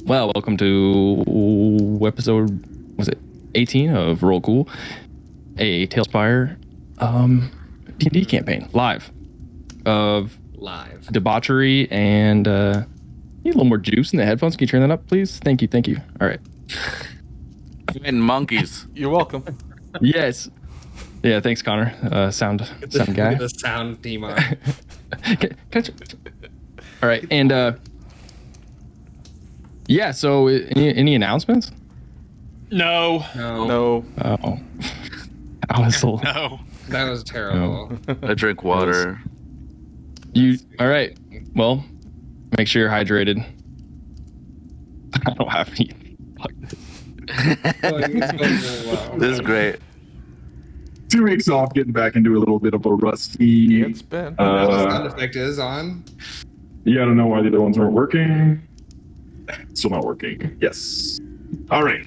Well, welcome to episode, was it 18 of Roll Cool, a TaleSpire D&D campaign, live, of debauchery and need a little more juice in the headphones. Can you turn that up, please? Thank you. All right. And monkeys. You're welcome. Yes. Yeah, thanks, Connor. Sound guy. Get the sound team on. All right, and yeah. So, any announcements? No. Oh, I was a little... No. That was terrible. I drink water. All right. Well, make sure you're hydrated. I don't have any. This is great. 2 weeks off, getting back into a little bit of a rusty. It's been. The sound effect is on. Yeah, I don't know why the other ones aren't working. Still not working. Yes. All right.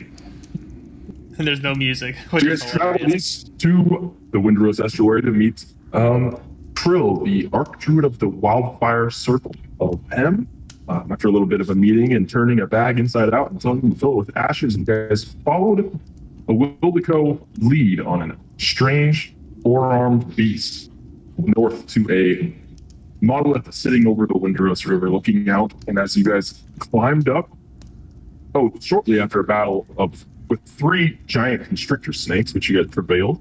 And there's no music. You guys traveled east to the Windrose Estuary to meet Trill, the Archdruid of the Wildfire Circle of M. After a little bit of a meeting and turning a bag inside out and telling them to fill it with ashes, and guys followed a Wildeco lead on a strange four-armed beast north to a monolith sitting over the Windrose River looking out. And as you guys climbed up, shortly after a battle with 3 giant constrictor snakes, which you guys prevailed,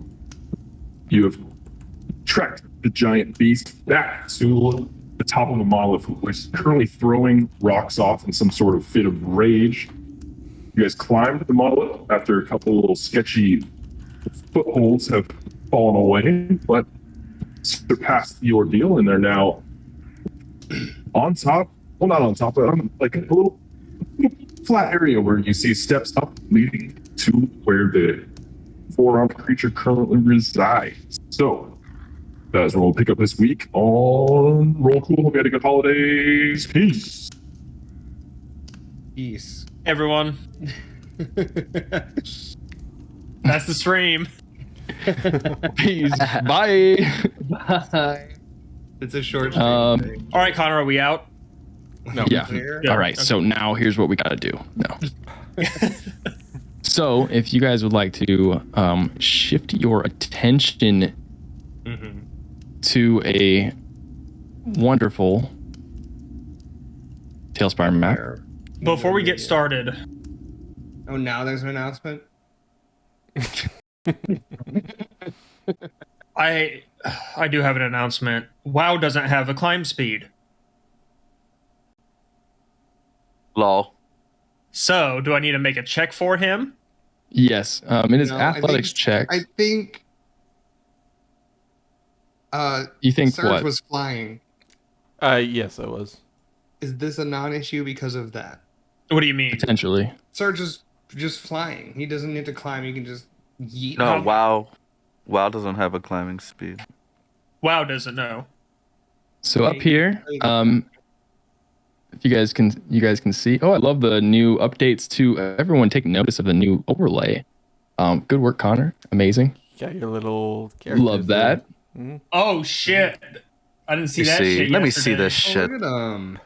you have tracked the giant beast back to the top of the monolith, which is currently throwing rocks off in some sort of fit of rage. You guys climbed the monolith after a couple of little sketchy footholds have fallen away, but surpassed the ordeal, and they're now on top. Well, not on top, but on like a little flat area where you see steps up leading to where the four-armed creature currently resides. So, that's where we'll pick up this week on Roll Cool. Hope you had a good holidays. Peace. Peace. Everyone. That's the stream. Peace. Bye. Bye. It's a short stream. All right, Connor, are we out? No. Yeah. Yeah. All right. Okay. So now here's what we got to do. No. So if you guys would like to shift your attention to a wonderful TaleSpire map. Before we get started, Oh, now there's an announcement? I do have an announcement. WoW doesn't have a climb speed. Lol. So, do I need to make a check for him? Yes. In his No, athletics check. I think... You think Surge what? was flying. Yes, I was. Is this a non-issue because of that? What do you mean? Potentially. Surge is just flying. He doesn't need to climb. He can just yeet. No, WoW doesn't have a climbing speed. WoW doesn't know. So up here, if you guys can see. Oh, I love the new updates to everyone. Take notice of the new overlay. Good work, Connor. Amazing. Got your little characters. Love that. There. Oh shit! I didn't see that shit. Let me see yesterday. this shit. Look at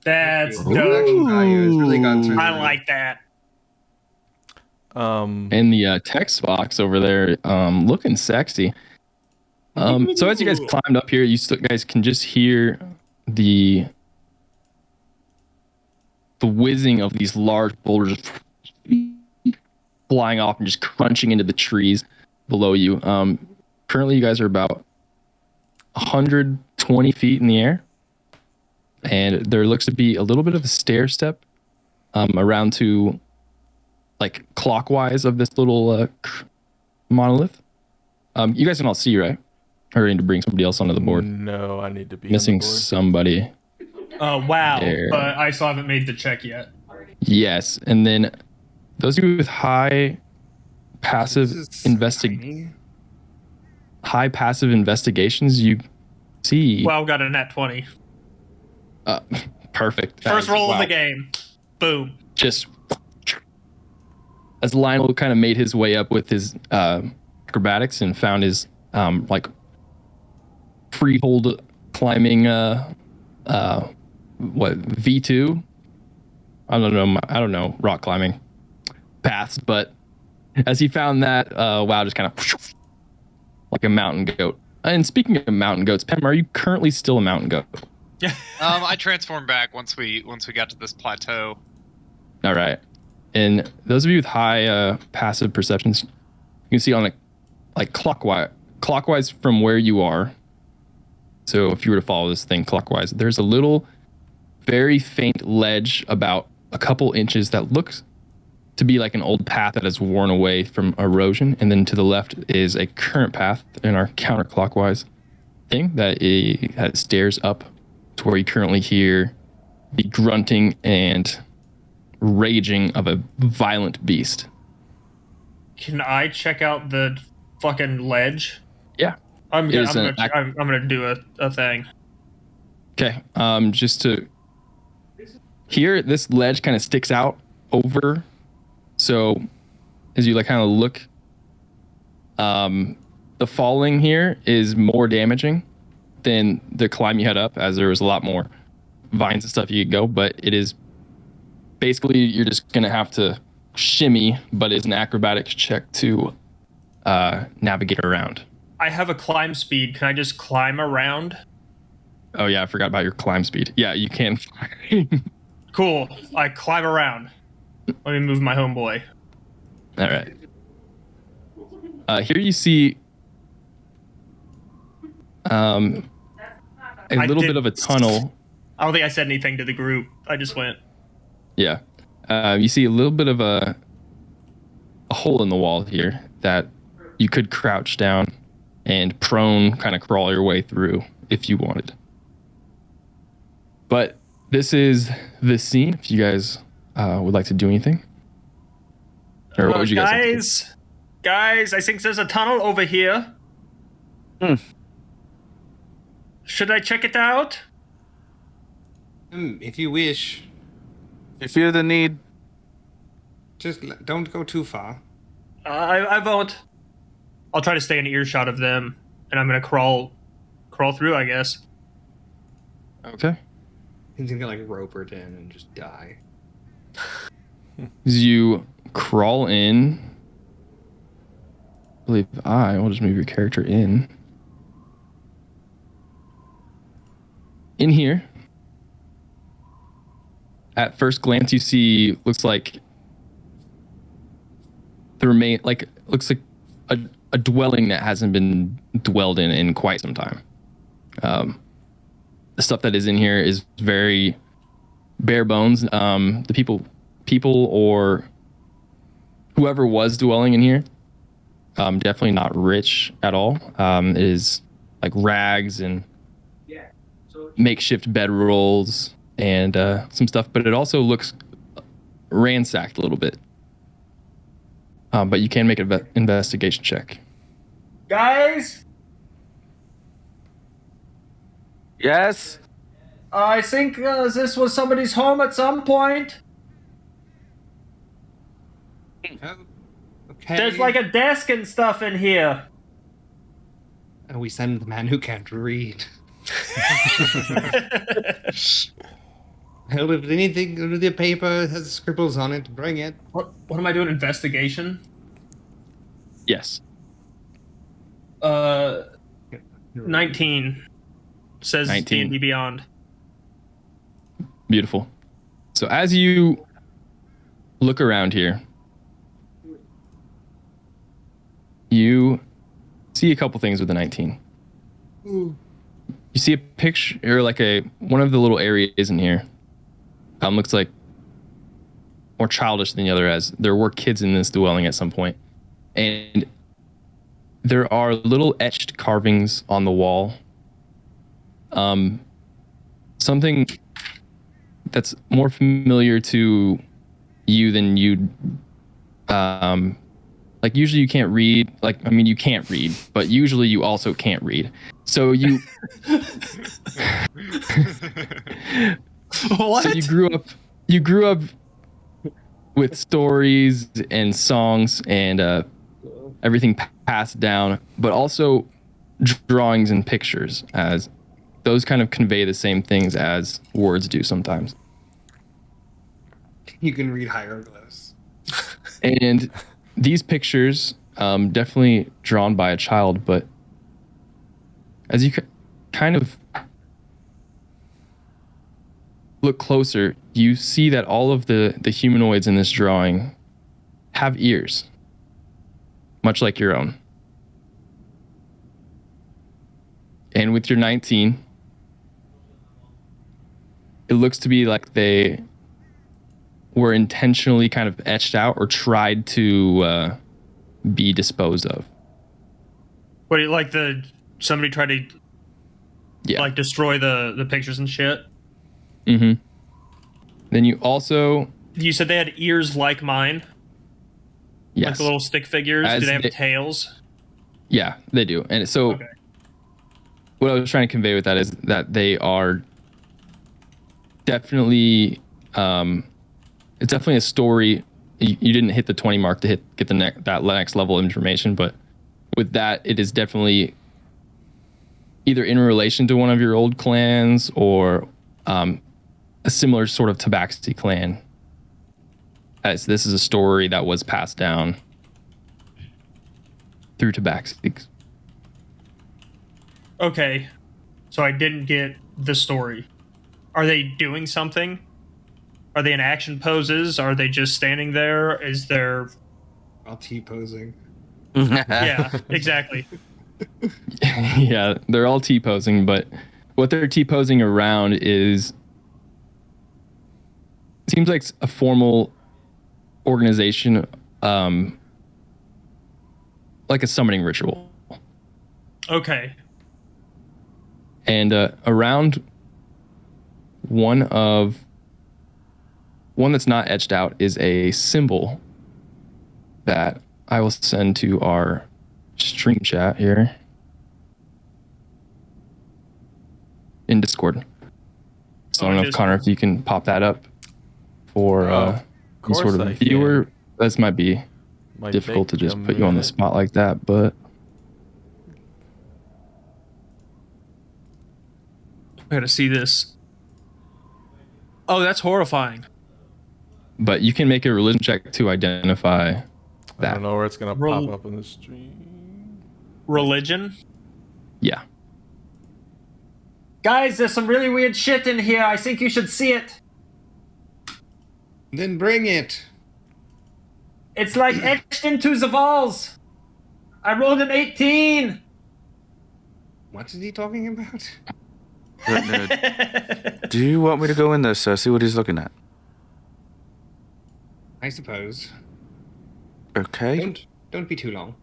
That's The dope. production value has really gone through. I like that. In the text box over there, looking sexy. So as you guys climbed up here, you guys can just hear the whizzing of these large boulders flying off and just crunching into the trees below you. Currently, you guys are about 120 feet in the air, and there looks to be a little bit of a stair step around to like clockwise of this little monolith. You guys can all see, right? Or I need to bring somebody else onto the board. No, I need to be Missing on the board. somebody. WoW, There. but I still haven't made the check yet. Yes, and then those of you with high passive investigations, you see. WoW got a nat 20. Perfect. First roll of Wow. the game. Boom. Just as Lionel kind of made his way up with his acrobatics and found his like freehold climbing V2, I don't know rock climbing paths, but as he found that, WoW just kind of like a mountain goat. And speaking of mountain goats, Pem, are you currently still a mountain goat? I transformed back once we got to this plateau. All right. And those of you with high passive perceptions, you can see on like clockwise from where you are. So if you were to follow this thing clockwise, there's a little very faint ledge about a couple inches that looks to be like an old path that has worn away from erosion. And then to the left is a current path in our counterclockwise thing that stairs up to where you currently hear the grunting and raging of a violent beast. Can I check out the fucking ledge? Yeah. I'm gonna do a thing. Okay. Just to here, this ledge kind of sticks out over. So as you like kind of look, the falling here is more damaging than the climb you had up, as there was a lot more vines and stuff you could go. But it is basically you're just gonna have to shimmy, but it's an acrobatics check to navigate around. I have a climb speed. Can I just climb around? Oh yeah, I forgot about your climb speed. Yeah, you can. Cool. I climb around. Let me move my homeboy. All right. Here you see a little bit of a tunnel. I don't think I said anything to the group. I just went. Yeah. You see a little bit of a hole in the wall here that you could crouch down and prone kind of crawl your way through if you wanted. But this is the scene. If you guys would like to do anything. Or what would you guys like to do? Guys, I think there's a tunnel over here. Should I check it out? If you wish, If you feel the need, just don't go too far. I won't. I'll try to stay in earshot of them, and I'm gonna crawl through, I guess. Okay. He's gonna like ropered in and just die. As you crawl in, I believe I will just move your character in. In here, at first glance, you see looks like looks like a dwelling that hasn't been dwelled in quite some time. The stuff that is in here is very bare bones. The people or whoever was dwelling in here, definitely not rich at all. It is like rags and makeshift bedrolls and some stuff, but it also looks ransacked a little bit. But you can make an investigation check. Guys, yes. I think this was somebody's home at some point. Okay. There's like a desk and stuff in here. And we send the man who can't read. Hell, if anything with the paper has scribbles on it, bring it. What am I doing? Investigation? Yes. 19 says 19. D&D Beyond. Beautiful. So as you look around here, you see a couple things with the 19. Ooh. You see a picture, or like one of the little areas in here. Looks like more childish than the other, as there were kids in this dwelling at some point. And there are little etched carvings on the wall. Something that's more familiar to you than you'd like usually you can't read, you can't read, but usually you also can't read. So you What? So you grew up with stories and songs and everything passed down, but also drawings and pictures, as those kind of convey the same things as words do sometimes. You can read hieroglyphs. And these pictures, definitely drawn by a child, but as you kind of look closer, you see that all of the humanoids in this drawing have ears, much like your own. And with your 19, it looks to be like they were intentionally kind of etched out or tried to be disposed of. What, like somebody tried to like destroy the pictures and shit? Mm-hmm. Then you also... You said they had ears like mine? Yes. Like the little stick figures? Do they have tails? Yeah, they do. And so okay. What I was trying to convey with that is that they are definitely... it's definitely a story. You didn't hit the 20 mark to get that next level of information, but with that, it is definitely either in relation to one of your old clans or a similar sort of Tabaxi clan, as this is a story that was passed down through Tabaxi. Okay, so I didn't get the story. Are they doing something? Are they in action poses? Are they just standing there? Is there... All T-posing. Yeah, exactly. Yeah, they're all T-posing, but what they're T-posing around is... seems like a formal organization, like a summoning ritual. Okay. And around one that's not etched out is a symbol that I will send to our stream chat here in Discord. So I don't know if Connor, if you can pop that up for any sort of viewer. This might be difficult to just put you on the spot like that, but I gotta see this. Oh, that's horrifying. But you can make a religion check to identify that. I don't know where it's gonna pop up in the stream. Religion? Yeah. Guys, there's some really weird shit in here. I think you should see it. Then bring it. It's like etched into the walls. I rolled an 18. What is he talking about? Do you want me to go in there, sir? See what he's looking at. I suppose. Okay. Don't be too long.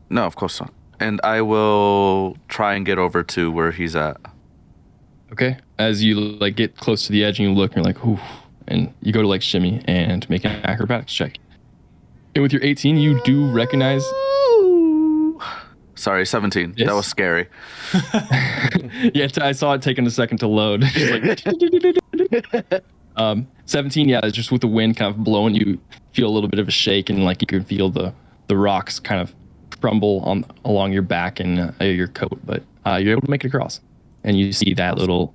No, of course not. And I will try and get over to where he's at. Okay. As you like get close to the edge and you look and you're like, oof, and you go to like shimmy and make an acrobatics check. And with your 18, you do recognize. Sorry, 17. Yes. That was scary. Yeah, I saw it taking a second to load. Like, 17, yeah, just with the wind kind of blowing, you feel a little bit of a shake, and like you can feel the rocks kind of crumble along your back and your coat, but you're able to make it across, and you see that little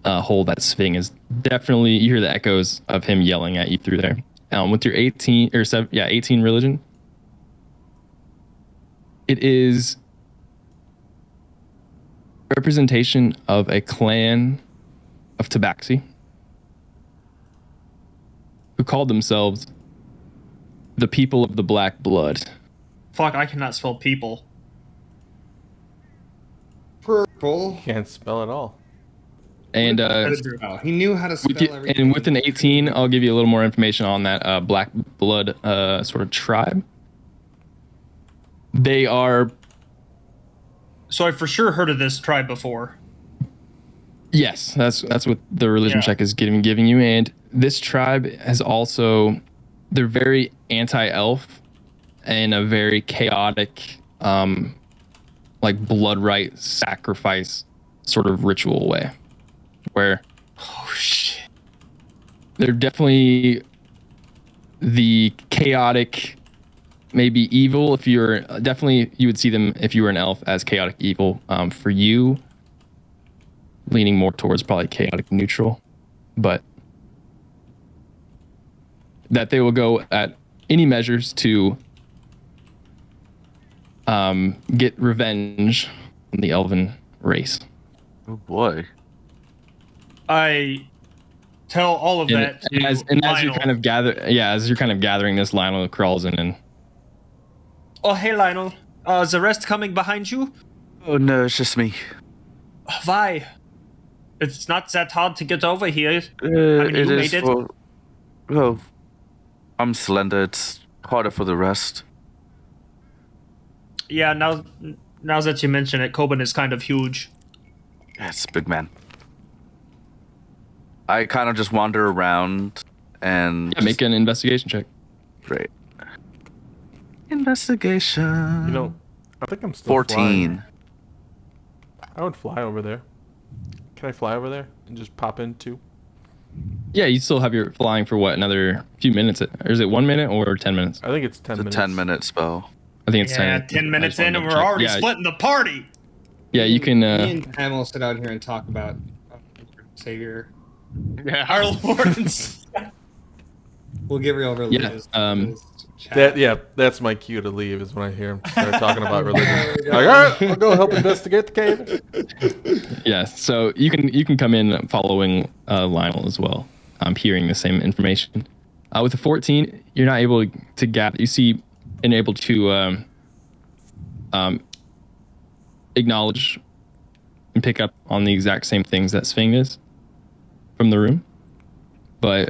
hole that Sving is definitely. You hear the echoes of him yelling at you through there. With your 18 religion, it is representation of a clan of Tabaxi who called themselves the People of the Black Blood. Fuck, I cannot spell people. Purple. Can't spell it all. And he knew how to spell everything. And with an 18, I'll give you a little more information on that Black Blood sort of tribe. They are... So I've for sure heard of this tribe before. Yes, that's what the religion check is giving you. And this tribe has also... They're very anti-elf and a very chaotic, like blood rite sacrifice sort of ritual way. Where... Oh, shit. They're definitely the chaotic... maybe evil. If you're definitely, you would see them if you were an elf as chaotic evil. For you, leaning more towards probably chaotic neutral, but that they will go at any measures to get revenge on the elven race. Oh boy. I tell all of that to as you're Lionel. as you're kind of gathering this, Lionel crawls in and Oh, hey, Lionel. Is the rest coming behind you? Oh no, it's just me. Why? It's not that hard to get over here. It you is made it. Well, I'm slender. It's harder for the rest. Yeah, now that you mention it, Coben is kind of huge. Yeah, it's a big man. I kind of just wander around and make an investigation check. Great. Investigation. You know, I think I'm still 14. flying. I would fly over there. Can I fly over there and just pop in too? Yeah, you still have your flying for what, another few minutes? Or is it 1 minute or 10 minutes? I think it's 10 It's a minutes. 10-minute spell. I think it's 10. 10 minutes I just in and wanted to we're check. already Yeah, splitting the party. Yeah, you can. Me and Pam will sit out here and talk about Savior. Yeah. Our Lords. We'll get real religious. That's my cue to leave is when I hear him start talking about religion. Like, all right, I'll go help investigate the cave. Yeah, so you can come in following Lionel as well. I'm hearing the same information. With the 14, you're not able to gather. You see, and able to acknowledge and pick up on the exact same things that Sving is from the room, but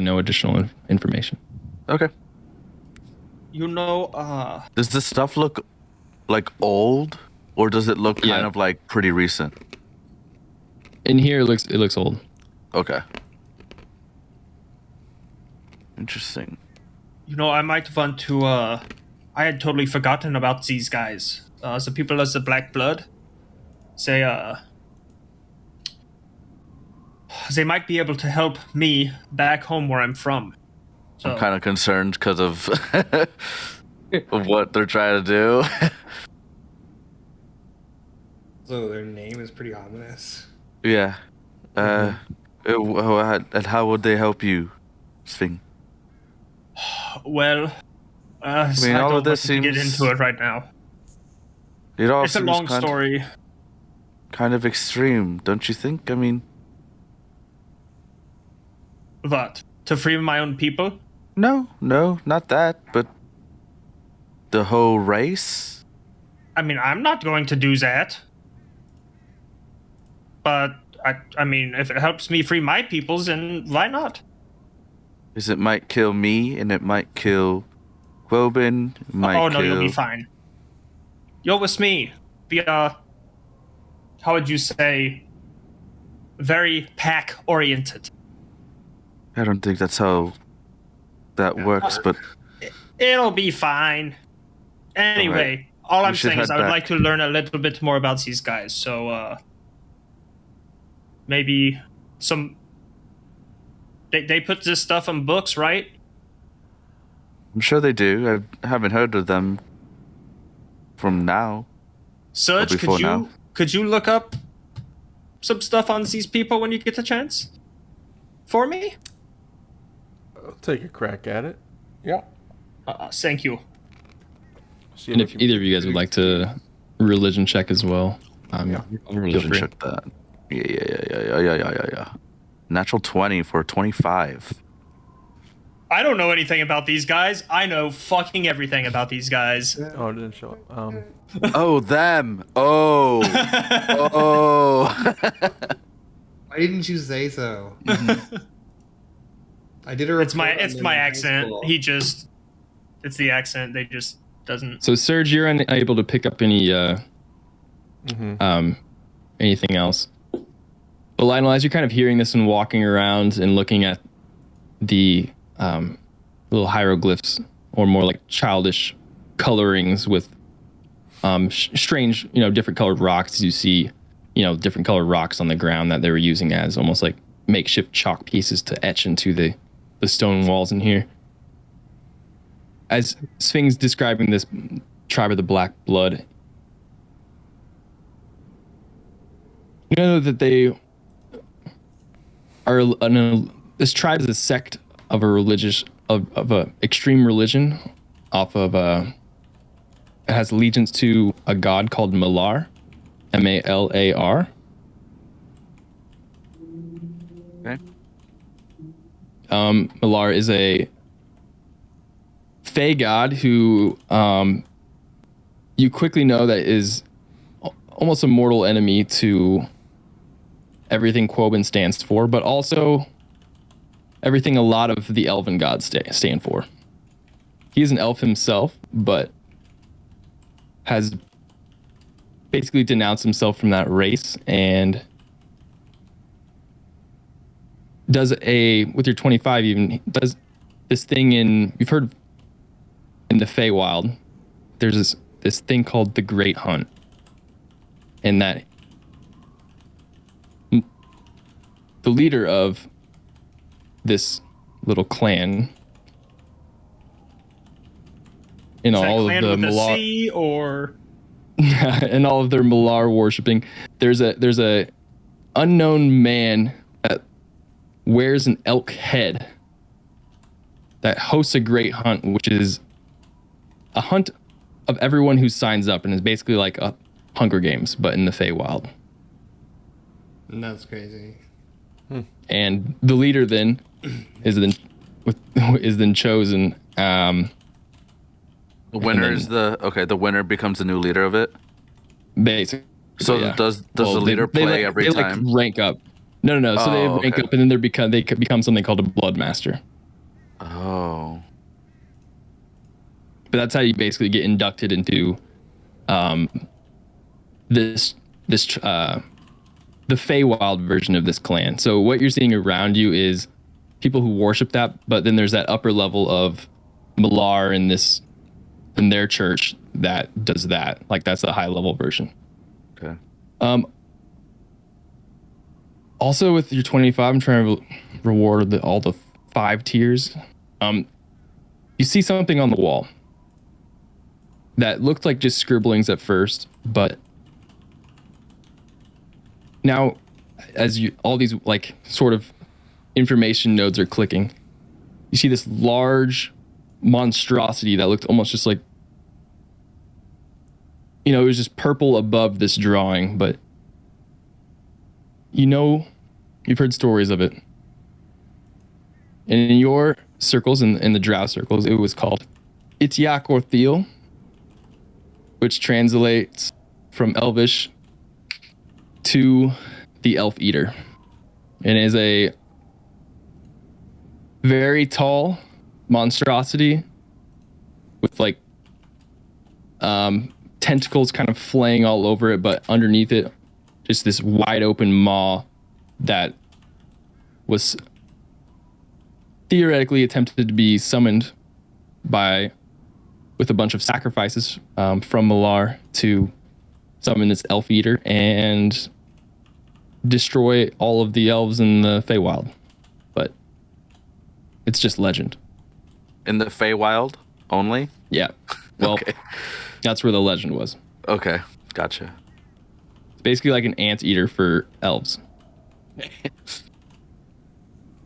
no additional information. Okay. You know, Does this stuff look like old, or does it look kind Yeah. of like pretty recent? In here, it looks old. Okay. Interesting. you know, I might want to, I had totally forgotten about these guys. The people of the Black Blood. They might be able to help me back home where I'm from. So, I'm kind of concerned because of of what they're trying to do. So their name is pretty ominous. Yeah. And how would they help you, Sving? well, I mean, all don't of this want to get seems- into it right now. It all It's a seems long story. kind of extreme, don't you think? I mean, What? To free my own people? no, not that, but the whole race? I mean, I'm not going to do that. But, I mean, if it helps me free my peoples, then why not? Because it might kill me, and it might kill Quobin. It might Oh, no, kill... you'll be fine. You're with me. We are, how would you say, very pack-oriented. I don't think that's how that works, but It'll be fine. Anyway, all We I'm should saying is head I would back. like to learn a little bit more about these guys. So, maybe some... They put this stuff in books, right? I'm sure they do. I haven't heard of them from now. Serge, before now. could you look up some stuff on these people when you get a chance? For me? I'll take a crack at it. Yeah. Thank you. See And I if can- either of you guys would like to religion check as well, Yeah. I'll religion free. check that. Yeah. Natural 20 for 25. I don't know anything about these guys. I know fucking everything about these guys. Oh, it didn't show up. Oh, them. Oh. Oh. Why didn't you say so? I did a It's my report on it's them my in high accent. school. It's the accent. They just doesn't. So Serge, you're unable to pick up any Mm-hmm. anything else. But Lionel, as you're kind of hearing this and walking around and looking at the little hieroglyphs, or more like childish colorings with strange, different colored rocks, you see, different colored rocks on the ground that they were using as almost like makeshift chalk pieces to etch into the stone walls in here. As Sphinx describing this tribe of the Black Blood, you know that they are this tribe is a sect of a religious of a extreme religion off of it has allegiance to a god called Malar, Malar. Okay. Malar is a Fey god who you quickly know that is almost a mortal enemy to everything Quoben stands for, but also everything a lot of the elven gods stand for. He is an elf himself, but has basically denounced himself from that race and does with your 25 even, does this thing you've heard in the Feywild, there's this thing called the Great Hunt. And that the leader of this little clan in Is that all clan of the with a Malar C or and all of their Malar worshipping, there's a unknown man that wears an elk head that hosts a great hunt, which is a hunt of everyone who signs up, and is basically like a Hunger Games, but in the Feywild. That's crazy. And the leader then is then chosen. The winner is the winner becomes the new leader of it. Basically. So yeah. does the leader play every time? Like rank up. No. So they rank up, and then they become something called a blood master. Oh. But that's how you basically get inducted into the Feywild version of this clan. So what you're seeing around you is people who worship that, but then there's that upper level of Malar in their church that does that. Like that's the high level version. Okay. Also with your 25, I'm trying to reward all the 5 tiers. You see something on the wall that looked like just scribblings at first, but now as all these like sort of information nodes are clicking, you see this large monstrosity that looked almost just like, it was just purple above this drawing, but you've heard stories of it. And in your circles, in the drow circles, it was called Itiak or Thiel, which translates from Elvish to the Elf Eater. And is a very tall monstrosity with like tentacles kind of flaying all over it, but underneath it, just this wide open maw that was theoretically attempted to be summoned with a bunch of sacrifices from Malar to summon this elf eater and destroy all of the elves in the Feywild. But it's just legend. In the Feywild only? Yeah. Well, Okay. That's where the legend was. Okay, gotcha. It's basically like an anteater for elves.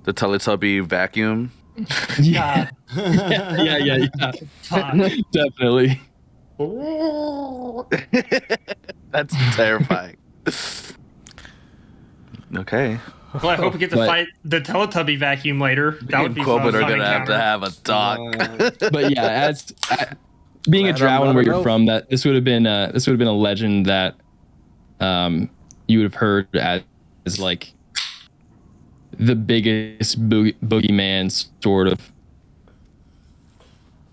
The Teletubby vacuum. Yeah. Yeah. Fuck. Definitely. That's terrifying. Okay. Well, I hope we get to fight the Teletubby vacuum later. That would be fun. Quoben are fun gonna have encounter. to have a talk. But yeah, being a drow and where you're from, that this would have been a legend that you would have heard as like the biggest boogeyman sort of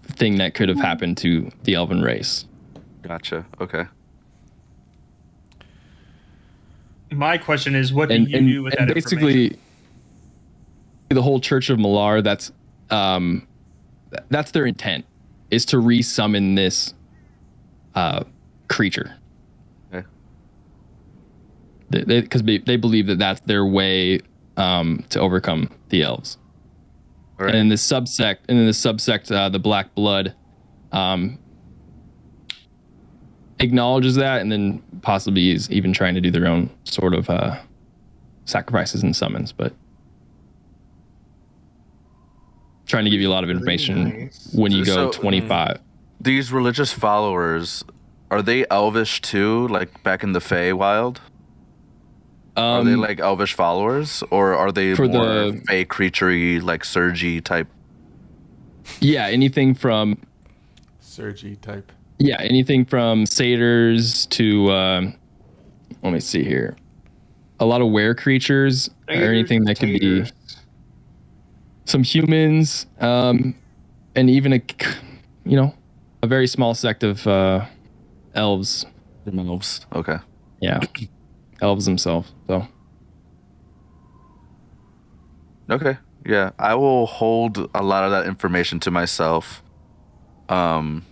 thing that could have happened to the elven race. Gotcha. Okay. My question is, what do you do with that information? Basically, the whole Church of Malar, that's their intent, is to resummon this creature. Okay. Because they believe that that's their way to overcome the elves. All right. And in this subsect, the Black Blood acknowledges that, and then possibly is even trying to do their own sort of sacrifices and summons. But trying to give you a lot of Really information nice. when you go So- 25. These religious followers, are they elvish too? Like back in the Feywild? Are they like elvish followers, or are they for more the- Fey creaturey, like Surgy type? Yeah, anything from Surgy type. anything from satyrs to let me see here. A lot of were creatures or anything that could be Taters. some humans, and even a very small sect of elves. Elves. Okay. Yeah, elves themselves. So Okay. Yeah, I will hold a lot of that information to myself. And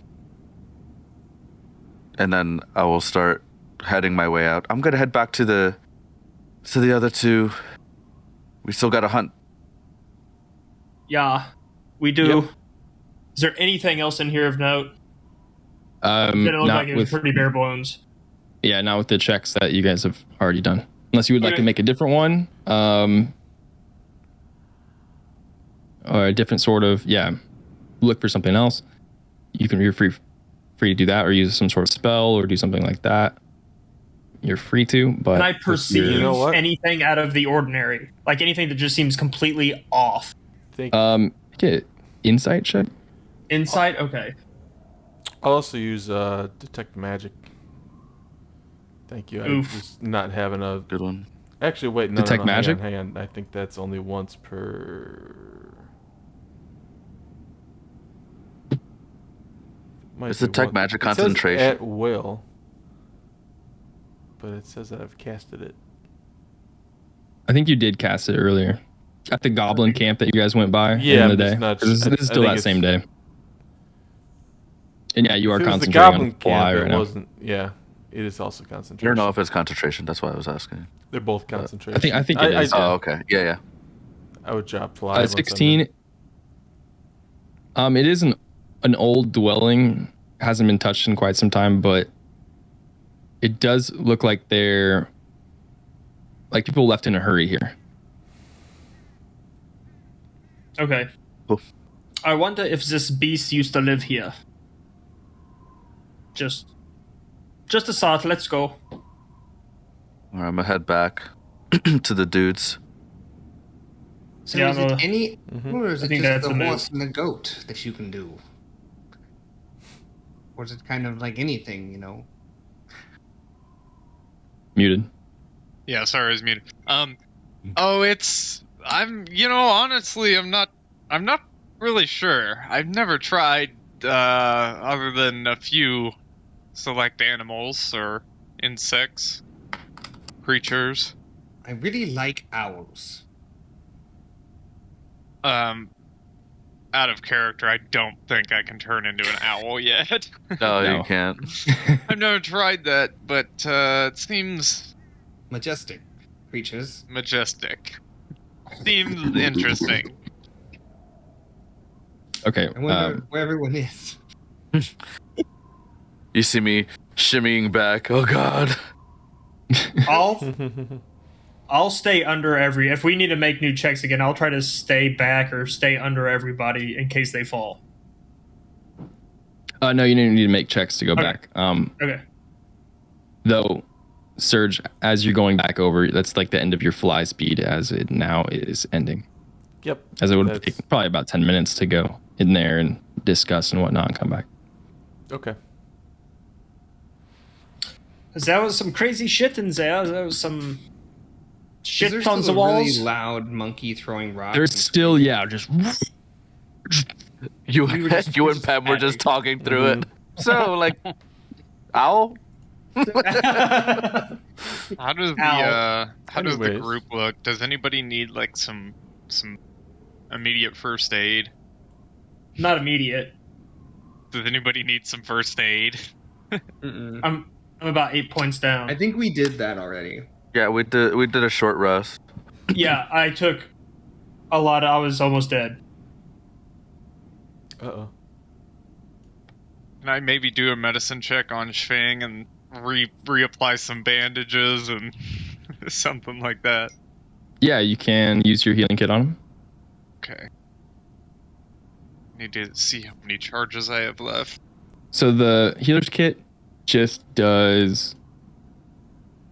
then I will start heading my way out. I'm gonna head back to the other two. We still got to hunt. Yeah, we do. Yep. Is there anything else in here of note? Didn't look not like it was with pretty bare bones. not with the checks that you guys have already done. Unless you would like Okay. to make a different one, or a different sort of look for something else. You're free to do that, or use some sort of spell, or do something like that. You're free to, but Can I perceive You know what? anything out of the ordinary? Like anything that just seems completely off? Think get insight check. Insight? Okay. I'll also use detect magic. Thank you. I'm Oof. just not having a. Good one. Actually, wait. No, Detect no, hang magic? on, hang on. I think that's only once per. Might Is be detect once- magic it says concentration? at will, but it says that I've casted it. I think you did cast it earlier at the goblin camp that you guys went by Yeah, in the I'm just day. not- This I is still think that it's- same day. And yeah, you are If it was the concentrating goblin on the fly camp, right it now. wasn't. Yeah, it is also I concentration. don't know if it's concentration. That's why I was asking. They're both concentration. I think it is. Oh, okay. Yeah. I would drop fly. once I'm 16. It is an old dwelling, hasn't been touched in quite some time, but it does look like they're like people left in a hurry here. Okay. Cool. I wonder if this beast used to live here. Just a thought. Let's go. All right, I'm gonna head back to the dudes. So Yeah, is no. it any, or is I it think just that's the a move. horse and the goat that you can do? Or is it kind of like anything, you know? Muted. Yeah, sorry, I was muted. Honestly, I'm not really sure. I've never tried, other than a few select animals or insects, creatures. I really like owls. Out of character, I don't think I can turn into an owl yet. No, No. you can't. I've never tried that, but it seems Majestic creatures. majestic. Seems interesting. Okay. I wonder where everyone is. You see me shimmying back. Oh God. I'll stay under every. If we need to make new checks again, I'll try to stay back or stay under everybody in case they fall. No, you don't need to make checks to go Okay. back. Okay. Though, Surge, as you're going back over, that's like the end of your fly speed as it now is ending. Yep. As it would That's- take probably about 10 minutes to go in there and discuss and whatnot and come back. Okay. 'Cause there was some crazy shit in there. There was some Is shit there tons still of a walls. really loud monkey throwing rocks? There's and still, just You We were just- you and Pam were just talking through it. So like, owl. How does the Anyways. group look? Does anybody need like some immediate first aid? Not immediate. Does anybody need some first aid? Mm-mm. I'm about 8 points down. I think we did that already. Yeah, we did a short rest. Yeah, I took a lot. I was almost dead. Uh-oh. Can I maybe do a medicine check on Shfing and reapply some bandages and something like that? yeah, you can use your healing kit on him. Okay. Need to see how many charges I have left. So the healer's kit just does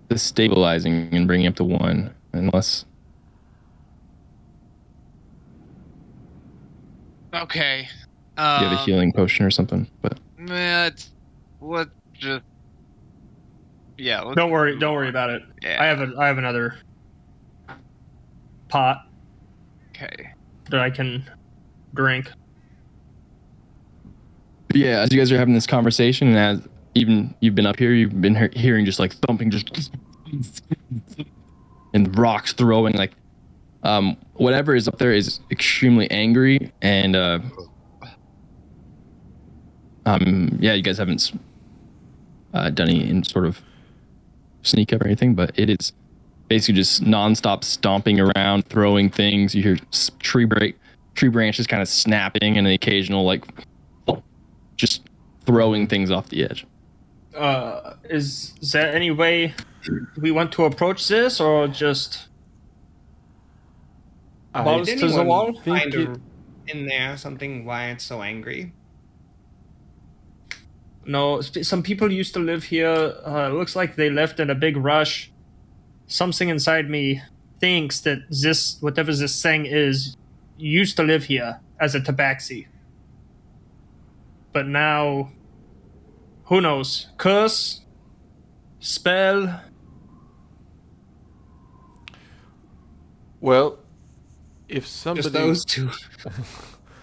the stabilizing and bringing up to 1, unless. Okay. You have a healing potion or something, but Let's just. Yeah. Let's Don't worry move on. about it. Yeah. I have another pot Okay. that I can drink. yeah, as you guys are having this conversation, and as even you've been up here, you've been hearing just like thumping, just and rocks throwing, like whatever is up there is extremely angry, and yeah, you guys haven't done any sort of sneak up or anything, but it is basically just nonstop stomping around, throwing things. You hear tree branches kind of snapping, and the occasional like just throwing things off the edge. Is there any way we want to approach this, or just balls Did to the anyone wall? find in there something why it's so angry? No, some people used to live here. Looks like they left in a big rush. Something inside me thinks that this, whatever this thing is, used to live here as a tabaxi. But now, who knows? Curse? Spell? Well, if somebody Just those two.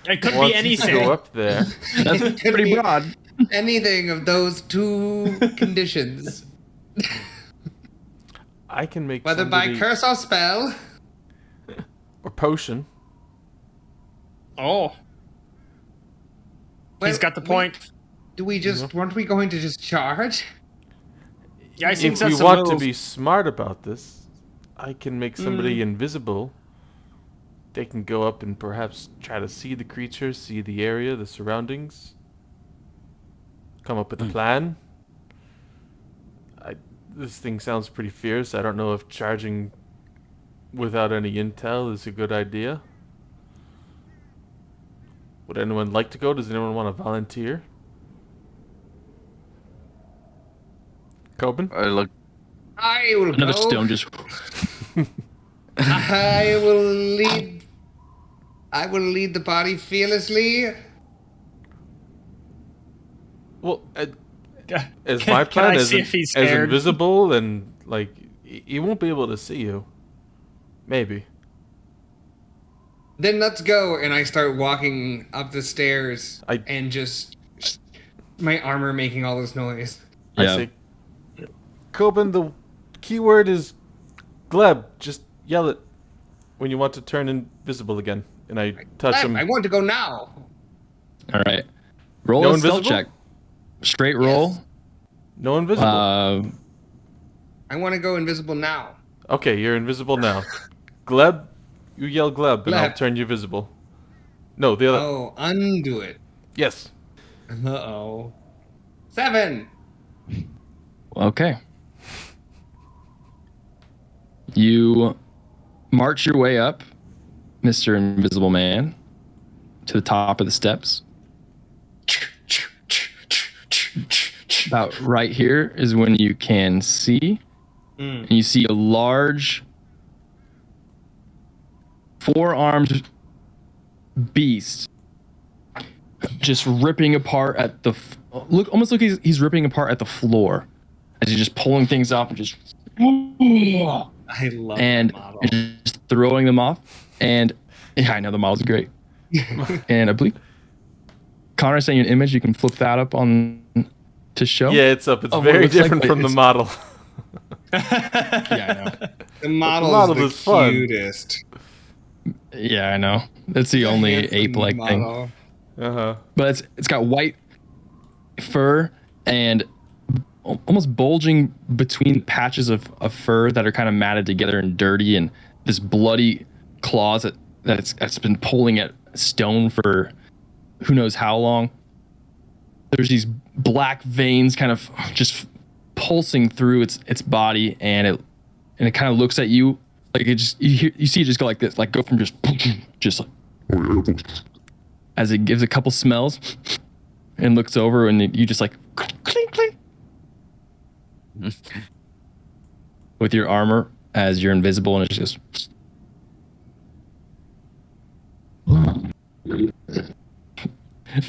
It could be wants to anything. go up there, That's Could pretty be broad. Anything of those two conditions. I can make Whether by somebody, curse or spell. or potion. Oh, he's got the point. Do we just, weren't we going to just charge? Yeah, I think If that's we the want to move. be smart about this, I can make somebody invisible. They can go up and perhaps try to see the creature, see the area, the surroundings. Come up with a plan. This thing sounds pretty fierce. I don't know if charging without any intel is a good idea. Would anyone like to go? Does anyone want to volunteer? Coben? I look. I will Another go. stone just. I will lead. I will lead the party fearlessly. Well, as Can- my can plan, I as, see if he's as scared? invisible and like he won't be able to see you. Maybe. Then let's go. And I start walking up the stairs and just my armor making all this noise. I Yeah. see. Coben, the keyword is gleb. Just yell it when you want to turn invisible again. And I touch him. I want to go now. All right. Roll No a stealth invisible? check. Straight roll. No invisible. I want to go invisible now. Okay, you're invisible now. Gleb, you yell gleb, and I'll Gleb. turn you visible. No, the other. Oh, undo it. Yes. Uh-oh. 7. Okay. You march your way up, Mr. Invisible Man, to the top of the steps. About right here is when you can see. And you see a large 4-armed beast just ripping apart at the almost look he's ripping apart at the floor as he's just pulling things off and just I love and the model. just throwing them off. And yeah, I know the model's great. And I believe Connor sent you an image. You can flip that up on to show. Yeah, it's up. It's Oh, what it very looks like, different but from the it's- model. Yeah, I know. The model, model is is the fun. cutest. Yeah, I know. That's the only Handsome ape-like thing. model. Uh-huh. But it's got white fur and almost bulging between patches of fur that are kind of matted together and dirty, and this bloody claws that's been pulling at stone for who knows how long. There's these black veins kind of just pulsing through its body, and it kind of looks at you like it just you see it just go like this, like go from just like as it gives a couple smells and looks over, and you just like clink, clink, with your armor as you're invisible, and it's just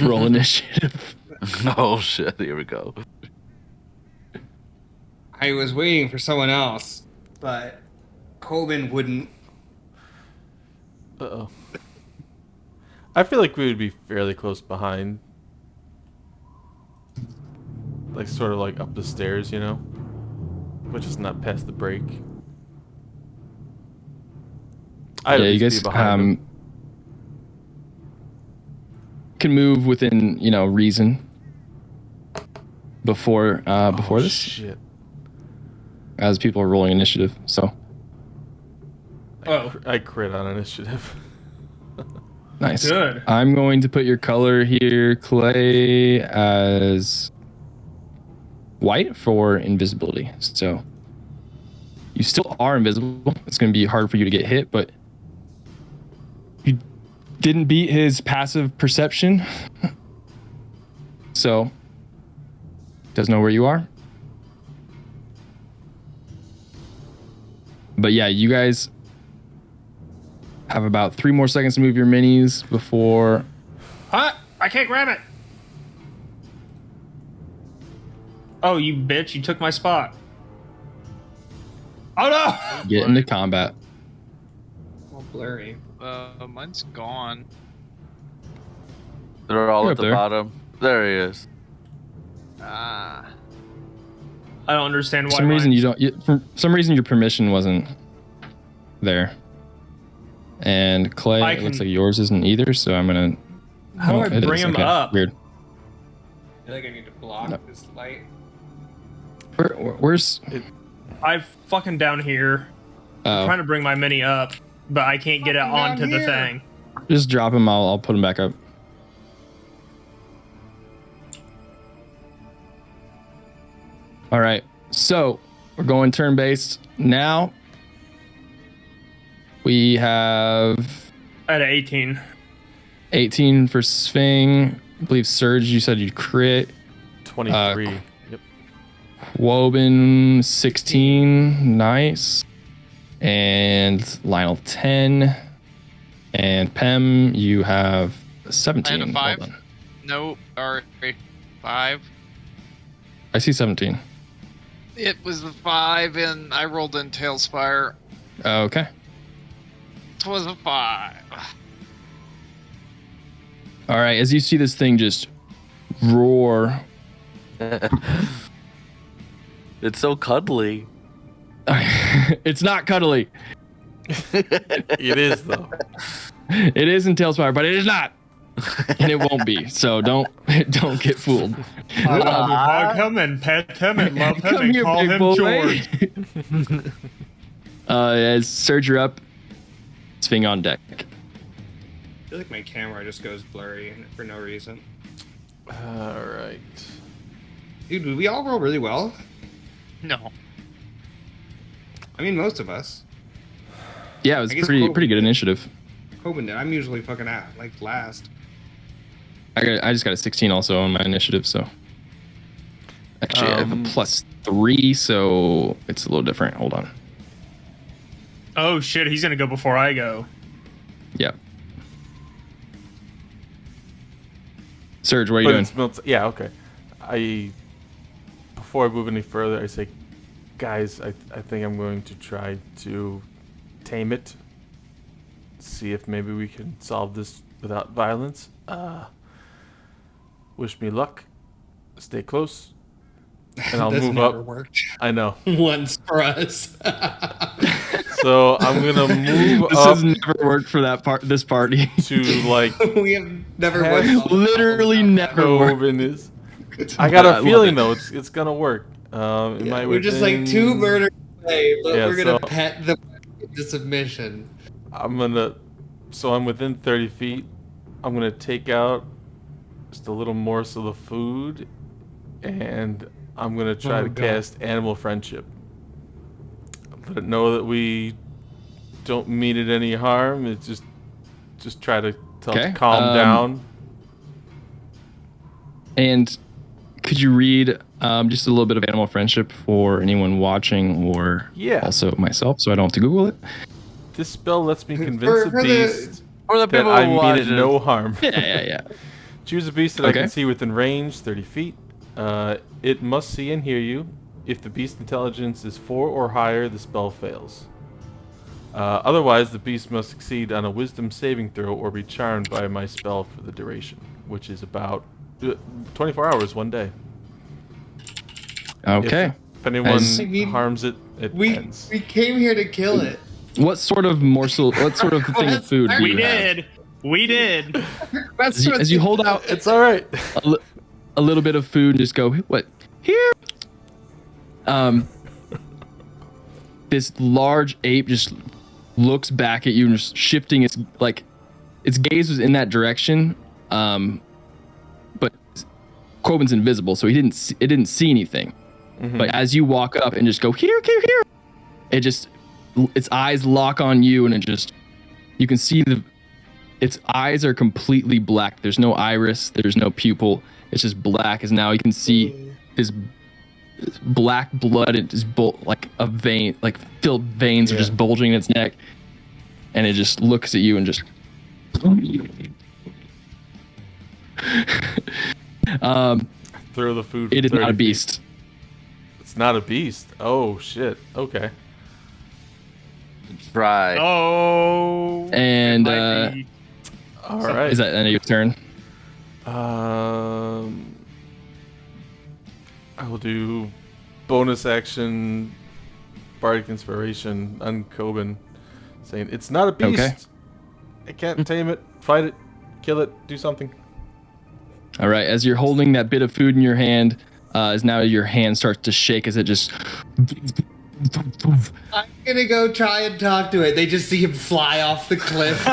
roll initiative. Oh shit! Here we go. I was waiting for someone else, but Coben wouldn't. Uh-oh. I feel like we would be fairly close behind. Like, sort of like up the stairs, you know? But just not past the break. I'd Yeah, at you least guys be behind him. can move within, reason before this, Shit. as people are rolling initiative. So I crit on initiative. nice. Good. I'm going to put your color here, Clay, as white for invisibility. So you still are invisible. It's going to be hard for you to get hit, but you didn't beat his passive perception. So doesn't know where you are. But yeah, you guys have about 3 more seconds to move your minis before... Huh? I can't grab it. Oh, you bitch. You took my spot. Oh, no. get into combat. All blurry. Mine's gone. They're all You're at up the there. bottom. There he is. Ah. I don't understand For why. some reason, for some reason, your permission wasn't there. And Clay, I it looks can- like yours isn't either, so I'm going to... How do I it bring is. him Okay, up? Weird. I feel like I need to block No. this light. Where's... I'm fucking down here. I'm Oh, trying to bring my mini up, but I can't get it Fucking down onto the here. thing. just drop him. I'll put him back up. All right, so we're going turn-based now. We have At 18. 18 for Sving. I believe Surge, you said you'd crit. 23. Yep. Woben 16, nice. And Lionel 10. And Pem, you have 17. I had a 5. Well done. No, sorry. 5. I see 17. It was a 5, and I rolled in TaleSpire. Okay. It was a 5. All right, as you see this thing just roar, It's so cuddly. it's not cuddly. It is, though. It is in TaleSpire, but it is not. And it won't be. So don't get fooled. I love to hug him and pet him and love him Come and here, call big him boy. George. As Surge, you're up. Sving on deck. I feel like my camera just goes blurry for no reason. Alright. Dude, did we all roll really well? No. I mean, most of us. Yeah, it was I guess pretty good initiative. Coben did. I'm usually fucking last. I just got a 16 also on my initiative, so actually I have a +3, so it's a little different. Hold on. Oh shit, he's gonna go before I go. Yeah. Surge, what are you But doing? it's built, yeah, okay. Before I move any further, I say, guys, I think I'm going to try to tame it. See if maybe we can solve this without violence. Wish me luck. Stay close. And I'll That's move never up. worked I know. once for us. So I'm gonna move This up has never worked for this party. to like We have never Has once. Literally never worked. Coven is. I got I a love feeling it. though it's gonna work. Am I We're just like within- 2 murders away, but Yeah, we're gonna so- pet them into submission. I'm within 30 feet. I'm gonna take out just a little morsel of food, and I'm gonna try Oh, to God. cast Animal Friendship. Let it know that we don't mean it any harm. It's just try to tell it Okay, to calm down. And could you read just a little bit of animal friendship for anyone watching or also myself, so I don't have to Google it? This spell lets me convince a beast Or the that people I who mean watch it no harm. Yeah. Choose a beast that I can see within range, 30 feet. It must see and hear you. If the beast's intelligence is 4 or higher, the spell fails. Otherwise, the beast must succeed on a wisdom saving throw or be charmed by my spell for the duration, which is about 24 hours, 1 day. Okay. If anyone harms it, it ends. We came here to kill it. What sort of morsel, what sort of thing of food do you have? We did. As you hold out, it's all right. A little bit of food, and just go, what? Here. This large ape just looks back at you and just shifting its gaze was in that direction. But Quoben's invisible, so it didn't see anything. Mm-hmm. But as you walk up and just go here, its eyes lock on you, and you can see its eyes are completely black. There's no iris, there's no pupil. It's just black. As now you can see this black blood. It just like a vein, like filled veins are just bulging in its neck, and it just looks at you and just. Throw the food. It is not a beast. It's not a beast. Oh shit. Okay. Right. Oh. And all right. Is that the end of your turn? I will do bonus action, bardic inspiration on Coben, saying it's not a beast. Okay. I can't tame it. Fight it. Kill it. Do something. All right. As you're holding that bit of food in your hand, as now your hand starts to shake as it just. I'm gonna go try and talk to it. They just see him fly off the cliff.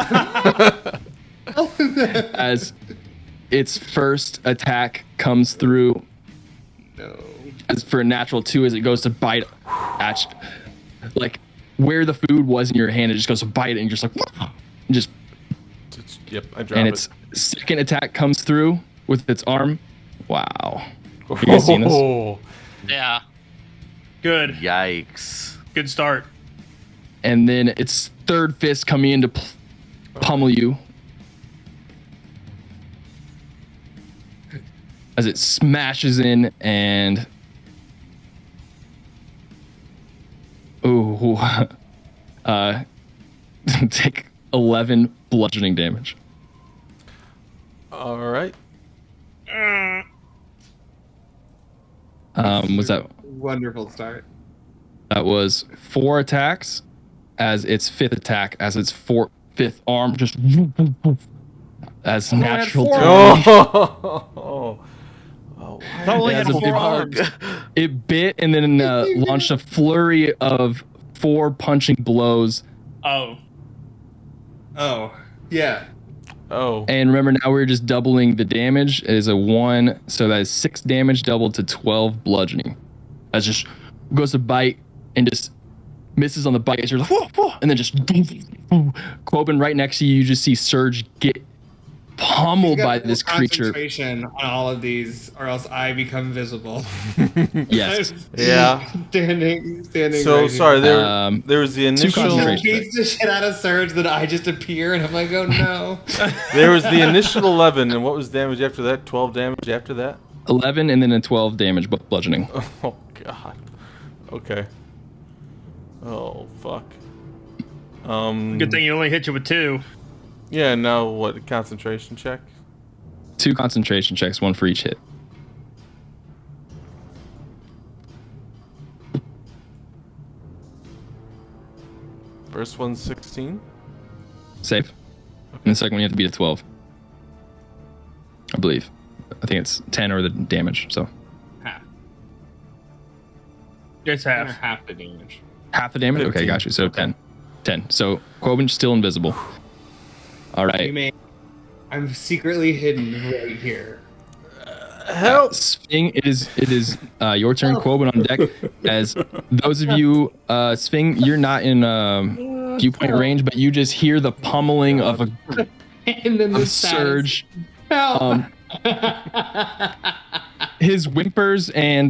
As its first attack comes through. No. As for a natural 2, as it goes to bite at, like where the food was in your hand, it just goes to bite it and just like, just. Yep, I drop it. And its second attack comes through with its arm. Wow. You guys seen this? Yeah. Good. Yikes. Good start. And then its third fist coming in to pummel you. As it smashes in and take 11 bludgeoning damage. All right. Was that wonderful start? That was 4 attacks as its 5th attack, as its fifth arm just as natural damage. Totally had 4 arms. It bit and then launched a flurry of 4 punching blows. Oh, yeah. Oh. And remember, now we're just doubling the damage. It is a 1, so that is 6 damage doubled to 12 bludgeoning. That just goes to bite and just misses on the bite. As you're like, whoa, whoa, and then just Quoben right next to you. You just see Surge get pummeled by this creature. Concentration on all of these, or else I become visible. Yes. Yeah. Standing. So right sorry. here. There was the initial. Beats the shit out of Surge, then I just appear, and I'm like, oh no. There was the initial 11, and what was damage after that? 12 damage after that. 11 and then a 12 damage bludgeoning. Oh god. Okay. Oh fuck. Good thing you only hit you with 2. Yeah. Now what? Concentration check. 2 concentration checks, 1 for each hit. First one's 16. Save. Okay. And the second one you have to beat a 12. I believe. I think it's 10 or the damage, so. Half. It's half. Half the damage. Half the damage? 15. Okay, got you. So 10. 10. So Quoben's still invisible. All right. I'm secretly hidden right here. Help! Sphing, it is your turn, Quoben on deck. As those of you, Sphing, you're not in viewpoint range, but you just hear the pummeling of a And then the Surge His whimpers and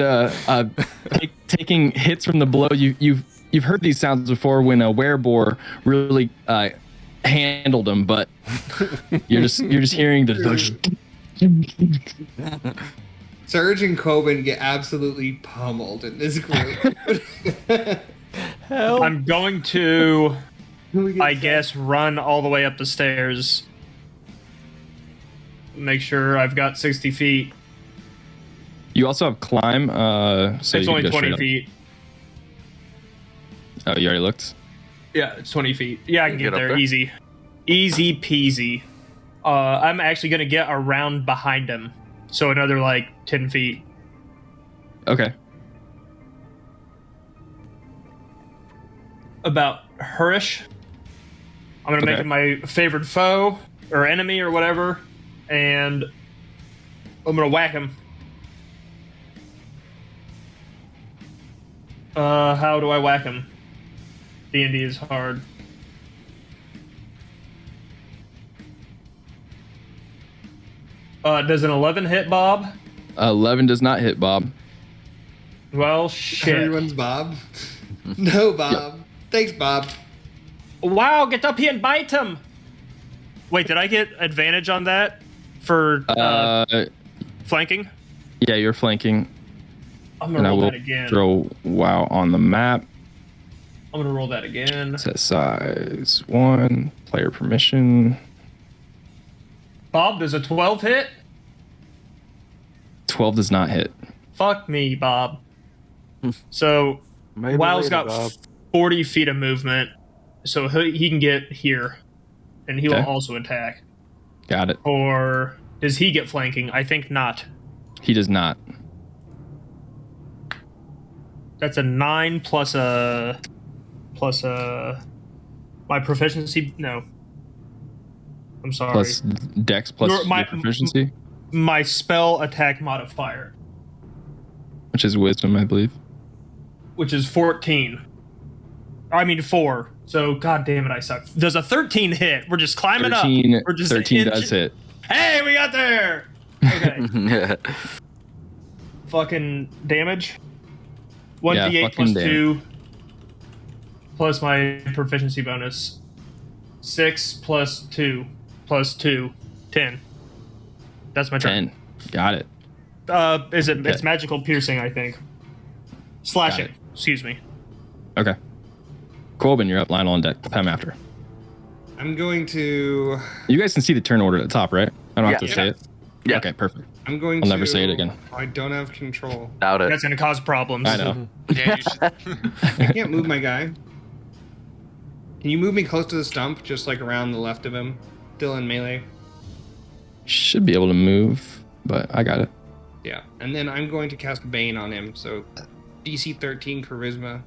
taking hits from the blow. You've heard these sounds before when a wereboar really handled him, but you're just hearing the. Serge and Coben get absolutely pummeled in this group. I'm going to, I guess, run all the way up the stairs. Make sure I've got 60 feet. You also have climb. So It's you only can go 20 straight up. feet. Oh, you already looked? Yeah, it's 20 feet. Yeah, I can Get get up there there. easy. Easy peasy. I'm actually going to get around behind him. So another, 10 feet. Okay. About herish. I'm going to make Okay. him my favorite foe, or enemy, or whatever. And I'm going to whack him. How do I whack him? D&D is hard. Does an 11 hit, Bob? 11 does not hit, Bob. Well, shit. Everyone's Bob. No, Bob. Thanks, Bob. Wow, get up here and bite him! Wait, did I get advantage on that? For flanking? Yeah, you're flanking. I'm And gonna I roll will that again. throw WoW on the map. I'm gonna roll that again. Set size 1. Player permission. Bob, does a 12 hit? 12 does not hit. Fuck me, Bob. So, Maybe WoW's later, got Bob. 40 feet of movement, so he can get here, and he will Okay. also attack. Got it. Or does he get flanking? I think not. He does not. That's a 9 plus my proficiency. No, I'm sorry. Plus Dex plus My- your proficiency, My spell attack modifier, which is Wisdom, I believe. which is 14. I mean 4. So god damn it, I suck. Does a 13 hit? We're just climbing 13, up. We're just 13 does hit. Hey, we got there. Okay. Yeah. Fucking damage. Yeah, 1d8 fucking plus damn. 2 plus my proficiency bonus. 6 plus 2 plus 2. 10. That's my turn. 10. Got it. It's Okay. magical piercing, I think. Slashing. Got it. Excuse me. Okay. Corbin, you're up. Lionel on deck. I'm after. I'm going to. You guys can see the turn order at the top, right? I don't have to Yeah. say it. Yeah. Okay, perfect. I'm going I'll to. never say it again. I don't have control. Doubt it. That's going to cause problems. I know. Yeah, you should. I can't move my guy. Can you move me close to the stump, just like around the left of him? Still in melee. Should be able to move, but I got it. Yeah. And then I'm going to cast Bane on him. So DC 13 Charisma.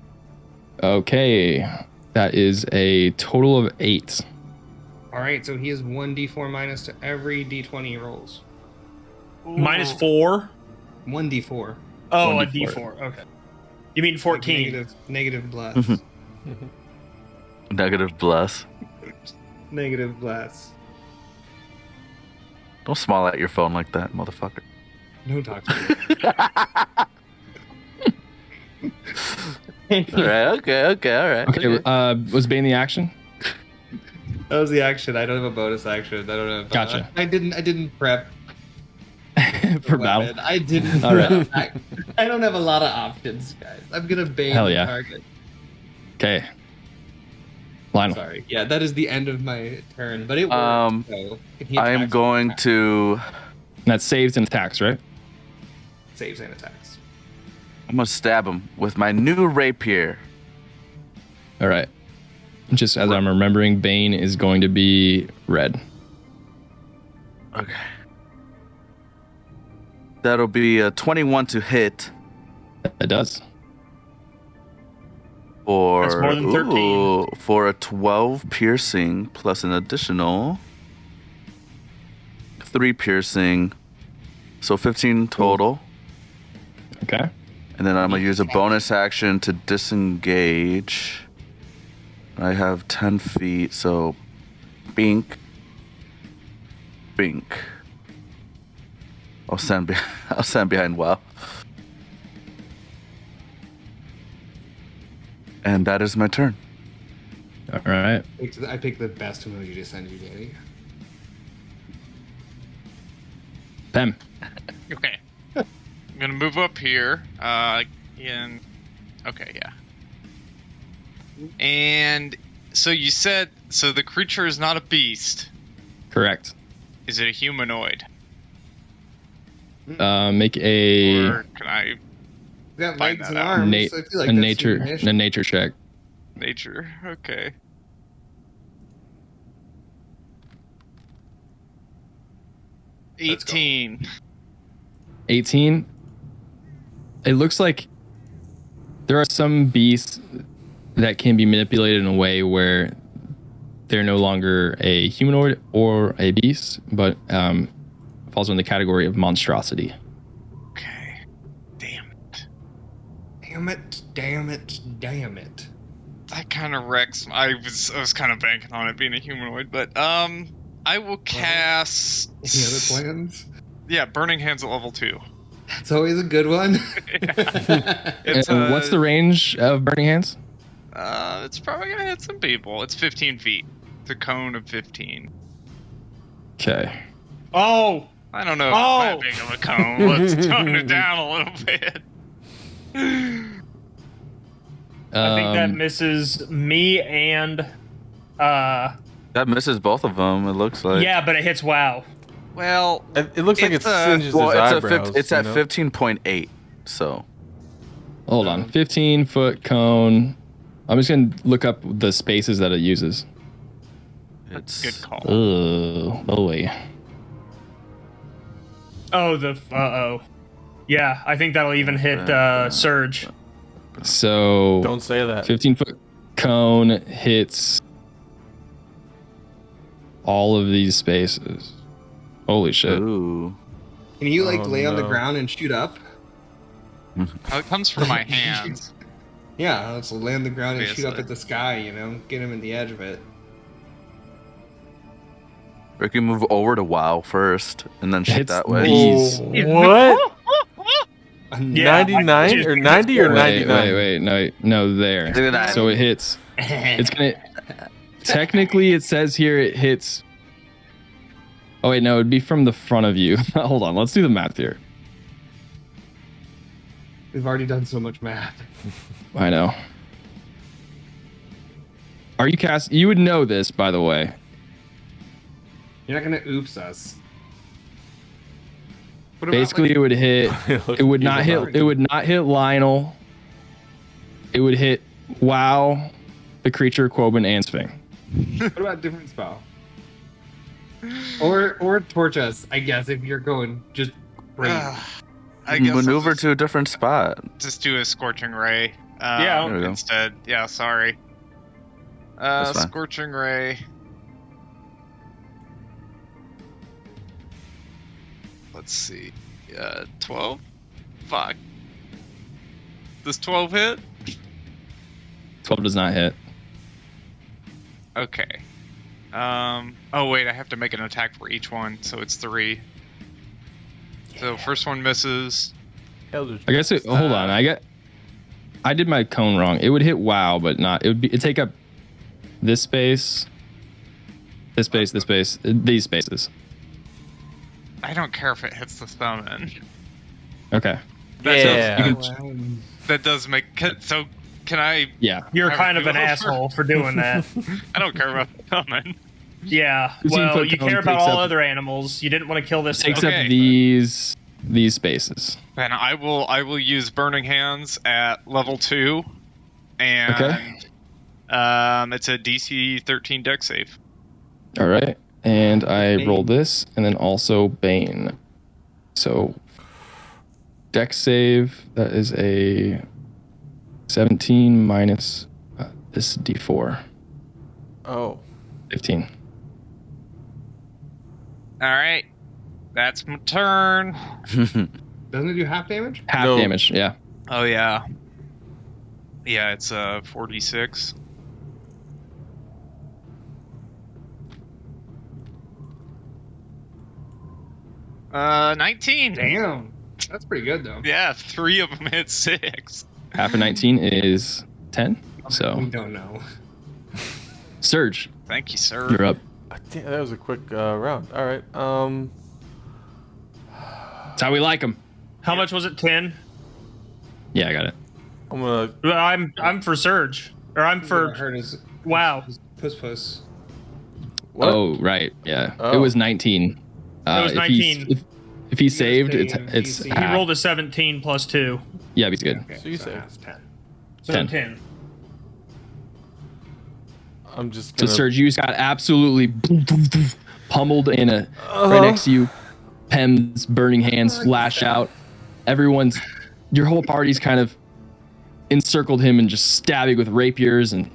Okay. That is a total of 8. All right. So he has 1d4 minus to every d20 he rolls. Minus 4? 1d4. Oh, 1d4. a d4. Okay. You mean 14? Negative blast. Negative bless. Negative blast. Don't smile at your phone like that, motherfucker. No talk to me. All right. Okay. All right. Okay, was Bane the action? That was the action. I don't have a bonus action. I don't have. Gotcha. I didn't prep For the battle? weapon. I didn't. All right. I don't have a lot of options, guys. I'm gonna bane Hell the yeah. target. Okay. Lionel. Sorry. Yeah, that is the end of my turn, but it worked. So if he I'm attacks, going he to. That saves and attacks, right? saves and attacks. I'm gonna stab him with my new rapier. All right. Just as I'm remembering, Bane is going to be red. Okay. That'll be a 21 to hit. It does. For That's more than 13. ooh, for a 12 piercing plus an additional 3 piercing, so 15 total. Okay. And then I'm gonna use a bonus action to disengage. I have 10 feet, so bink, bink. I'll stand behind WoW. And that is my turn. All right. I picked the best emoji to send you, Danny. Pem. Okay. I'm gonna move up here. Okay, yeah. And so you said, so the creature is not a beast. Correct. Is it a humanoid? Make a Or can I Got find legs that and out? arms. I feel like a that's nature humanish. a nature check. Nature? Okay. Let's go. 18. 18. It looks like there are some beasts that can be manipulated in a way where they're no longer a humanoid or a beast, but falls in the category of monstrosity. Okay. Damn it. Damn it! Damn it! Damn it! That kind of wrecks. I was kind of banking on it being a humanoid, but I will cast. Any other plans? Yeah, Burning Hands at level 2. It's always a good one. It's And what's the range of Burning Hands? It's probably gonna hit some people. It's 15 feet. It's a cone of 15. Okay. Oh, I don't know if it's that big of a cone. Let's tone it down a little bit. I think that misses me and That misses both of them. It looks like. yeah, but it hits WoW. Well, It looks like it It's, singes his Well, eyebrows. it's you at know? 15.8. So Hold on. 15-foot cone. I'm just going to look up the spaces that it uses. it's good call. Oh, boy. Oh, yeah, I think that'll even hit Surge. So Don't say that. 15-foot cone hits all of these spaces. Holy shit. Ooh. Can you like Oh, lay on the no. ground and shoot up? Oh, it comes from my hands. Yeah, let's lay on the ground and shoot up Obviously. at the sky. Get him in the edge of it. Ricky, move over to WoW first, and then shoot Hits that way. these. What? Yeah, 99 or 90 or 99? Wait, no, there. 99. So it hits. It's gonna. Technically, it says here it hits. Oh wait, no, it'd be from the front of you. Hold on, let's do the math here. We've already done so much math. I know. Are you cast? You would know this, by the way. You're not gonna oops us. What about, Basically, it would hit. It would not hit. It would not hit Lionel. It would hit WoW, the creature, Quoban, and Sphinx. what about different spell? Or torch us, I guess, if you're going just crazy. I guess Maneuver I'll to a different spot. just do a Scorching Ray. Yeah. There we go. Instead. Yeah, sorry. That's fine. Scorching Ray. Let's see. 12? Fuck. Does 12 hit? 12 does not hit. Okay. Oh wait, I have to make an attack for each one, so it's 3. So first one misses. I guess. Hold on. I did my cone wrong. It would hit WoW, but not. It'd take up this space, this space, this space, these spaces. I don't care if it hits the summon. Okay. Yeah. You can, That does make so. Can I? yeah. You're Have kind a of an do-over? asshole for doing that. I don't care about the summon. Yeah. 15 Well, foot you cone care about takes all up- other animals. You didn't want to kill this. Takes thing. Okay. up these spaces. Then I will use Burning Hands at level 2, and Okay. it's a DC 13 Dex save. All right. And I Bane. roll this, and then also Bane. So, Dex save. That is a 17 minus this D4. Oh. 15. All right, that's my turn. Doesn't it do half damage? Half No. damage. Yeah. Oh yeah, yeah. It's 46. 19. Damn. That's pretty good, though. Yeah, 3 of them hit 6. Half of 19 is 10. We So, don't know. Surge, Thank you, sir. you're up. Damn, that was a quick round. All right. That's how we like them. How much was it? 10. Yeah, I got it. I'm gonna. I'm for Surge, or I'm for Hurt his Wow. puss. What? Oh, right. Yeah. Oh. It was 19. It was 19. If he saved, it's He He half. rolled a 17 plus 2, Yeah, he's good. Okay, So you say- half 10. so 10. 10. I'm just So gonna. Serge, you just got absolutely pummeled in right next to you. Pem's burning hands flash out. Your whole party's kind of encircled him and just stabbing with rapiers and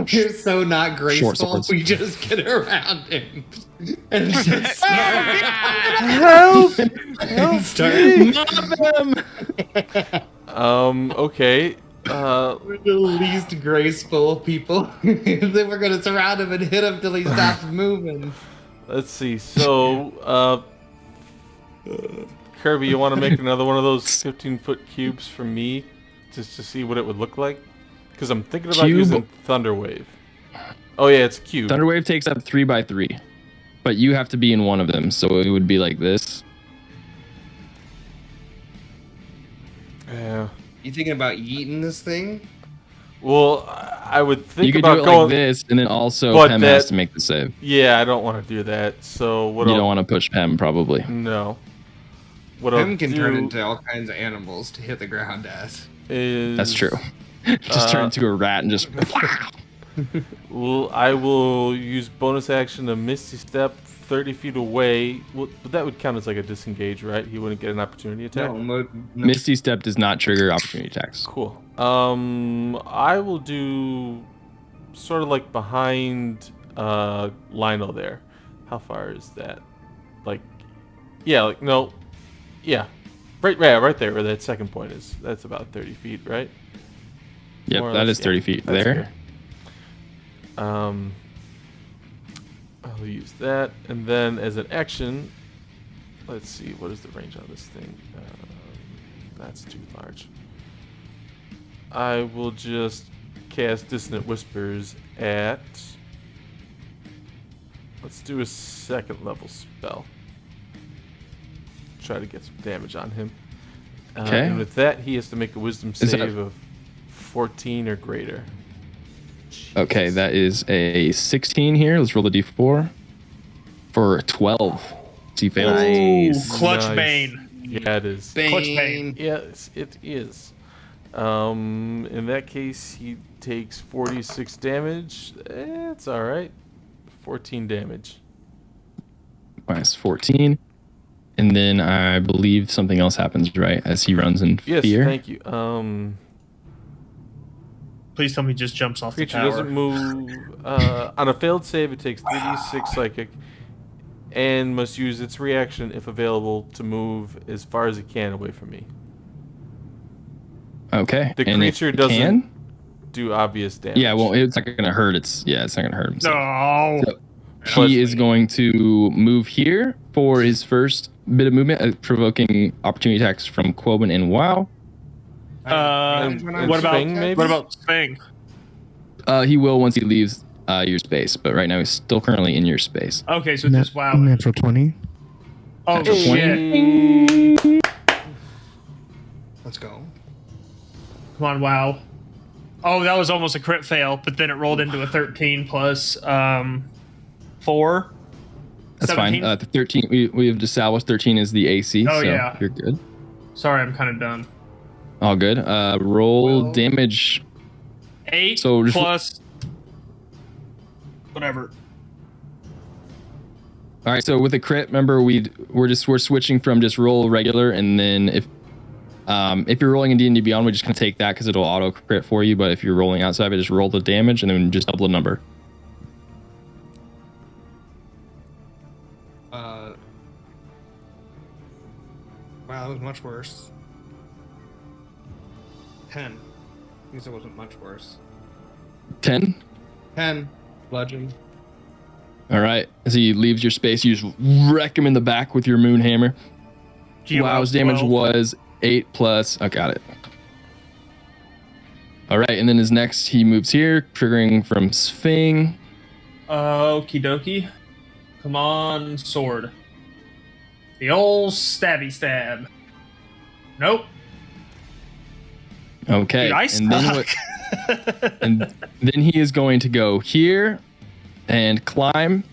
You're so not graceful. swords. We just get around him and just Help! Help! start. Okay. We're the least graceful people. Then we're gonna surround him and hit him till he stops moving. Let's see. So, Kirby, you want to make another one of those 15-foot cubes for me, just to see what it would look like? Because I'm thinking about Cube? using Thunderwave. Oh yeah, it's a cube. Thunderwave takes up 3x3, but you have to be in one of them, so it would be like this. Yeah. You thinking about yeeting this thing? Well, I would think You could about do it going. like this, and then also But Pem that- has to make the save. Yeah, I don't want to do that. So what? You I'll, don't want to push Pem, probably. No. What Him I'll can do turn into all kinds of animals to hit the ground at. is That's true. Just turn into a rat and just. Well, I will use bonus action to Misty Step 30 feet away. Well, but that would count as like a disengage, right? He wouldn't get an opportunity attack. No. Misty Step does not trigger opportunity attacks. Cool. I will do sort of like behind Lionel there. How far is that? Like, yeah, like no, yeah, right there where that second point is. That's about 30 feet, right? Yep, More or that less, is 30 yeah, feet that's there. fair. I'll use that, and then as an action, let's see, what is the range on this thing? That's too large. I will just cast Dissonant Whispers at. Let's do a second level spell. Try to get some damage on him. Okay. And with that, he has to make a Wisdom Is that- save of 14 or greater. Okay, that is a 16 here. Let's roll the d4 for 12. He fails. Nice. Clutch Nice. Bane. Yeah, it is. Clutch Bane. Yes, it is. In that case, he takes 46 damage. It's all right. 14 damage. Minus 14. And then I believe something else happens, right? As he runs in Yes, fear. thank you. Please tell me he just jumps off the Creature tower. doesn't move. On a failed save, it takes 3d6 psychic and must use its reaction, if available, to move as far as it can away from me. Okay. The and creature it doesn't can? do obvious damage. Yeah, well, it's not going to hurt. It's not going to hurt him. No. So he is going to move here for his first bit of movement, provoking opportunity attacks from Quoben and WoW. And What about Sving, maybe? what about Sving? He will once he leaves your space, but right now he's still currently in your space. Okay, so just wow. Natural 20. Oh Natural shit! Let's go. Come on, wow. Oh, that was almost a crit fail, but then it rolled into a 13 plus 4. That's 17? fine. The 13 we have established 13 is the AC, Oh, so yeah. you're good. Sorry, I'm kind of done. All good. Roll Well- damage. 8 So just- plus whatever. All right. So with a crit, remember we're switching from just roll regular, and then if you're rolling in D&D Beyond, we're just gonna take that because it'll auto crit for you. But if you're rolling outside of it, just roll the damage and then just double the number. Wow, that was much worse. 10. I guess it wasn't much worse. 10. 10. Bludgeon. All right. As he leaves your space, you just wreck him in the back with your moon hammer. Wow, his damage was 8 plus. I got it. All right, and then his next, he moves here, triggering from Sphing. Okie dokie. Come on, sword. The old stabby stab. Nope. Okay. Dude, I suck. And then he is going to go here and climb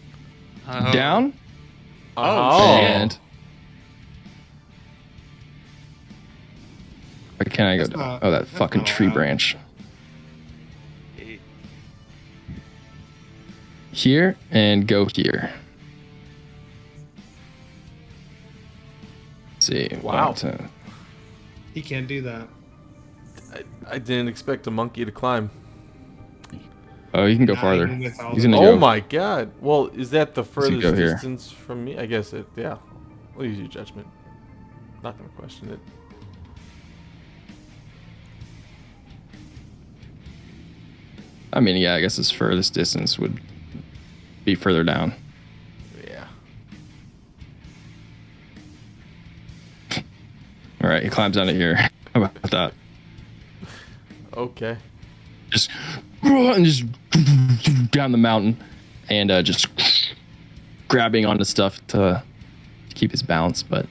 down. Oh, And where can I go down? Oh, that fucking tree branch. Here and go here. Let's see. Wow. He can't do that. I didn't expect a monkey to climb. Oh, you can go Not farther. even with all He's the- gonna Oh go. my god. Well, is that the furthest go here. distance from me? I guess it, yeah. I'll use your judgment. Not gonna question it. I mean, yeah, I guess his furthest distance would be further down. Yeah. All right, he climbs down to here. How about that? Okay. Just down the mountain and just grabbing onto stuff to keep his balance. But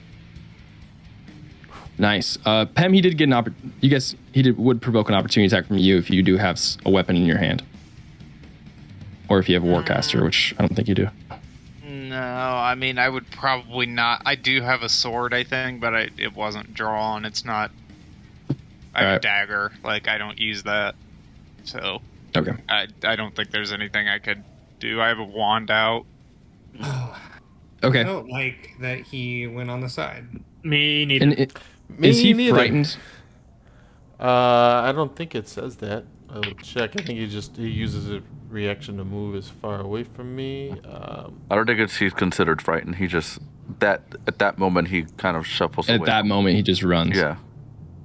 nice. Pem, he did get an you guess he would provoke an opportunity attack from you if you do have a weapon in your hand, or if you have a warcaster, which I don't think you do. No, I mean, I would probably not. I do have a sword, I think, but it wasn't drawn. It's not. I have a dagger. Like, I don't use that. So. Okay. I don't think there's anything I could do. I have a wand out. Okay. I don't like that he went on the side. Me neither. And is he frightened? I don't think it says that. I will check. I think he uses a reaction to move as far away from me. I don't think he's considered frightened. He just at that moment he kind of shuffles away. At that moment, he just runs. Yeah.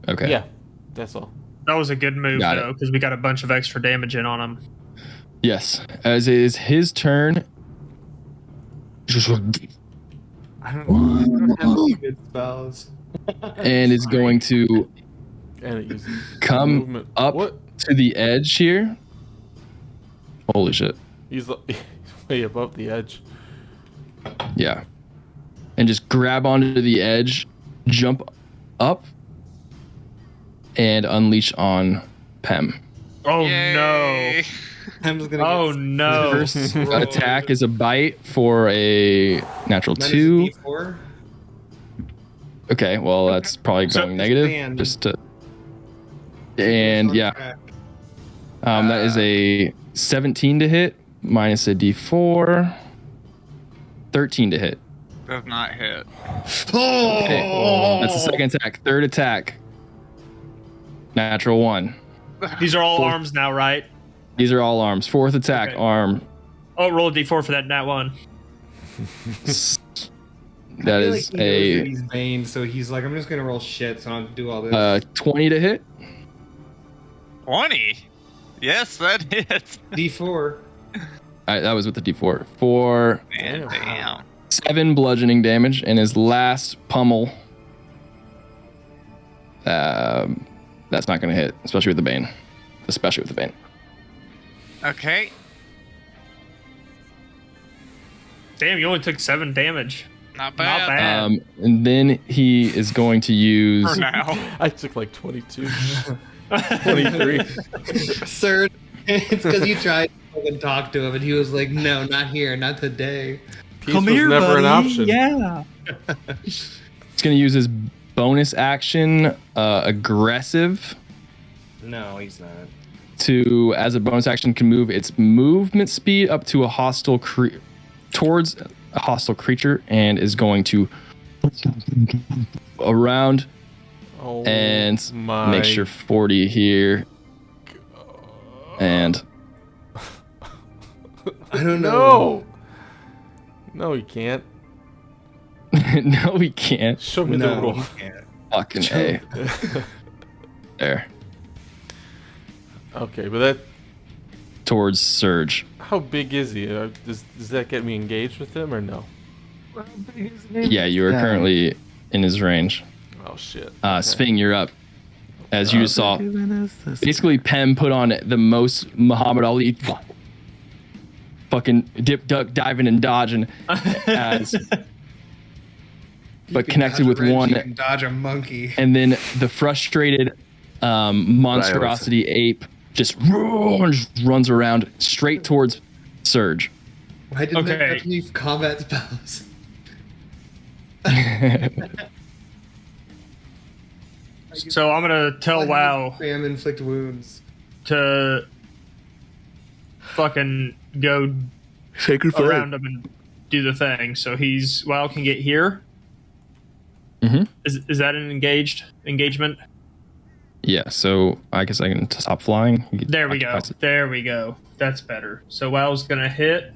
Okay. Yeah, that's all. That was a good move, Got though, it. because we got a bunch of extra damage in on him. Yes. As it is his turn. I don't have any good spells. And is going to And it uses come movement. up What? to the edge here. Holy shit. He's way above the edge. Yeah. And just grab onto the edge, jump up, and unleash on Pem. Oh, Yay. I'm just gonna no. Oh, get no. First attack is a bite for a natural That is 2. a D4. Okay, well, that's probably So- going negative. Man. Just to. And yeah, that is a 17 to hit minus a d4. 13 to hit. Does not hit. Okay. That's the second attack. Third attack. Natural 1. These are all Fourth. arms now, right? These are all arms. Fourth attack, Okay. arm. Oh, roll a d4 for that nat 1. That I feel is like he knows that a he's vain, so he's like, I'm just gonna roll shit, so I'll do all this. 20 to hit. 20? Yes, that hits. D4. That was with the d4. For Man, damn. 7 bludgeoning damage, and his last pummel. That's not going to hit, especially with the Bane. Especially with the Bane. Okay. Damn, you only took 7 damage. Not bad. Not bad. And then he is going to use. For now. I took like 22. 23. Sir, it's because you tried to fucking talk to him, and he was like, no, not here, not today. Peace was never an option. Yeah. He's going to use his bonus action, aggressive, No, he's not. to, as a bonus action, can move its movement speed up to a hostile towards a hostile creature, and is going to around Oh, and my. make sure 40 here. And I don't know. No, you can't. no, we can't. Show me the No, roll. he can't. Fucking A. There. Okay, but that towards Surge. How big is he? Does that get me engaged with him or no? Yeah, you are currently in his range. Oh shit. Sphinx, you're up. As you saw, basically Pem put on the most Muhammad Ali fucking dip, duck, diving, and dodging, but connected with one. You can dodge a monkey. And then the frustrated monstrosity ape just runs around straight towards Surge. Why didn't they touch me combat spells? So I'm gonna tell WoW Spam inflict wounds to fucking go around him and do the thing. So WoW can get here. Mm-hmm. Is that an engagement? Yeah. So I guess I can stop flying. There we go. There we go. That's better. So WoW's gonna hit.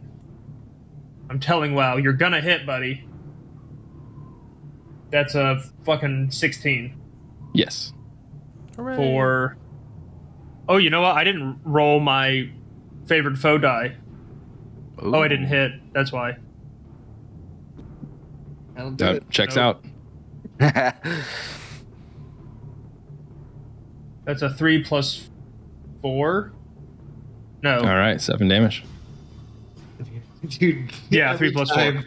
I'm telling WoW, you're gonna hit, buddy. That's a fucking 16. Yes. Hooray. For... Oh, you know what? I didn't roll my favorite foe die. Ooh. Oh, I didn't hit. That's why. That'll do it. Checks Nope. out. That's a 3 plus 4. No. All right, 7 damage. Dude, Yeah, 3 plus 4.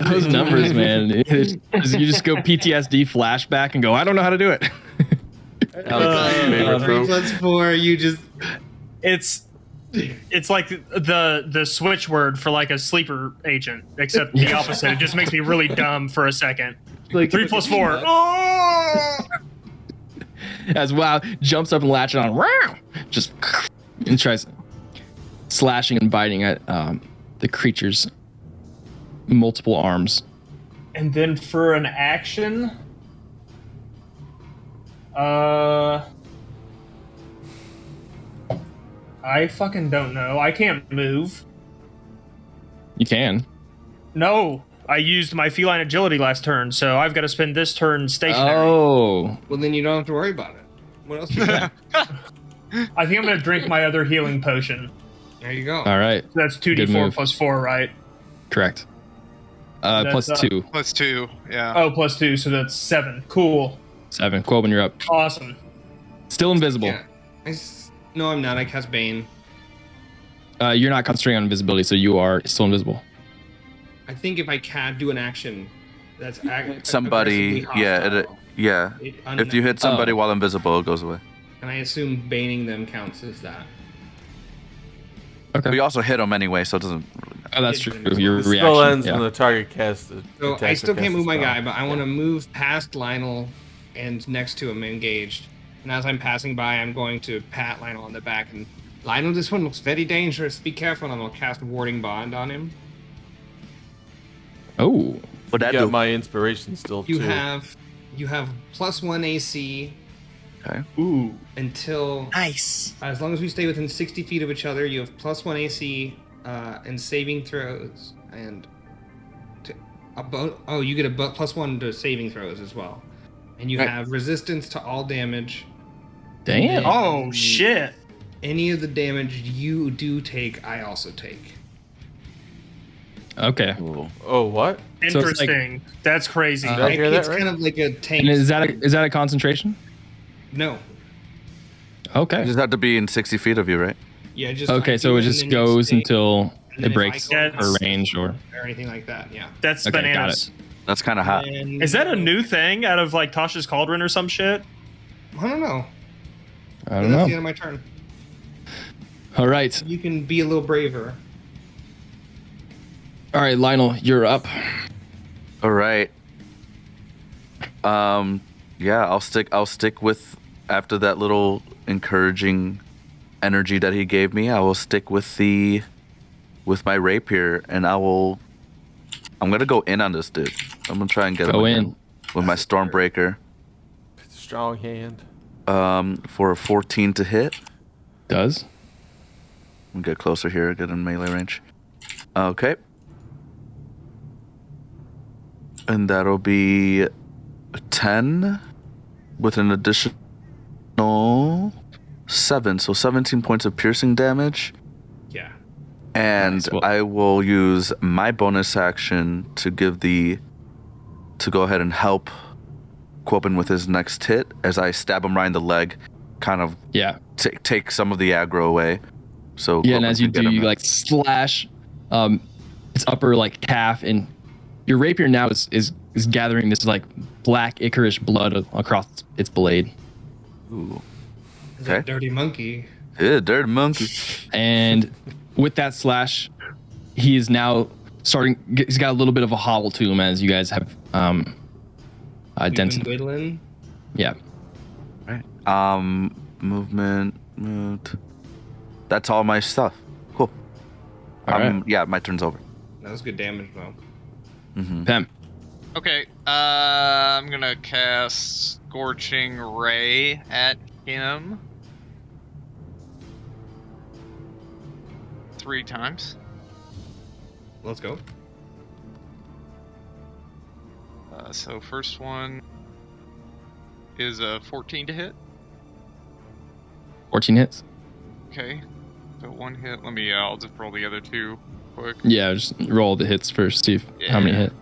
Those numbers, man. You just go PTSD flashback and go, I don't know how to do it. 3 plus 4, you just... It's like the switch word for like a sleeper agent, except the opposite. It just makes me really dumb for a second. Like 3 plus 4. Oh! As WoW jumps up and latches on, just and tries slashing and biting at the creature's multiple arms. And then for an action, I fucking don't know. I can't move. You can. No, I used my feline agility last turn, so I've got to spend this turn stationary. Oh. Well, then you don't have to worry about it. What else you got? I think I'm going to drink my other healing potion. There you go. All right. So that's Good 2d4 move. plus 4, right? Correct. That's, Plus 2. Plus 2, yeah. Oh, plus 2, so that's 7. Cool. 7. Quoben, you're up. Awesome. Still invisible. Yeah. No, I'm not. I cast Bane. You're not concentrating on invisibility, so you are still invisible. I think if I can do an action, that's Somebody, aggressively yeah. hostile, If you hit somebody while invisible, it goes away. and I assume baning them counts as that. Okay. We also hit them anyway, so it doesn't. Oh, that's true. Your It reaction. still ends yeah. when the target casts the So attack I or still can't casts move a my spell. guy, but I want to move past Lionel and next to him engaged. And as I'm passing by, I'm going to pat Lionel on the back and Lionel, this one looks very dangerous. Be careful, and I'll cast Warding Bond on him. Oh. But I that got do. my inspiration still You too. have +1 AC Okay. Ooh. until Nice. as long as we stay within 60 feet of each other. You have +1 AC and saving throws, and you get a +1 to saving throws as well. And you Right. have resistance to all damage. Damn. Oh, shit. Any of the damage you do take, I also take. Okay. Oh, what? So it's like- Interesting. That's crazy. Did I hear that It's right? kind of like a tank. And is that a concentration? No. You Okay. just have to be in 60 feet of you, right? Yeah, just Okay, so it and just then you goes stay- until and then it if breaks I go or range or. anything like that. Yeah. That's Okay, got bananas. That's kind of hot. And, Is that a new thing out of like Tasha's Cauldron or some shit? I don't know. I don't That's the know. end of my turn. All right. You can be a little braver. All right, Lionel, you're up. All right. Yeah, I'll stick with after that little encouraging energy that he gave me. I will stick with my rapier, and I'm gonna go in on this dude. I'm gonna try and get him Go again in. with my Stormbreaker. Strong hand. For a 14 to hit. Does. We'll get closer here, get in melee range. Okay. And that'll be a 10 with an additional 7, so 17 points of piercing damage. Yeah. And Nice. Well- I will use my bonus action to go ahead and help Quopen with his next hit as I stab him right in the leg, kind of Yeah. take some of the aggro away. So Yeah, and Quopen as you can get do, him you in. like slash its upper like calf, and your rapier now is gathering this like black ichorish blood across its blade. Ooh. Is that Okay. dirty monkey? Yeah, dirty monkey. And with that slash, he is now starting. He's got a little bit of a hobble to him, as you guys have We've been dented. whittling. Yeah. Right. Moved. That's all my stuff. Cool. All right. Yeah, my turn's over. That was good damage though. Mm-hmm. Pem. Okay, I'm gonna cast Scorching Ray at him 3 times. Let's go. So first one is a 14 to hit. 14 hits. Okay, so 1 hit. I'll just roll the other 2 quick. Yeah, just roll the hits first. See how many Yeah. hit.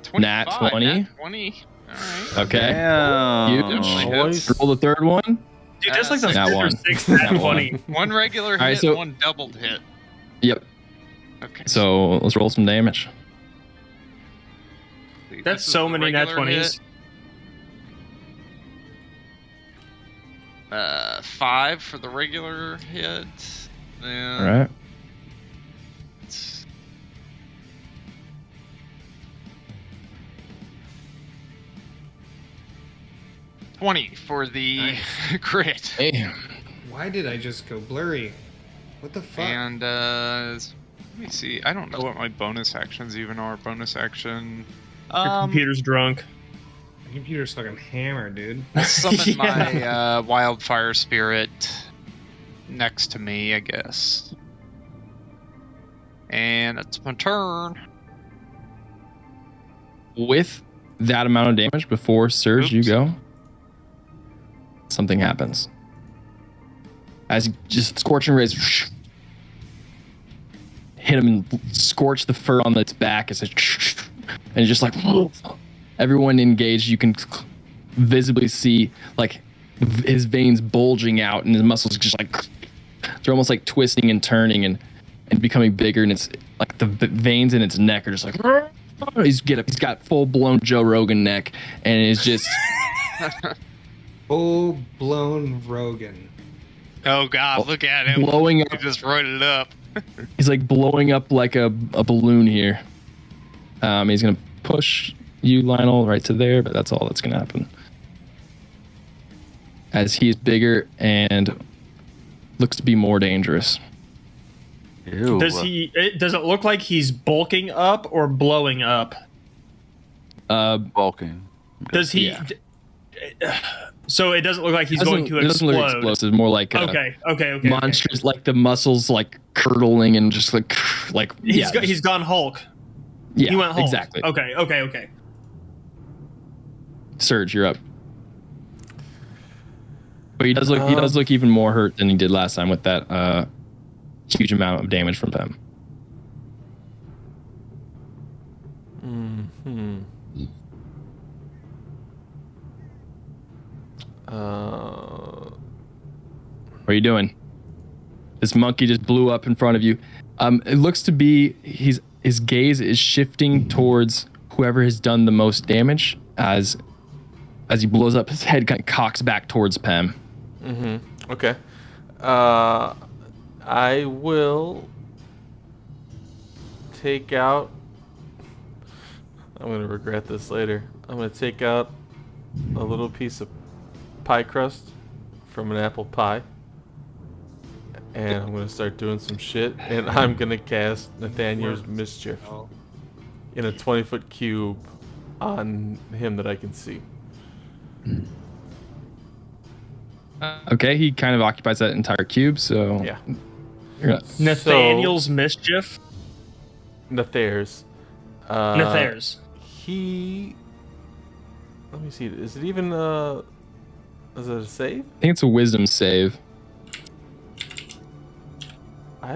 25. Nat 20? Nat 20. Alright. Okay. Damn. You Definitely Choice. hits. roll the third one. Dude, that's like the Nat fifth or one. sixth nat Nat 20. One regular hit, Alright, so- one doubled hit. Yep. Okay. So let's roll some damage. That's This is so the many nat regular 20s. hit. 5 for the regular hit. Then All right. it's- $20 for the crit. Hey. Why did I just go blurry? What the fuck? And let me see. I don't know what my bonus actions even are. Bonus action. Your computer's drunk. My computer's fucking hammered, dude. I'll summon Yeah. my wildfire spirit next to me, I guess. And it's my turn. With that amount of damage before Surge, you Oops. go. Something happens. As just Scorching Rays hit him and scorch the fur on its back. It's like, and just like everyone engaged, you can visibly see like his veins bulging out and his muscles just like they're almost like twisting and turning and becoming bigger. And it's like the veins in its neck are just like he's got full blown Joe Rogan neck and it's just Full blown Rogan. Oh god, look at him. blowing He up. just wrote it up. He's like blowing up like a balloon here. He's gonna push you, Lionel, right to there, but that's all that's gonna happen. As he's bigger and looks to be more dangerous. Ew. Does it look like he's bulking up or blowing up? Bulking? Does he? Yeah. So it doesn't look like he's going to it doesn't look explode. explosive, more like Okay. monstrous, like the muscles like curdling and just like He's gone Hulk. yeah, He went Hulk. exactly. Okay. Surge, you're up. But he does look even more hurt than he did last time with that huge amount of damage from them. What are you doing? This monkey just blew up in front of you. It looks to be his gaze is shifting towards whoever has done the most damage as he blows up. His head kind of cocks back towards Pem. Okay. I will take out. I'm gonna regret this later. I'm gonna take out a little piece of pie crust from an apple pie, and I'm gonna start doing some shit. And I'm gonna cast Nathaniel's Mischief in a 20-foot cube on him that I can see. Okay, he kind of occupies that entire cube, so Yeah. you're gonna- Nathaniel's mischief. Nathairs. Nathairs. He. Let me see. Is it even a Is it a save? I think it's a wisdom save. I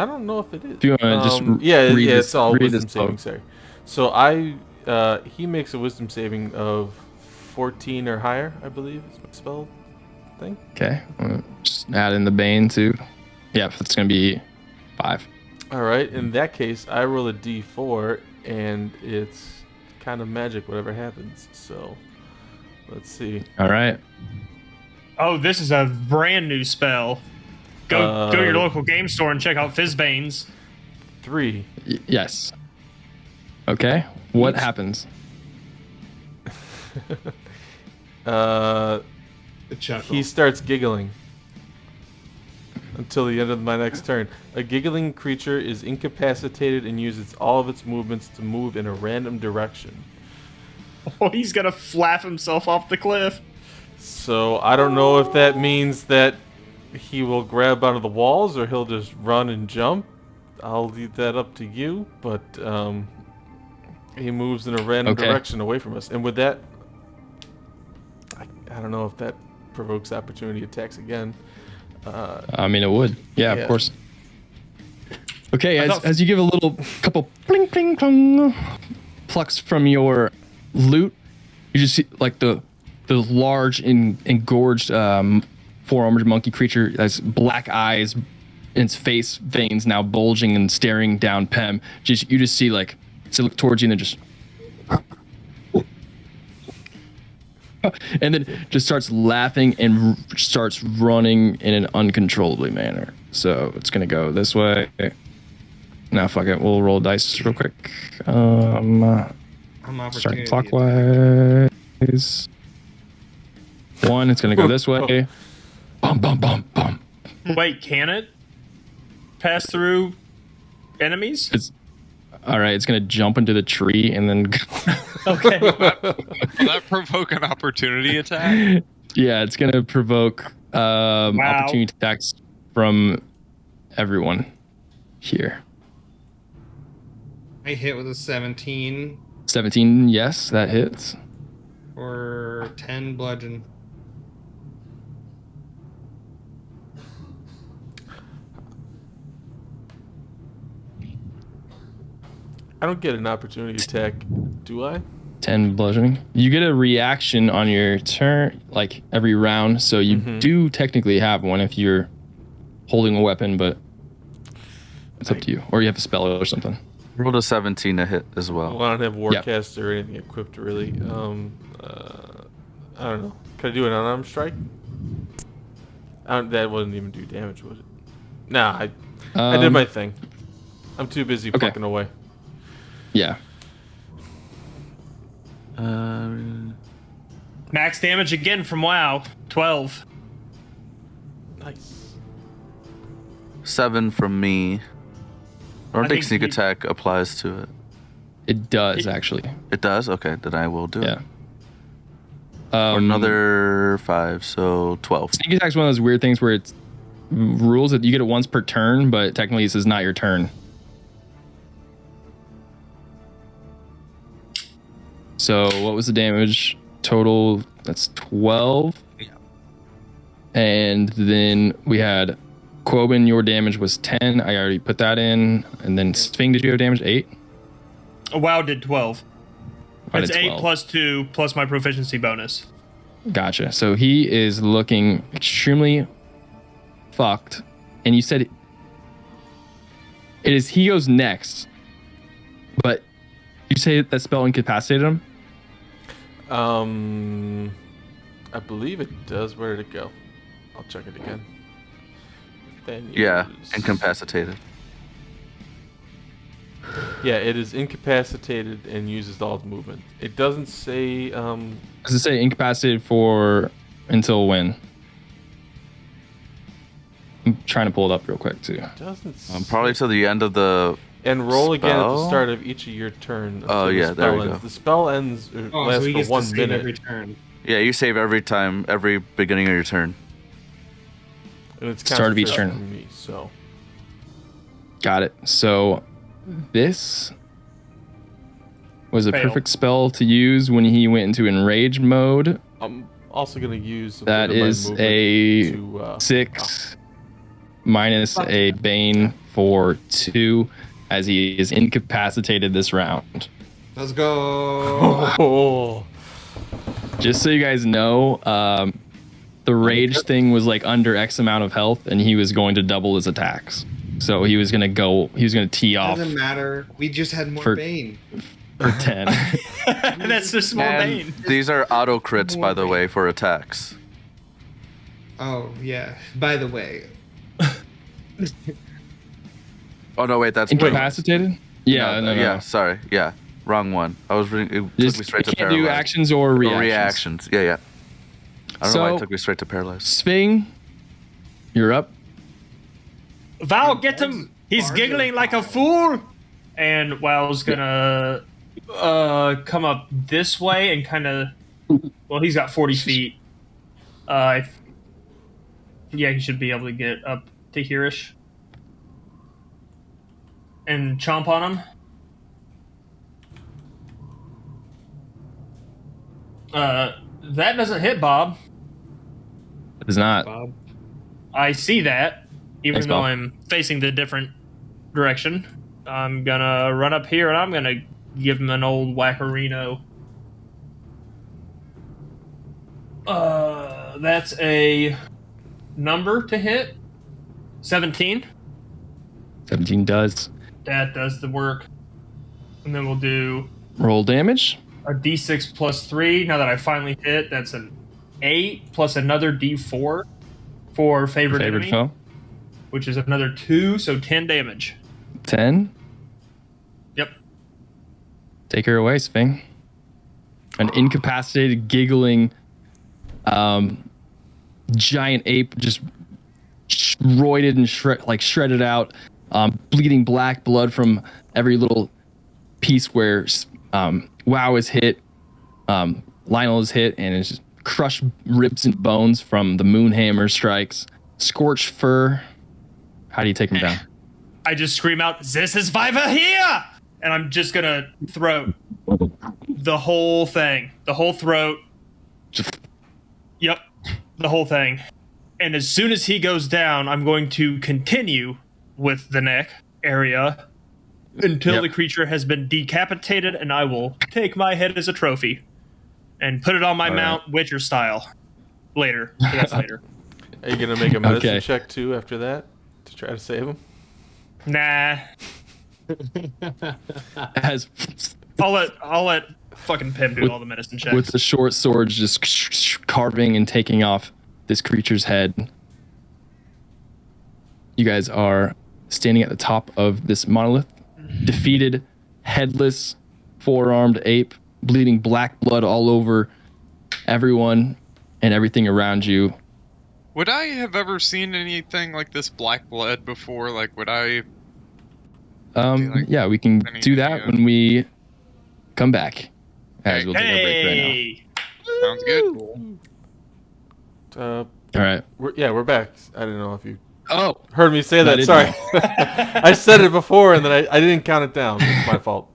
don't know if it is. If you want to just read this, it's all read wisdom this saving. book. Sorry. So he makes a wisdom saving of 14 or higher, I believe is my spell thing. Okay, just add in the bane too. Yeah, that's gonna be 5. All right. In that case, I roll a d4, and it's kind of magic. Whatever happens. So let's see. All right. Oh, this is a brand new spell. Go to your local game store and check out Fizzbane's. 3. Yes. Okay. What Each- happens? Uh, The chuckle. he starts giggling until the end of my next turn. A giggling creature is incapacitated and uses all of its movements to move in a random direction. Oh, he's gonna flap himself off the cliff. So I don't know if that means that he will grab onto the walls or he'll just run and jump. I'll leave that up to you, but he moves in a random Okay. direction away from us. And with that, I don't know if that provokes opportunity attacks again. I mean, it would. Yeah, Yeah. of course. Okay, I as, thought- as you give a little couple bling bling plong plucks from your loot, you just see like the large engorged four-armed monkey creature has black eyes, and its face veins now bulging and staring down Pem. You just see like to look towards you and then just. And then just starts laughing and starts running in an uncontrollably manner. So it's gonna go this way. Now fuck it, we'll roll dice real quick. I'm Starting opportunity. clockwise. 1, it's gonna go this way. Bum bum bum bum. Wait, can it pass through enemies? It's all right. It's gonna jump into the tree and then. Okay. Will that provoke an opportunity attack? Yeah, it's gonna provoke opportunity attacks from everyone here. I hit with a 17 17, yes, that hits. or 10 bludgeon. I don't get an opportunity attack, do I? 10 bludgeoning. You get a reaction on your turn, like every round. So you do technically have one if you're holding a weapon, but it's up to you. Or you have a spell or something. Rolled a 17 to hit as well. Well, I don't have Warcast or anything equipped, really. I don't know. Could I do an unarmed strike? That wouldn't even do damage, would it? Nah, I did my thing. I'm too busy plucking away. Yeah. Max damage again from WoW. 12. Nice. 7 from me. I don't I think think sneak he- attack applies to it. It does, actually. It does? Okay, then I will do Yeah. it. Or another 5, so 12. Sneak attack's one of those weird things where it's rules that you get it once per turn, but technically this is not your turn. So what was the damage total? That's 12. Yeah. And then we had Quoben, your damage was 10. I already put that in. And then Sphing, did you have damage? 8? WoW did 12. I It's did 8 12. plus 2 plus my proficiency bonus. Gotcha. So he is looking extremely fucked. And you said he goes next. But you say that spell incapacitated him? I believe it does. Where did it go? I'll check it again. Then Yeah, use- incapacitated. Yeah, it is incapacitated and uses all its movement. It doesn't say. Does it say incapacitated for until when? I'm trying to pull it up real quick too. Doesn't. Probably to the end of the. And roll again at the spell? start of each of your turn. Oh, until the yeah, there spell we go. ends. The spell ends or Oh, lasts so he for gets 1 to save minute. every turn. Yeah, you save every time, every beginning of your turn. And it's Start of each concentration turn. from me, so Got it. So this was a Failed. perfect spell to use when he went into enraged mode. I'm also gonna use a That bit of my is movement a to, 6 minus a bane for 2, as he is incapacitated this round. Let's go. Oh, Just so you guys know, the rage thing was like under X amount of health, and he was going to double his attacks. So he was gonna tee off Doesn't matter. We just had more For- bane. for 10. That's just more And bane. these are auto crits, by the way, for attacks. Oh yeah. By the way, Oh no, wait, that's Incapacitated? Yeah, no. yeah. Sorry, yeah, wrong one. I was reading. It took Just me straight to can't do paralyzed. actions or Or reactions. reactions. Yeah. I don't know why it So- took me straight to paralyzed. Swing, you're up. Val, get him! He's Bards giggling are like a fool! And Wow's gonna come up this way and kind of. Well, he's got 40 feet. Yeah, he should be able to get up to here-ish. And chomp on him. That doesn't hit, Bob. It is not. Bob. I see that, even Thanks, though Bob. I'm facing the different direction. I'm gonna run up here and I'm gonna give him an old whackerino. That's a number to hit. 17. 17 does. That does the work. And then we'll do Roll damage. a d6 plus 3. Now that I finally hit, that's an 8 plus another d4 for favorite Favorite enemy, foe. which is another 2, so 10 damage. 10. Yep. Take her away, Sving. An incapacitated, giggling, giant ape just roided and shredded out, bleeding black blood from every little piece where Wow is hit, Lionel is hit, and it's just crushed ribs and bones from the Moonhammer strikes. Scorched fur. How do you take him down? I just scream out, "This is Viva here!" And I'm just gonna throat the whole thing. The whole throat. Just Yep. The whole thing. And as soon as he goes down, I'm going to continue with the neck area until Yep. the creature has been decapitated, and I will take my head as a trophy and put it on my All mount, Witcher style. Later. That's later. are you gonna make a medicine Okay. check too after that to try to save him? Nah. as I'll let fucking Pim do all the medicine checks. with the short swords just carving and taking off this creature's head. You guys are standing at the top of this monolith, defeated, headless, four-armed ape, bleeding black blood all over everyone and everything around you. Would I have ever seen anything like this black blood before? Like, would I? Yeah, we can any do that idea? when we come back. As we'll take our break right Hey! Sounds good. now. All right. We're back. I don't know if you Oh, heard me say I that. didn't Sorry, know. I said it before and then I didn't count it down. It's my fault.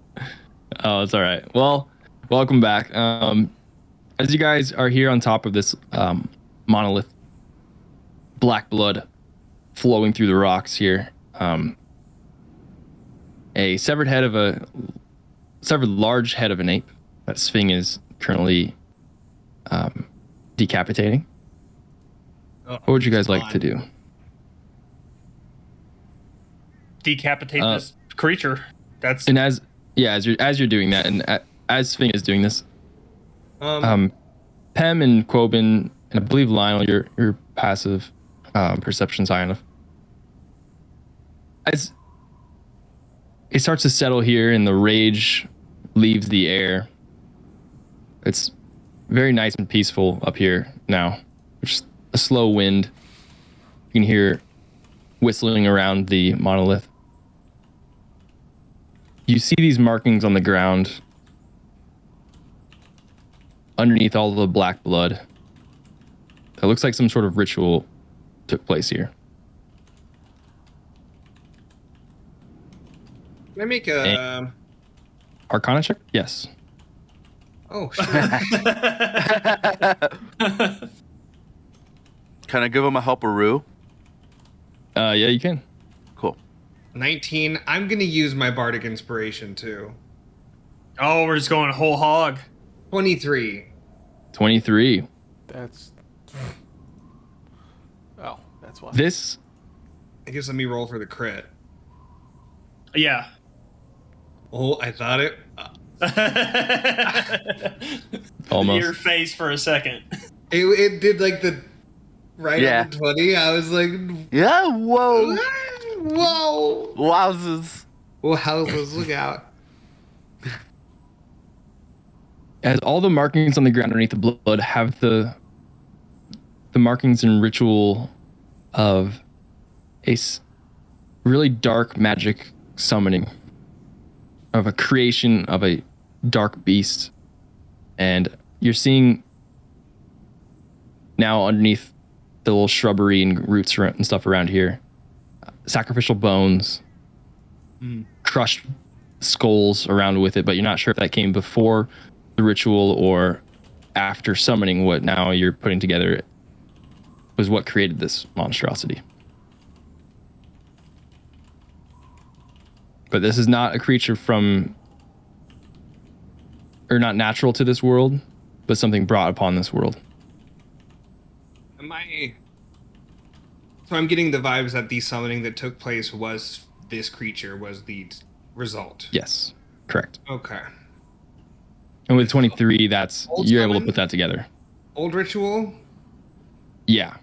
Oh, it's all right. Well, welcome back. As you guys are here on top of this monolith, black blood flowing through the rocks here. A severed large head of an ape that Sving is currently decapitating. What would you guys like to do? Decapitate this creature. That's And as you're doing that, and as Sving is doing this, Pem and Quoben, and I believe Lionel, your passive perception's high enough. As it starts to settle here and the rage leaves the air, it's very nice and peaceful up here now. Just a slow wind. You can hear whistling around the monolith. You see these markings on the ground underneath all the black blood. It looks like some sort of ritual took place here. Can I make a Arcana check? Yes. Oh, shit. Can I give him a helperoo? Yeah, you can. Cool. 19. I'm going to use my Bardic Inspiration, too. Oh, we're just going whole hog. 23. 23. That's. Oh, that's why. This I guess let me roll for the crit. Yeah. Oh, I thought it. Almost. Your face for a second. It did like the right Yeah. on the 20. I was like, Yeah, whoa. whoa. Wowzers. Well, houses, look out. as all the markings on the ground underneath the blood have the markings and ritual of a really dark magic summoning of a creation of a dark beast. And you're seeing now underneath the little shrubbery and roots and stuff around here, sacrificial bones, crushed skulls around with it, but you're not sure if that came before the ritual or after summoning what now you're putting together was what created this monstrosity. But this is not a creature from, or not natural to this world, but something brought upon this world. So I'm getting the vibes that the summoning that took place was this creature was the result. Yes, correct. Okay. And with 23, that's Old you're able to summon? put that together. Old ritual? Yeah.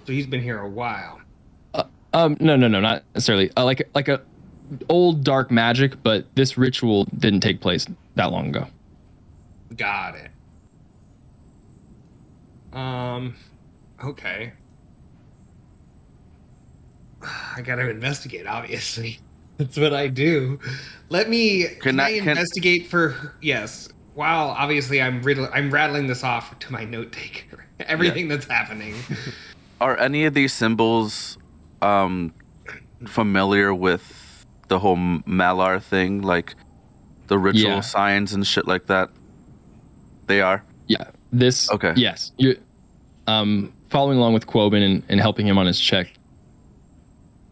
So he's been here a while. No, not necessarily. Like a old dark magic, but this ritual didn't take place that long ago. Got it. Okay. I gotta investigate, obviously. That's what I do. Let me. Can I investigate for? Yes. Wow. Obviously, I'm rattling this off to my note taker. Everything that's happening. Are any of these symbols familiar with the whole Malar thing, like the ritual signs and shit like that? They are. Yeah. This. Okay. Yes. You're following along with Quoben and helping him on his check.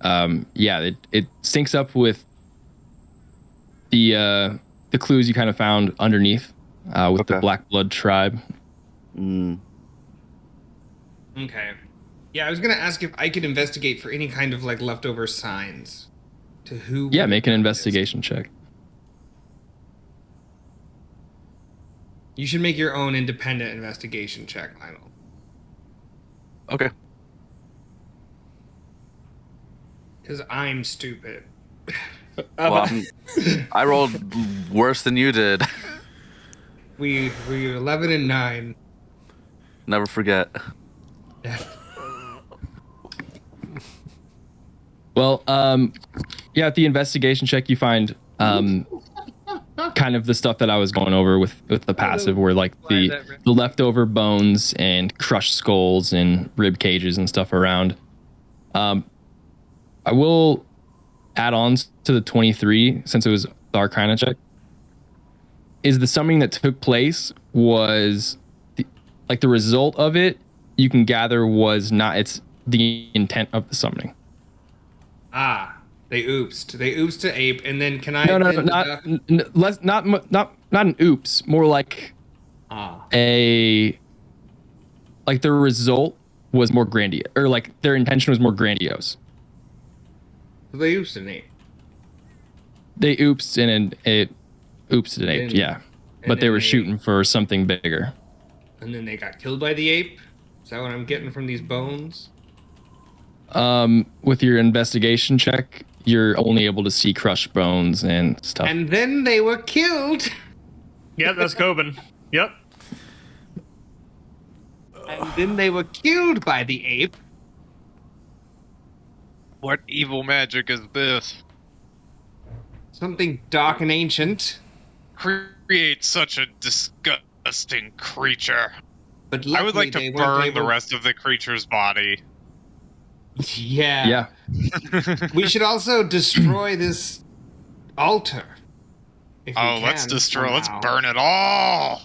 It syncs up with the clues you kind of found underneath with the Black Blood tribe. Okay. Yeah, I was gonna ask if I could investigate for any kind of like leftover signs. To who? Yeah, make an investigation check. You should make your own independent investigation check, Lionel. Okay. Because I'm stupid. Well, I rolled worse than you did. We 11 and 9. Never forget. Well, at the investigation check, you find kind of the stuff that I was going over with the passive, where like the leftover bones and crushed skulls and rib cages and stuff around. I will add on to the 23, since it was the Arcana check, is the summoning that took place was the result of it, you can gather was not the intent of the summoning. They oopsed. They oopsed to ape, and then can I? Not an oops. More like the result was more grandiose, or like their intention was more grandiose. They oopsed an ape. They oopsed and it oopsed an ape, yeah. But they were shooting for something bigger. And then they got killed by the ape? Is that what I'm getting from these bones? With your investigation check, you're only able to see crushed bones and stuff. And then they were killed. Yep, that's Coben. Yep. And then they were killed by the ape. What evil magic is this? Something dark and ancient. Create such a disgusting creature. But I would like to burn the rest of the creature's body. Yeah. We should also destroy this altar. If you Oh, let's can, destroy. Let's somehow. burn it all.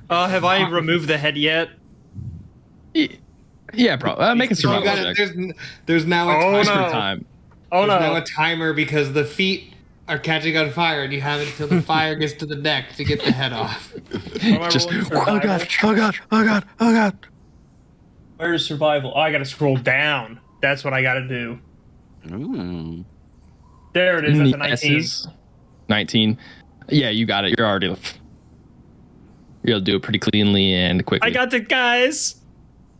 Have I removed the head yet? Yeah, bro. Make a You survival gotta- check. there's now a Oh, timer. Just for no. time. Oh There's now no! a timer because the feet are catching on fire, and you have until the fire gets to the neck to get the head off. Am I Just rolling Oh god! survival? Oh god! Oh god! Oh god! Where's survival? Oh, I gotta scroll down. That's what I gotta do. Ooh. There it is. That's a 19. Yeses. 19. Yeah, you got it. You're already. You'll do it pretty cleanly and quickly. I got it, guys.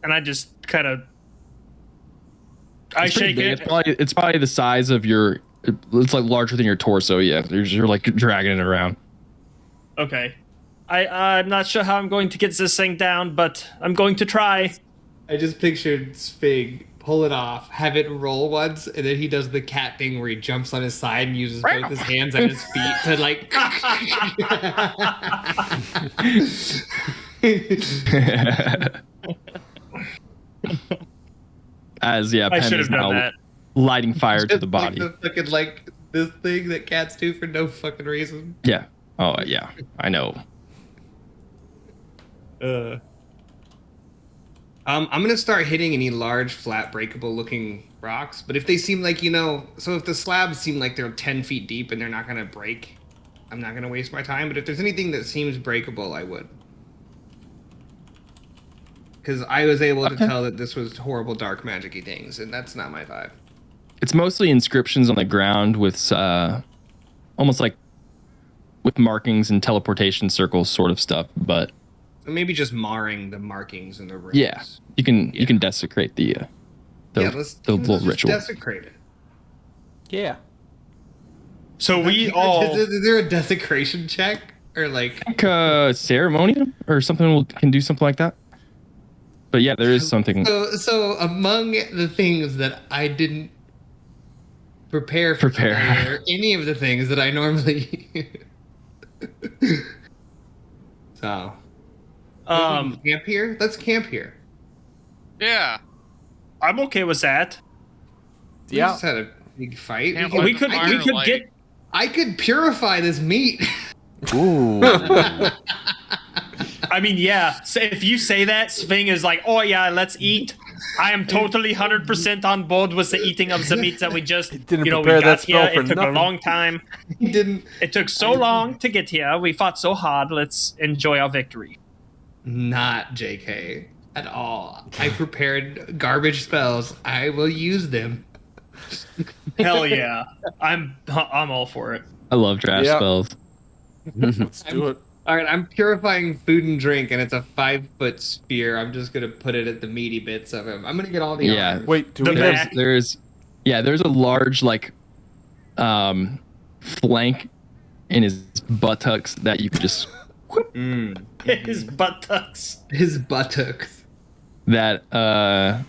And I just kind of. I It's pretty shake big. it. It's probably the size of your. It's like larger than your torso. Yeah, you're like dragging it around. Okay. I'm not sure how I'm going to get this thing down, but I'm going to try. I just pictured Spig pull it off, have it roll once, and then he does the cat thing where he jumps on his side and uses both his hands and his feet to like. As I Pen should is have done now that. lighting fire to Just the body. Like the fucking like this thing that cats do for no fucking reason. Yeah. Oh yeah. I know. I'm gonna start hitting any large, flat, breakable looking rocks. But if they seem like, so if the slabs seem like they're 10 feet deep and they're not gonna break, I'm not gonna waste my time. But if there's anything that seems breakable, I would. Because I was able to tell that this was horrible dark magic-y things, and that's not my vibe. It's mostly inscriptions on the ground with almost like with markings and teleportation circles sort of stuff, but Maybe just marring the markings in the runes. yeah, you can desecrate the let's little just ritual. desecrate it. Yeah. So we all. Is there a desecration check? Or like... Ceremony or something can do something like that. But yeah, there is something. So among the things that I didn't prepare for Prepare. today are any of the things that I normally... So... camp here? Let's camp here. Yeah. I'm okay with that. We Yeah. just had a big fight. Can't We let could the fire light. get. I could purify this meat. Ooh. I mean, yeah. So if you say that, Sving is like, oh yeah, let's eat. I am totally 100% on board with the eating of the meat that we just, didn't we prepare got that spell here. for It took nothing. a long time. He didn't. It took so long to get here. We fought so hard. Let's enjoy our victory. Not JK at all. I prepared garbage spells. I will use them. Hell yeah. I'm all for it. I love trash Yeah. spells. Let's do it. All right, I'm purifying food and drink, and it's a 5-foot spear. I'm just gonna put it at the meaty bits of him. I'm gonna get all the Yeah. arms. Wait, do The we back- have... There's a large like flank in his buttocks that you could just His buttocks. His buttocks. that and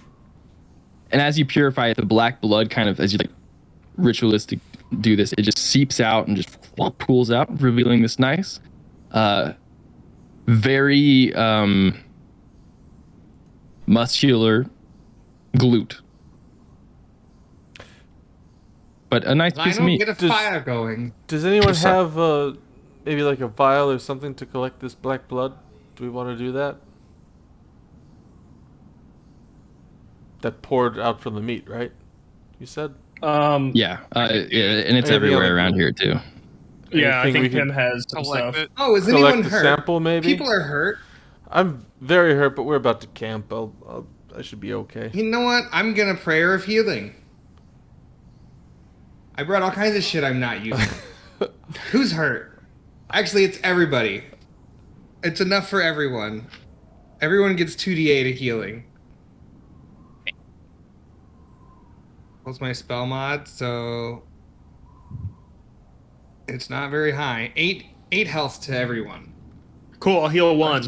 as you purify it, the black blood kind of, as you like ritualistic do this, it just seeps out and just pools out, revealing this nice very muscular glute, but a nice piece of Lionel, meat. get a Does- fire going. Does anyone What's up? have maybe like a vial or something to collect this black blood? Do we want to do that? That poured out from the meat, right? You said? Yeah, and it's Maybe everywhere on- around here too. Yeah, I Anything we think Tim can has some Collect stuff. it. Oh, is Collect anyone the hurt? sample, maybe? People are hurt. I'm very hurt, but we're about to camp. I should be okay. You know what? I'm gonna prayer of healing. I brought all kinds of shit I'm not using. Who's hurt? Actually, it's everybody. It's enough for everyone. Everyone gets 2d8 of healing. What's my spell mod? So it's not very high. 8 health to everyone, Cool, I'll heal one.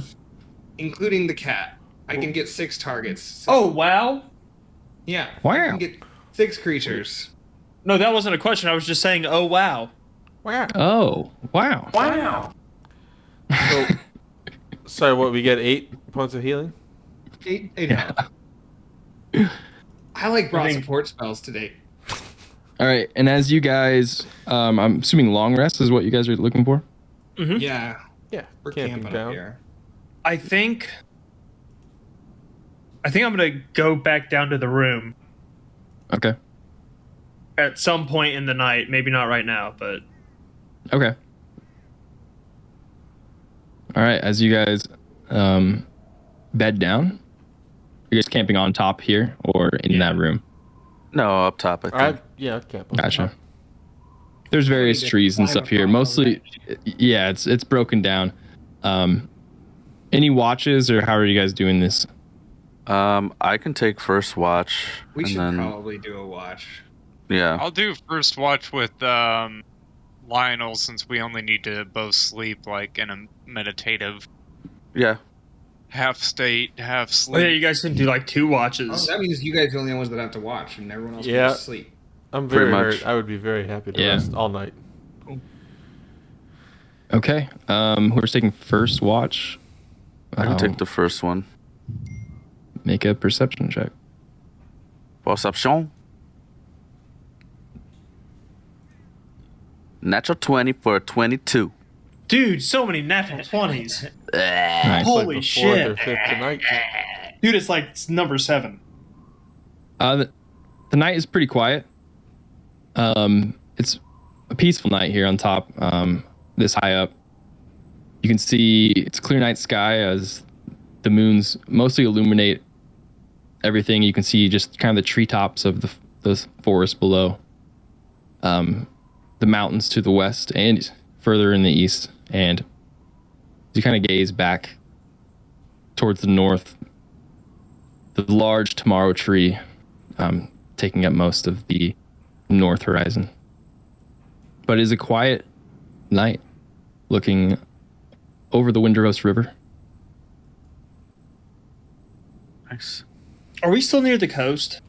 including the cat. I can get 6 targets. Oh, wow. Yeah. Wow. I can get 6 creatures. No, that wasn't a question. I was just saying, oh, wow. Oh, wow. Wow. So, sorry, what, we get 8 points of healing? 8 health. I like broad support spells today. All right, and as you guys, I'm assuming long rest is what you guys are looking for. Mhm. Yeah, Yeah, we're camping camping down. up here. I think I'm gonna go back down to the room Okay. at some point in the night. Maybe not right now, but Okay. All right. As you guys bed down, are you guys camping on top here or in that room? No, up top. I think. Yeah, camp. on Gotcha. top. There's various need to trees and climb stuff here. across Mostly, yeah, it's broken down. Any watches or how are you guys doing this? I can take first watch. We and should then, probably do a watch. Yeah. I'll do first watch with Lionel, since we only need to both sleep like in a meditative Yeah. half state, half oh, sleep. yeah, you guys can do like 2 watches. Oh, that means you guys are the only ones that have to watch, and everyone else Yeah. can sleep. I'm Pretty very much. hurt. I would be very happy to Yeah. rest all night. Okay. Whoever's taking first watch, I can take the first one. make a perception check. Perception. Natural 20 for a 22. Dude, so many natural 20s. Nice. Holy Like the shit. fourth or fifth tonight. Dude, it's like number 7. The night is pretty quiet. It's a peaceful night here on top. This high up, you can see it's clear night sky as the moons mostly illuminate everything. You can see just kind of the treetops of the forest below, the mountains to the west and further in the east. And you kind of gaze back towards the north, the large tomorrow tree taking up most of the north horizon. But it is a quiet night looking over the Windrose River. Nice. Are we still near the coast?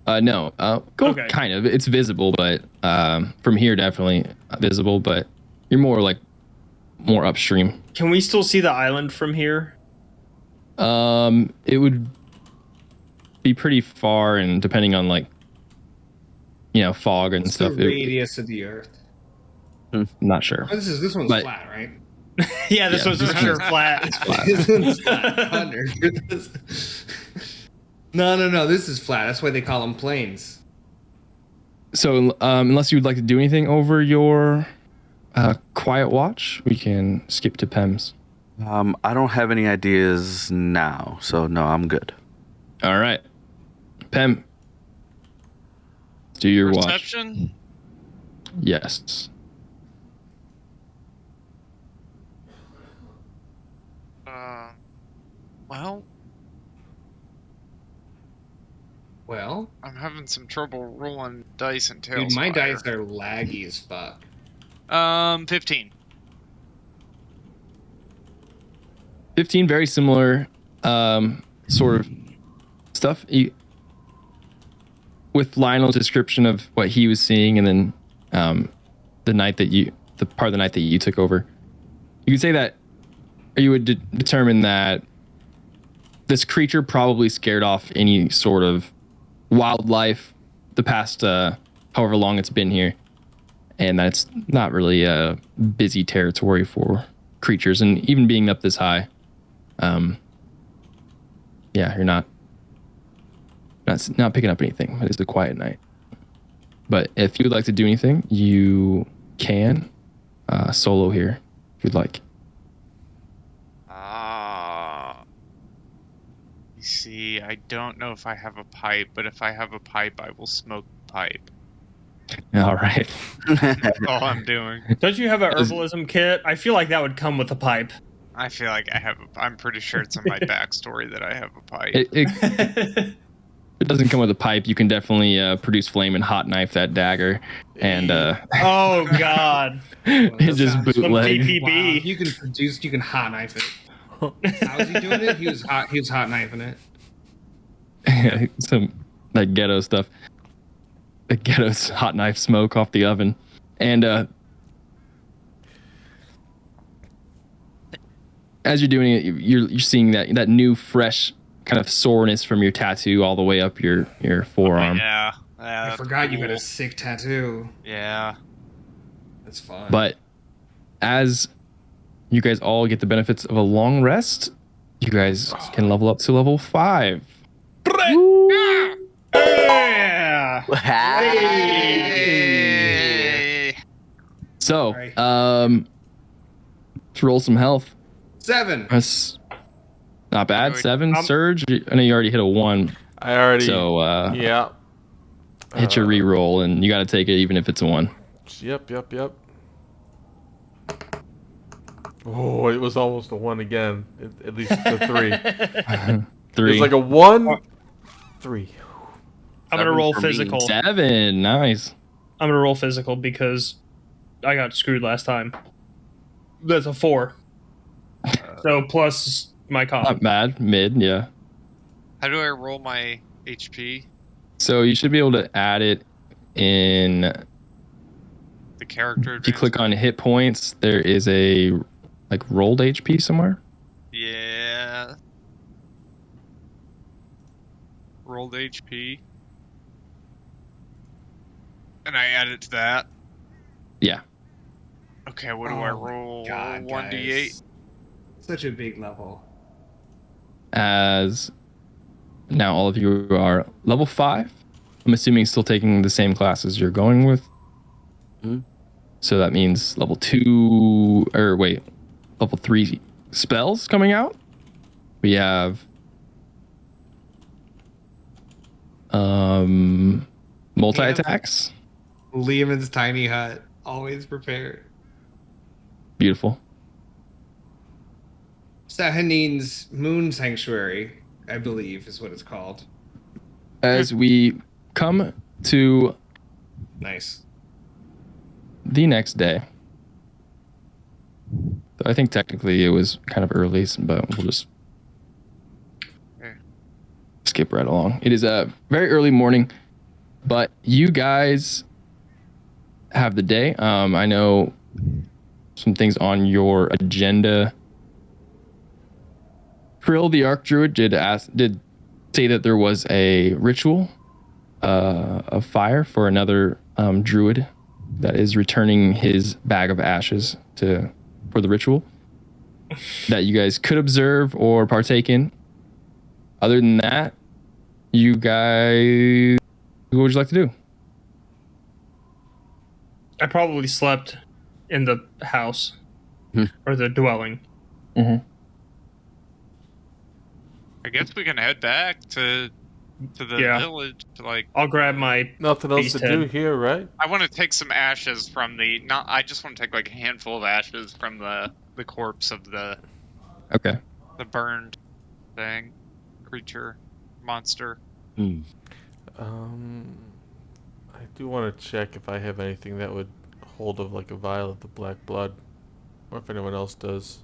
No, Okay. kind of. It's visible, but from here definitely visible, but you're more upstream. Can we still see the island from here? It would be pretty far, and depending on fog and What's stuff, the radius of the Earth? not sure. Oh, this one's But- flat, right? Yeah, this Yeah, was this for sure one's flat. This one's flat. 100. No. This is flat. That's why they call them plains. So, unless you would like to do anything over your quiet watch, we can skip to Pem's. I don't have any ideas now, so no, I'm good. All right, Pem, do your watch. Perception? Yes. Well, Well, I'm having some trouble rolling dice and dude, TaleSpire. my dice are laggy as fuck. 15. 15, very similar sort of stuff. With Lionel's description of what he was seeing, and then the part of the night that you took over, you could say that, or you would determine that this creature probably scared off any sort of wildlife the past however long it's been here, and that's not really a busy territory for creatures, and even being up this high, you're not picking up anything. It is a quiet night. But if you would like to do anything, you can solo here if you'd like. You see, I don't know if I have a pipe, but if I have a pipe, I will smoke the pipe. All right. That's all I'm doing. Don't you have a herbalism kit? I feel like that would come with a pipe. I feel like I'm pretty sure it's in my backstory that I have a pipe. It doesn't come with a pipe. You can definitely produce flame and hot knife that dagger, and Oh God! it just sounds- bootleg. PPB. Wow, you can hot knife it. How was he doing it? He was hot knifing it. Some like ghetto stuff. The ghetto hot knife smoke off the oven, and as you're doing it, you're seeing that new fresh kind of soreness from your tattoo all the way up your forearm. Yeah. I forgot you got a sick tattoo. Yeah. That's fun. But as you guys all get the benefits of a long rest, you guys can level up to level 5. Yeah. Hey. So, Sorry. let's roll some health. 7. That's not bad. Good. 7. Surge. I know you already hit a 1. I already. So, Yeah. hit your reroll, and you got to take it even if it's a 1. Yep. Oh, it was almost a 1 again. At least it's a 3. 3. It's like a 1, 3. I'm gonna roll for me. physical. 7. Nice. I'm gonna roll physical because I got screwed last time. That's a 4. So plus my Not con. bad. Mid, yeah. How do I roll my HP? So you should be able to add it in. The character. If you click on hit points, there is a like rolled HP somewhere. Yeah. Rolled HP. And I add it to that. Yeah. Okay, what do I roll? God, 1d8. guys. Such a big level. As now all of you are level 5. I'm assuming still taking the same classes you're going with. Mhm. So that means level 2 or wait, level 3 spells coming out. We have multi-attacks. Lehman's tiny hut. Always prepared. Beautiful. Sahanin's Moon Sanctuary, I believe, is what it's called. As we come to Nice. the next day. I think technically it was kind of early, but we'll just skip right along. It is a very early morning, but you guys have the day. I know some things on your agenda. Krill, the Archdruid, did say that there was a ritual of fire for another druid that is returning his bag of ashes for the ritual that you guys could observe or partake in. Other than that, you guys, what would you like to do? I probably slept in the house or the dwelling. Mm-hmm. I guess we can head back to the village. I'll grab my. Nothing else to Beast do head. here, right? I want to take some ashes from the. I just want to take like a handful of ashes from the corpse of the Okay. burned thing, creature, monster. Hmm. I do want to check if I have anything that would hold of like a vial of the black blood, or if anyone else does.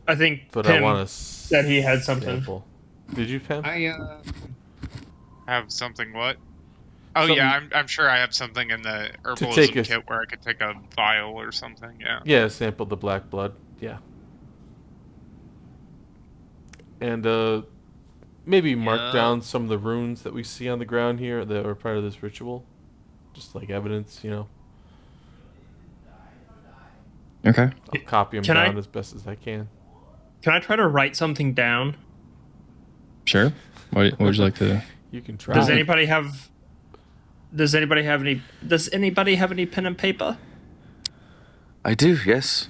I think But I Pim want to said he had something. Did you, Pam? I Have something what? Oh Something- yeah, I'm sure I have something in the herbalism take a- kit where I could take a vial or something. Yeah. Yeah, sample the black blood. Yeah. And maybe mark Yeah. down some of the runes that we see on the ground here that are part of this ritual, just like evidence, you know. Okay. I'll copy them Can I- down as best as I can. Can I try to write something down? Sure. What would you like to? You can try. Does anybody have? Does anybody have any pen and paper? I do, yes.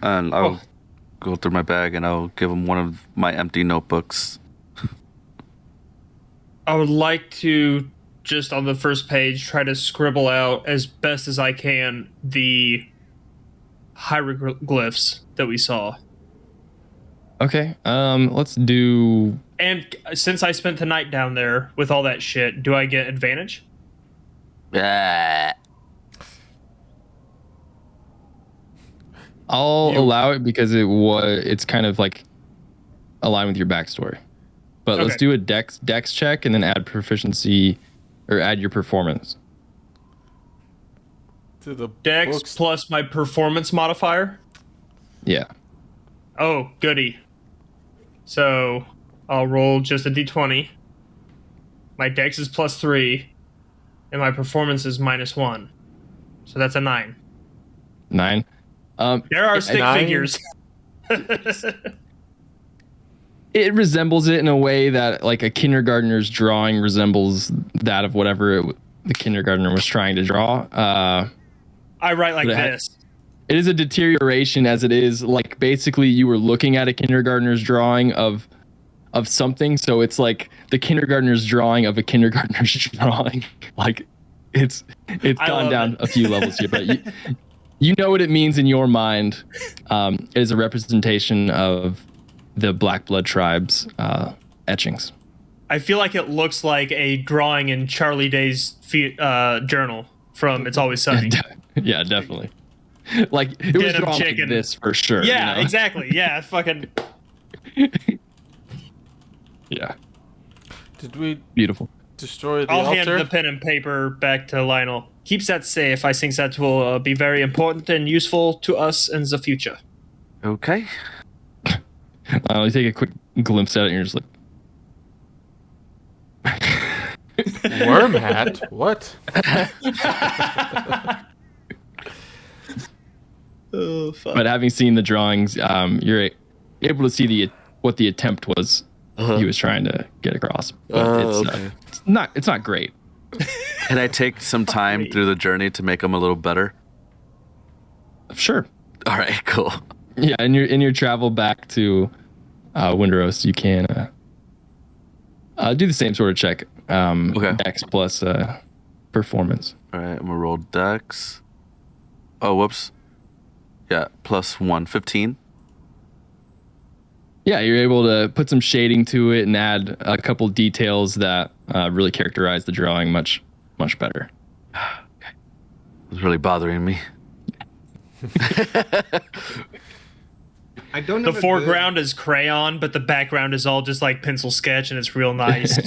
And I'll go through my bag and I'll give him one of my empty notebooks. I would like to just on the first page try to scribble out as best as I can the hieroglyphs that we saw. Okay. Let's do. And since I spent the night down there with all that shit, do I get advantage? Ah. I'll allow it because it's kind of like aligned with your backstory. But let's Okay. do a dex check and then add proficiency or add your performance. To the Dex books. plus my performance modifier. Yeah. Oh, goody. So I'll roll just a d20. My dex is +3, and my performance is -1. So that's a 9. 9. There are stick 9. figures. It resembles it in a way that like a kindergartner's drawing resembles that of whatever the kindergartner was trying to draw. I write like But this. It is a deterioration as it is like basically you were looking at a kindergartner's drawing of something. So it's like the kindergartner's drawing of a kindergartner's drawing. Like it's gone down a few levels here, but you know what it means in your mind. It is a representation of the Black Blood Tribe's etchings. I feel like it looks like a drawing in Charlie Day's journal from It's Always Sunny. Yeah, definitely. Like it was drawn like this for sure. Yeah, you know? exactly. Yeah, fucking. Yeah. Did we Beautiful. destroy the I'll altar? hand the pen and paper back to Lionel. Keeps that safe. I think that will be very important and useful to us in the future. Okay. You take a quick glimpse at it and you're just like, Worm hat? What? Oh, fuck. but having seen the drawings, you're able to see what the attempt was he was trying to get across. But Okay. it's not great. Can I take some time through the journey to make them a little better? Sure. All right, cool. Yeah, in your travel back to Windrose, you can do the same sort of check. Okay. Dex plus performance. All right, I'm gonna roll Dex. Oh, whoops. Yeah, +1, 15. Yeah, you're able to put some shading to it and add a couple details that really characterize the drawing much better. It's really bothering me. I don't The have a foreground is crayon, but the background is all just like pencil sketch, and it's real nice.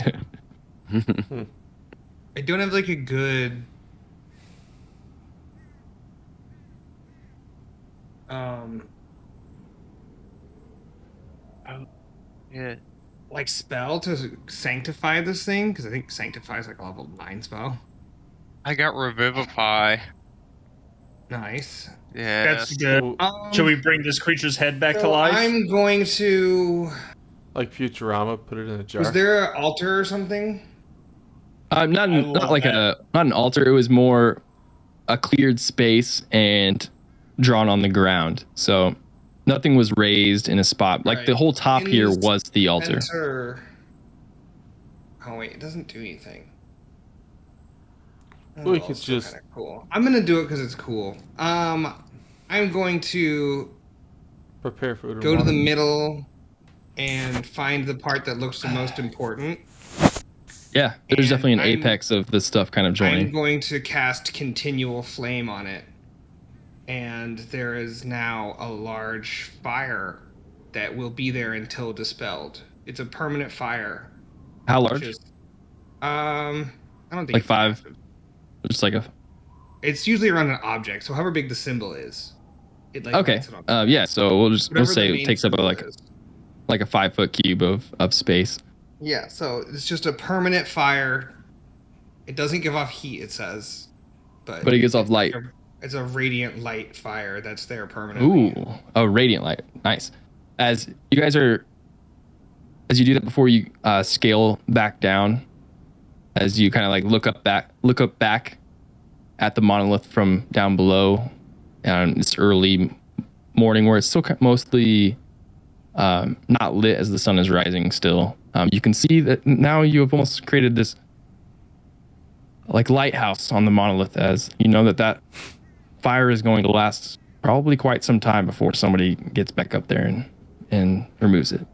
I don't have like a good Yeah. like spell to sanctify this thing, because I think sanctify is like a level 9 spell. I got Revivify. Nice. Yeah. That's good. Should we bring this creature's head back to So life? I'm going to. Like Futurama, put it in a jar. Was there an altar or something? Not an altar. It was more a cleared space and drawn on the ground. So nothing was raised in a spot. Like the whole top In here this was the altar. Enter... Oh wait, it doesn't do anything. Oh, We could it's still just- kinda cool. I'm gonna do it because it's cool. I'm going to Prepare food. go to the middle and find the part that looks the most important. Yeah, there's And definitely an I'm- apex of this stuff kind of I'm joining. going to cast Continual Flame on it. And there is now a large fire that will be there until dispelled. It's a permanent fire. How which large? is- I don't think Like it's 5? massive. Just like a It's usually around an object, so however big the symbol is, it like okay. lights it on. Yeah. So we'll Whatever say the it main takes up symbol like is. a 5-foot cube of space. Yeah, so it's just a permanent fire. It doesn't give off heat, it says, But it gives off light. It's a radiant light fire that's there permanently. Ooh, a radiant light. Nice. As you do that before you scale back down, as you kind of like look up back at the monolith from down below, and it's early morning where it's still mostly not lit as the sun is rising still. You can see that now you have almost created this like lighthouse on the monolith, as you know that fire is going to last probably quite some time before somebody gets back up there and removes it.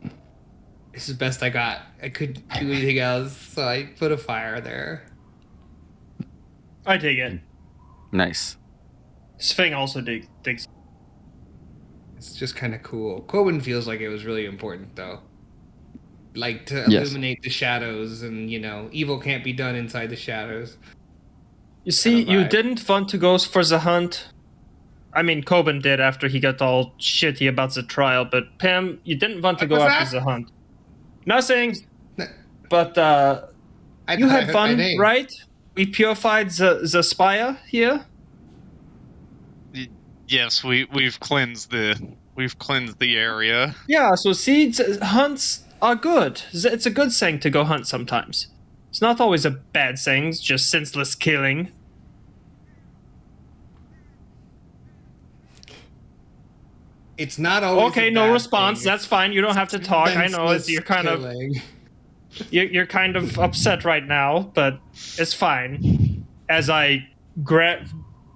This is the best I got. I couldn't do anything else, so I put a fire there. I take it. Nice. Sphing also digs. It's just kind of cool. Coben feels like it was really important, though. Like, to Yes. illuminate the shadows, and, evil can't be done inside the shadows. You see, Kinda you vibe. didn't want to go for the hunt. I mean, Coben did after he got all shitty about the trial, but Pam, you didn't want to What go was after that? the hunt. Nothing, No. but you had fun, right? We purified the spire here. Yes, we've cleansed the area. Yeah, so seeds hunts are good. It's a good thing to go hunt sometimes. It's not always a bad thing, it's just senseless killing. It's not always. Okay, a no bad response. thing. That's fine. You don't have to talk. I know Senseless you're kind of killing. you're kind of upset right now, but it's fine. As I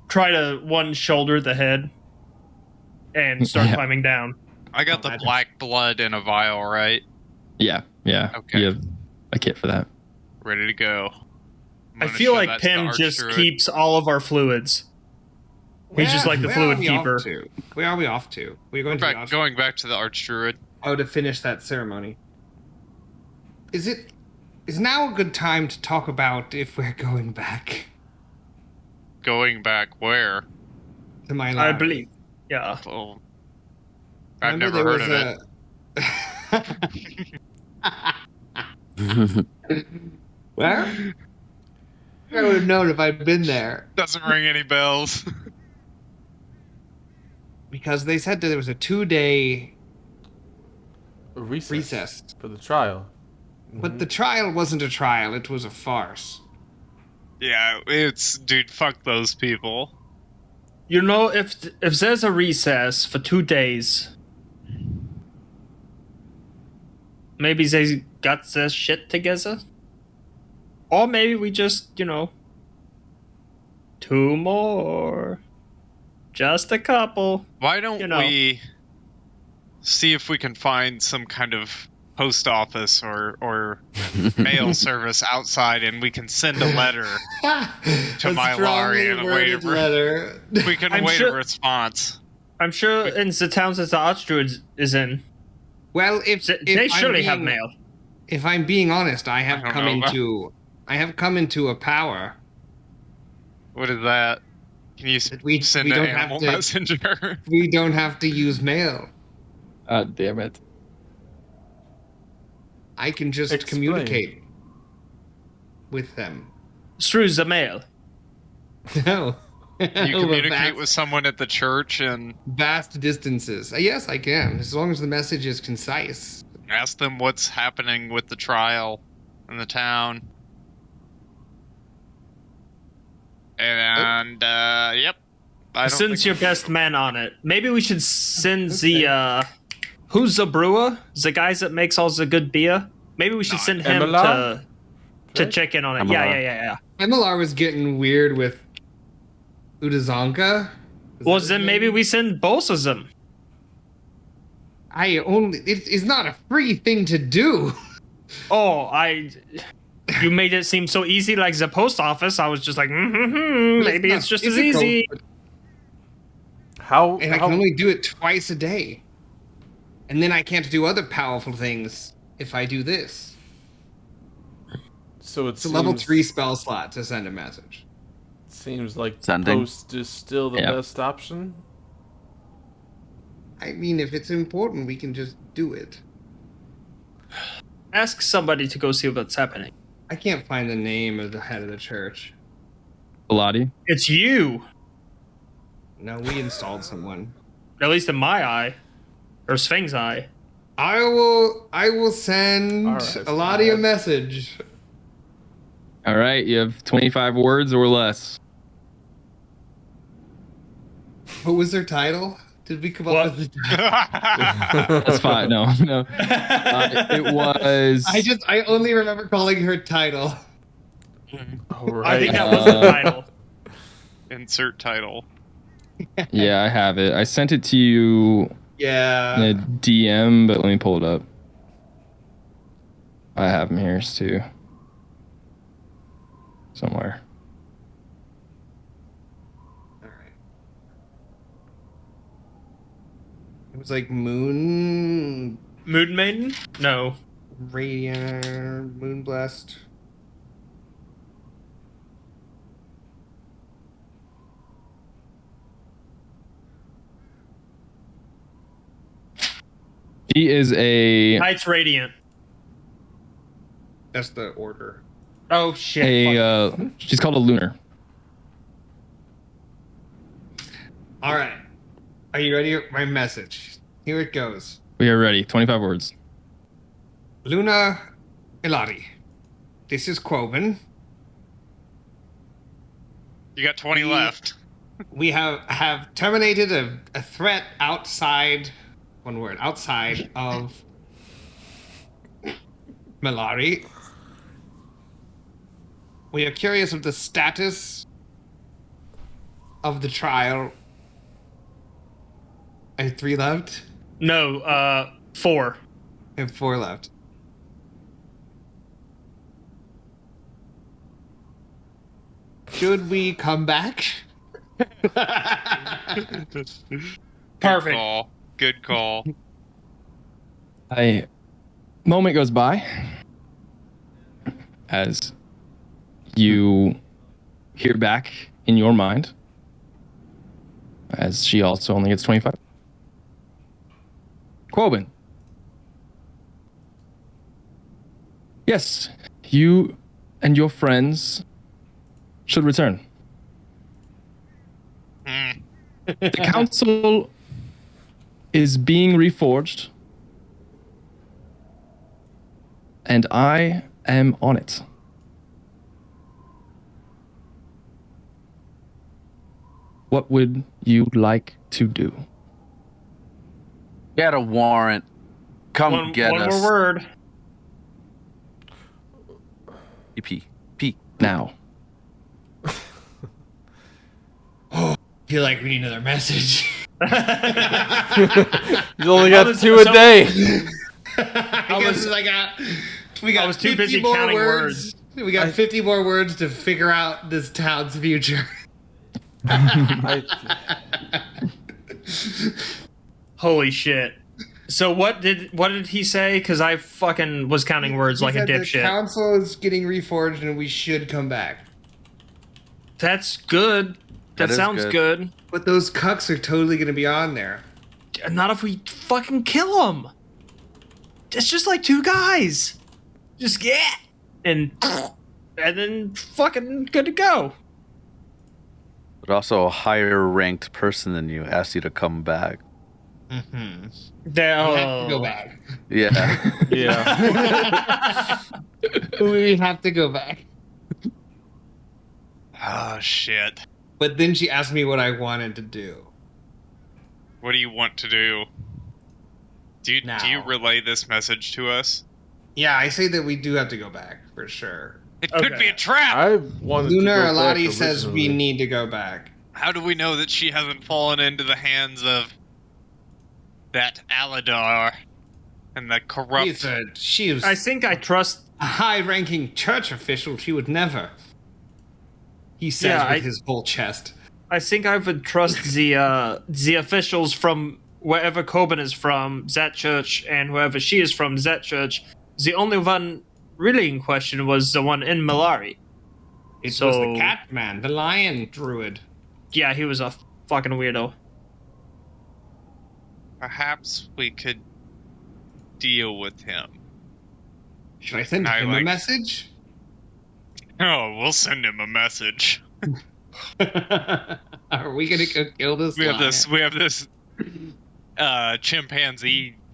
try to one shoulder the head and start climbing down. I got the black blood in a vial, right? Yeah. Okay. You have a kit for that. Ready to go. I'm I gonna feel show like that to the Pim just Archdruid. keeps all of our fluids. He's just like the Where are fluid we off keeper. to? Where are we off to? We're going We're to the going back to the Archdruid. to finish that ceremony. Is now a good time to talk about if we're going back Going back where? to my I lab? believe. Yeah. Well, I've Remember never there heard was of it. Where? I would have known if I'd been there. Doesn't ring any bells. Because they said that there was a 2-day A recess, recess. for the trial. But the trial wasn't a trial, it was a farce. Yeah, dude, fuck those people. You know, if there's a recess for 2 days, maybe they got their shit together? Or maybe we just, 2 more. Just a couple. Why don't You know. we see if we can find some kind of post office or mail service outside, and we can send a letter to Mylari and wait a letter. we can I'm wait sure- a response. I'm sure in the towns that the Archdruid is in, Well, if they I'm surely have being- mail. If I'm being honest, I have I don't come know. into a power. What is that? Can you We- send we an don't have animal to- messenger? We don't have to use mail. Damn it. I can just Explain. communicate with them. Through the mail. No. You communicate with someone at the church and vast distances. Yes, I can, as long as the message is concise. ask them what's happening with the trial in the town. And, yep. I don't Since think your best man on it, maybe we should send the who's the brewer? The guys that makes all the good beer. Maybe we should send him Emelar? to Right? check in on it. Emelar. Yeah. Emilar was getting weird with Udazanka. Well, then maybe we send both of them. It's not a free thing to do. Oh, you made it seem so easy, like the post office. I was just like, maybe it's just as difficult, easy. How? And I can only do it twice a day. And then I can't do other powerful things if I do this. So It's a level 3 spell slot to send a message. Seems like Sending. post is still the Yeah. best option. I mean, if it's important, we can just do it. Ask somebody to go see what's happening. I can't find the name of the head of the church. Belati? It's you, No, we installed someone. at least in my eye, or Sveng's eye. I will send All right, Aladi a message. All right, you have 25 words or less. What was their title? Did we come up What? with the title? That's fine. No. It was. I only remember calling her title. All right. I think that was the title. insert title. Yeah, I have it. I sent it to you in Yeah. a DM, but let me pull it up. I have them here too. Somewhere. All right. It was like Moon Moon Maiden? No. Radiant Moonblast. She is a Knights Radiant. That's the order. Oh shit. Fuck. she's called a lunar. All right. Are you ready? My message. Here it goes. We are ready. 25 words. Luna Ilari. This is Quoben. You got 20 left. We have terminated a threat outside, one word, outside of Malari. We are curious of the status of the trial. I have 3 left. No, 4. I have 4 left. Should we come back? Perfect. Call. Good call. A moment goes by as you hear back in your mind, as she also only gets 25. Quoben. Yes, you and your friends should return. The council is being reforged, and I am on it. What would you like to do? Get a warrant. Come get one us. more word. P. Now. Feel like we need another message. You only got 2 a day. We got I was too 50 busy more counting words. We got 50 more words to figure out this town's future. Holy shit. So what did he say? Because I fucking was counting words like a The dipshit. council is getting reforged and we should come back. That's good. That That is sounds good. But those cucks are totally going to be on there. Not if we fucking kill them. It's just like 2 guys. Just get and then fucking good to go. But also a higher ranked person than you asked you to come back. Mm-hmm. They have to go back. Yeah. Yeah. We have to go back. Oh, shit. But then she asked me what I wanted to do. What do you want to do? Do you Now. relay this message to us? Yeah, I say that we do have to go back, for sure. It could Okay. be a trap! I wanted Lunar to go back Alati says we originally. need to go back. How do we know that she hasn't fallen into the hands of that Aladar and that corrupt... She was I think I trust. a high-ranking church official. She would never. He says Yeah, with his full chest. I think I would trust the officials from wherever Coben is from, that church, and wherever she is from, that church. The only one really in question was the one in Malari. It So- was the cat man, the lion druid. Yeah, he was a fucking weirdo. Perhaps we could deal with him. Should I send I him a like- message? Oh, we'll send him a message. Are we gonna go kill this We have lion? this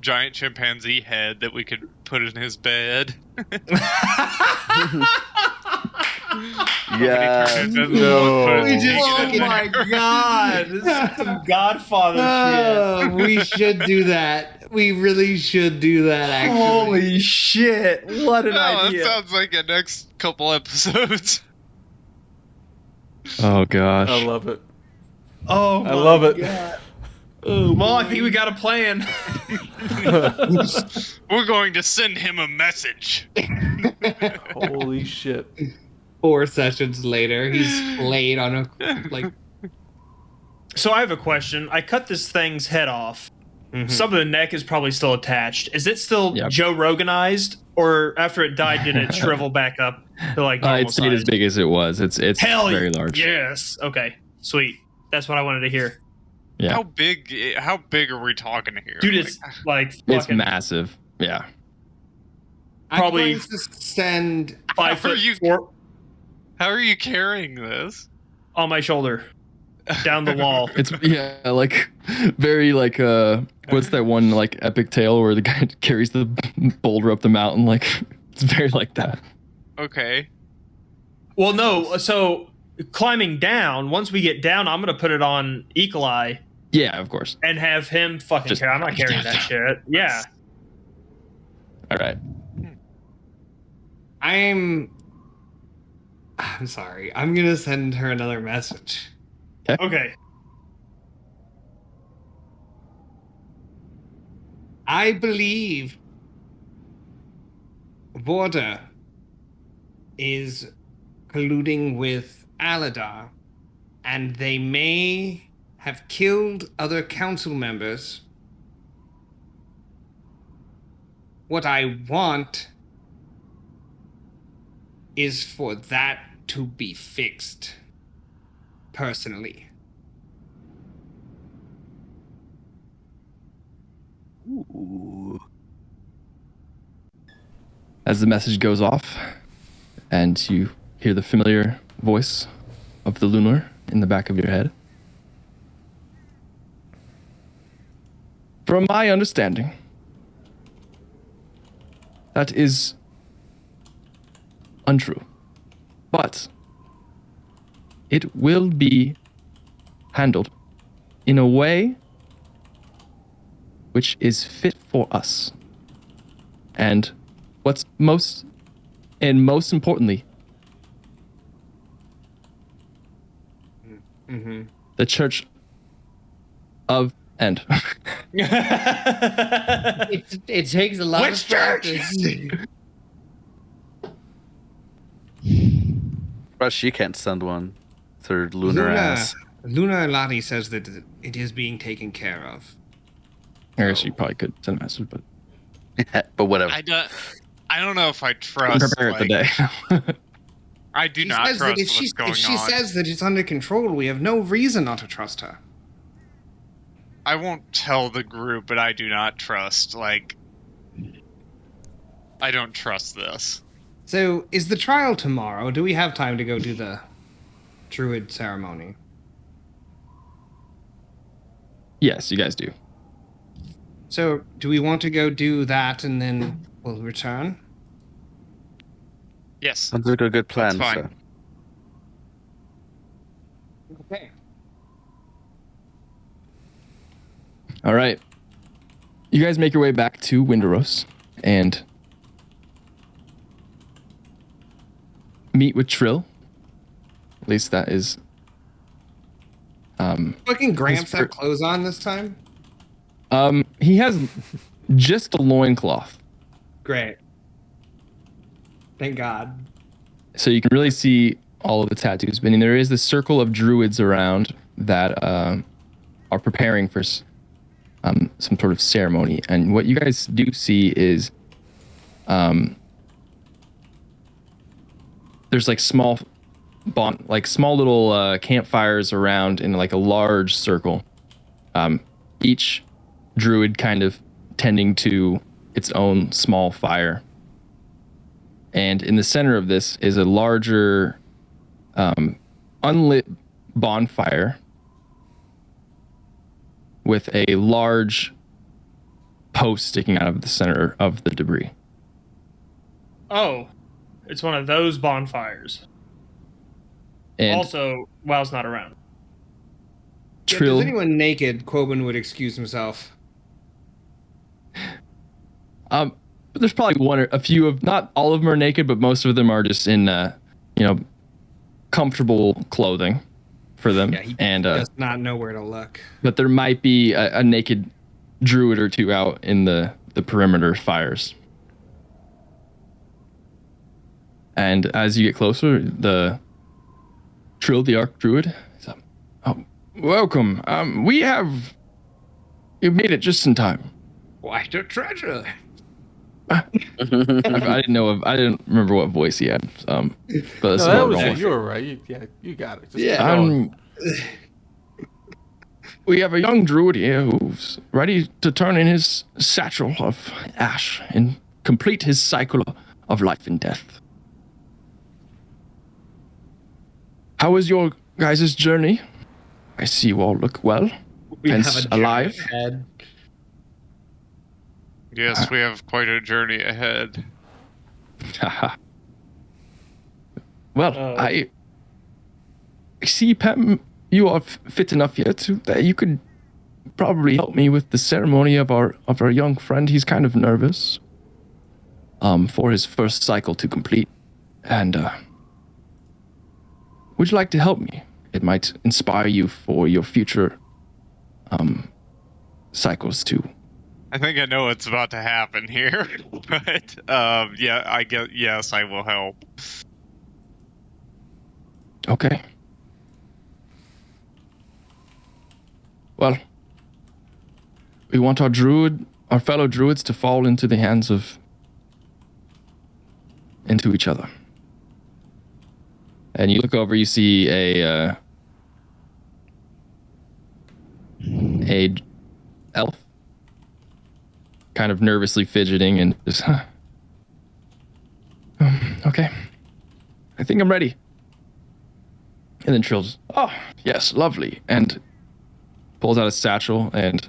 giant chimpanzee head that we could put in his bed. Yeah. No. We just Oh fucking- my god! This is some Godfather Oh, we should do that. We really should do that, shit. actually. Holy shit! What an Oh, that idea! sounds like a next couple episodes. Oh gosh. I love it. Oh, I love it. Well, I think we got a plan. We're going to send him a message. Holy shit. 4 sessions later, he's laid on a like. So I have a question. I cut this thing's head off. Some of the neck is probably still attached. Is it still Yep. Joe Roganized, or after it died, did it shrivel back up to like normal It stayed as size? big as it was. It's Hell very large. Yes. Okay. Sweet. That's what I wanted to hear, Yeah. How big are we talking here? dude. It's like It's fucking massive. Yeah. Probably I'm going to send. 5 How are foot you- 4 how are you carrying this? on my shoulder. down the wall. It's like very like what's that one like epic tale where the guy carries the boulder up the mountain? Like it's very like that. Okay. Well, no. So climbing down. Once we get down, I'm gonna put it on Eagle Eye Yeah, of course. and have him fucking Just- carry. I'm not carrying that shit. Yeah. All right. I'm sorry. I'm gonna send her another message. Okay. I believe Border is colluding with Aladar, and they may have killed other council members. What I want is for that to be fixed, personally. As the message goes off, and you hear the familiar voice of the Lunar in the back of your head. From my understanding, that is untrue. But it will be handled in a way which is fit for us. And what's most importantly, the Church of End. It takes a lot Which of practice. But she can't send one. It's her lunar ass. Luna Lottie says that it is being taken care of. I guess you probably could send a message, but But whatever. I don't know if I trust. prepare it like, today. I do She not says that trust if she, what's going if she on. says that it's under control, we have no reason not to trust her. I won't tell the group, but I do not trust. Like, I don't trust this. So, is the trial tomorrow? Do we have time to go do the Druid Ceremony? Yes, you guys do. So, do we want to go do that and then we'll return? Yes. Sounds like a good plan. That's fine. So. Okay. All right. You guys make your way back to Windowrose and meet with Trill. At least that is. Fucking Gramps fir- have clothes on this time? He has just a loincloth, Great. Thank God. so you can really see all of the tattoos. But there is this circle of druids around that are preparing for some sort of ceremony. And what you guys do see is there's like small little campfires around in like a large circle. Each druid kind of tending to its own small fire. And in the center of this is a larger unlit bonfire with a large post sticking out of the center of the debris. Oh, it's one of those bonfires. And Also, WoW's not around. Yeah, if Trill, there's anyone naked, Quoben would excuse himself. but there's probably one or a few of, not all of them are naked, but most of them are just in comfortable clothing for them. Yeah, he and does not know where to look. but there might be a naked druid or two out in the perimeter fires. And as you get closer, the Trill, the Arc Druid, is up. Oh, welcome. You made it just in time. Quite a treasure. I didn't remember what voice he had. But that's No, what that we're was going you. with. You were right. You got it. Just Yeah. keep going. We have a young druid here who's ready to turn in his satchel of ash and complete his cycle of life and death. How was your guys' journey I see you all look well. We Fence have a alive. giant head. Yes, we have quite a journey ahead. Well, I see, Pam, you are fit enough here that you could probably help me with the ceremony of our young friend. He's kind of nervous for his first cycle to complete. And would you like to help me? It might inspire you for your future cycles too. I think I know what's about to happen here, but yeah, I guess yes, I will help. Okay. Well, we want our fellow druids to fall into the hands of into each other. And you look over, you see a elf kind of nervously fidgeting and just okay, I think I'm ready. And then Trill's, oh yes, lovely, and pulls out a satchel and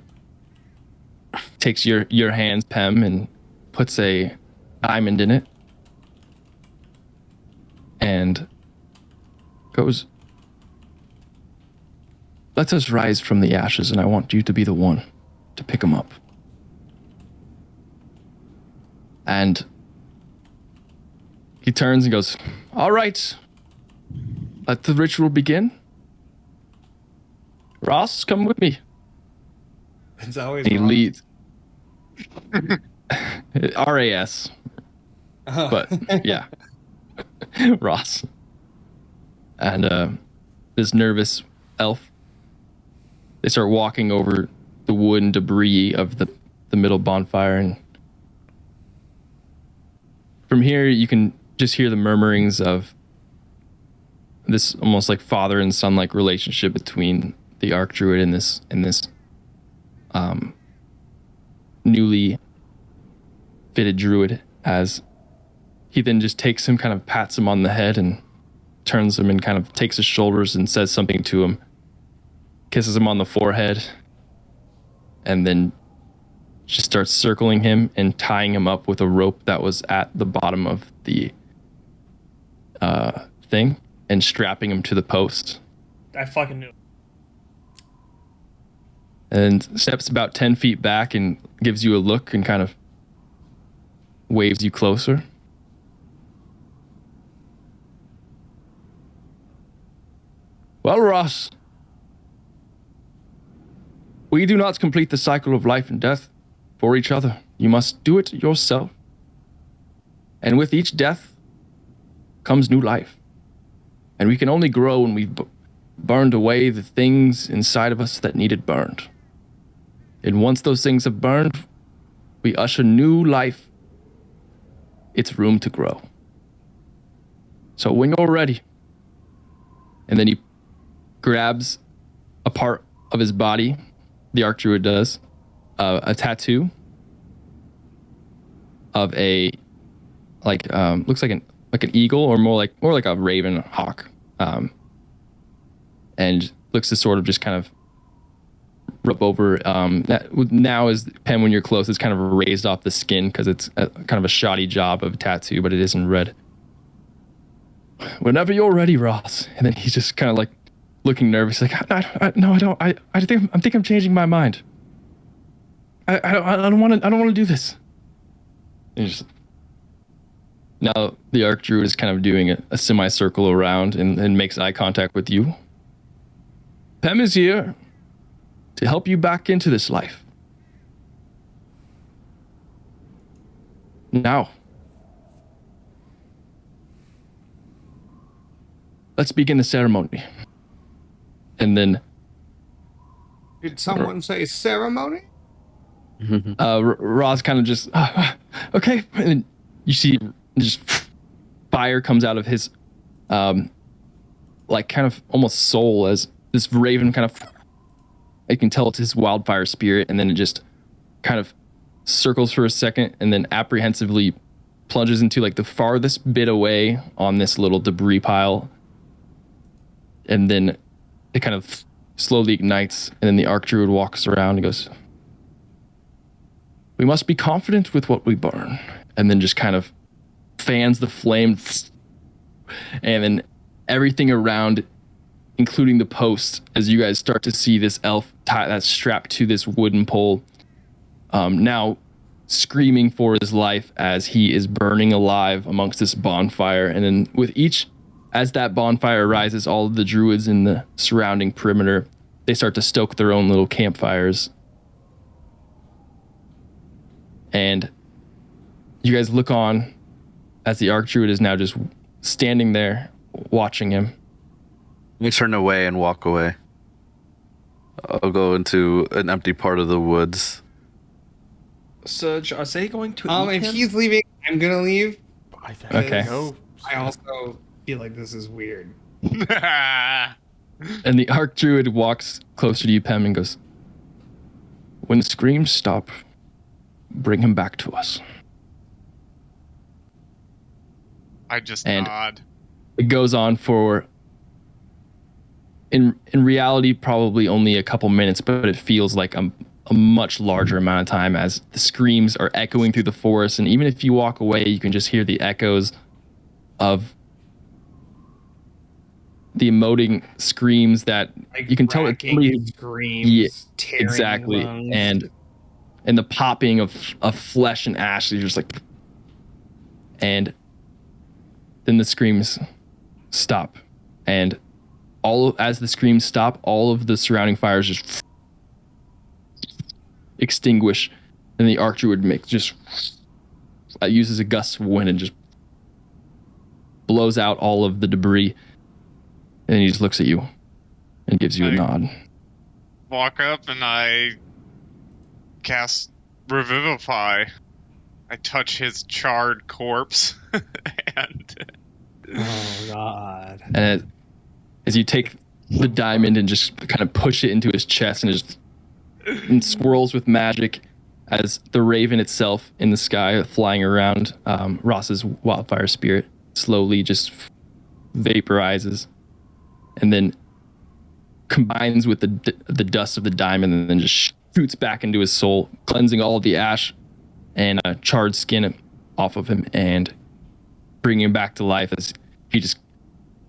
takes your hands, Pem, and puts a diamond in it and goes, let us rise from the ashes, and I want you to be the one to pick them up. And he turns and goes, all right, let the ritual begin. Ross, come with me. It's always And he wrong. leads. RAS. Oh. But, yeah. Ross. And this nervous elf, they start walking over the wood and debris of the middle bonfire, and from here you can just hear the murmurings of this almost like father and son like relationship between the Archdruid and this newly fitted druid, as he then just takes him, kind of pats him on the head and turns him and kind of takes his shoulders and says something to him, kisses him on the forehead, and then just starts circling him and tying him up with a rope that was at the bottom of the thing and strapping him to the post. I fucking knew. And steps about 10 feet back and gives you a look and kind of waves you closer. Well, Ross, we do not complete the cycle of life and death for each other. You must do it yourself. And with each death comes new life. And we can only grow when we've burned away the things inside of us that needed burned. And once those things have burned, we usher new life its room to grow. So when you're ready, and then he grabs a part of his body, the Archdruid does, a tattoo of a looks like an eagle, or more like a raven hawk, and looks to sort of just kind of rub over. Now is Pen, when you're close, it's kind of raised off the skin because it's kind of a shoddy job of a tattoo, but it isn't red. Whenever you're ready, Ross. And then he's just kind of like looking nervous, like, no, I don't. I think I'm changing my mind. I don't want to do this. And just, now the Archdruid is kind of doing a semicircle around and makes eye contact with you. Pem is here to help you back into this life. Now, let's begin the ceremony. And then Did someone say ceremony? Roz kind of just, okay. And then you see just fire comes out of his, like kind of almost soul, as this raven kind of, you can tell it's his wildfire spirit, and then it just kind of circles for a second and then apprehensively plunges into like the farthest bit away on this little debris pile. And then it kind of slowly ignites, and then the Archdruid walks around and goes, "We must be confident with what we burn," and then just kind of fans the flame, and then everything around, including the post, as you guys start to see this elf that's strapped to this wooden pole, now screaming for his life as he is burning alive amongst this bonfire. And then with each, as that bonfire rises, all of the druids in the surrounding perimeter, they start to stoke their own little campfires. And you guys look on as the Archdruid is now just standing there watching him. We turn away and walk away. I'll go into an empty part of the woods. Serge, are they going to eat If him? he's leaving, I'm gonna leave. Okay. No. I also feel like this is weird. And the Archdruid walks closer to you, Pem, and goes, "When the screams stop, bring him back to us." I just And- nod. It goes on for, in reality, probably only a couple minutes, but it feels like a much larger amount of time as the screams are echoing through the forest. And even if you walk away, you can just hear the echoes of the emoting screams that Like you can tell that somebody, screams, Yeah, tearing exactly, lungs. and the popping of flesh and ash. You're just like, and then the screams stop, and as the screams stop, all of the surrounding fires just extinguish, and the Archdruid uses a gust of wind and just blows out all of the debris, and he just looks at you and gives you a nod. Walk up and I cast Revivify. I touch his charred corpse and Oh God. And as you take the diamond and just kind of push it into his chest, and it just swirls with magic as the raven itself in the sky flying around Ross's wildfire spirit slowly just vaporizes and then combines with the dust of the diamond and then just shoots back into his soul, cleansing all of the ash and charred skin off of him and bringing him back to life. As he just,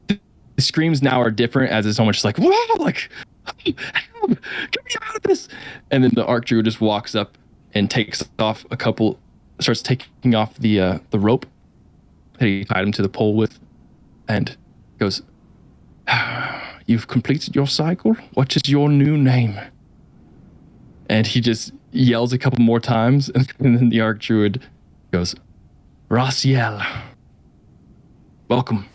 the screams now are different, as it's almost like, whoa, like, help, get me out of this. And then the Archdruid just walks up and starts taking off the rope that he tied him to the pole with, and goes, "You've completed your cycle. What is your new name?" And he just yells a couple more times, and then the Archdruid goes, "Raziel, welcome."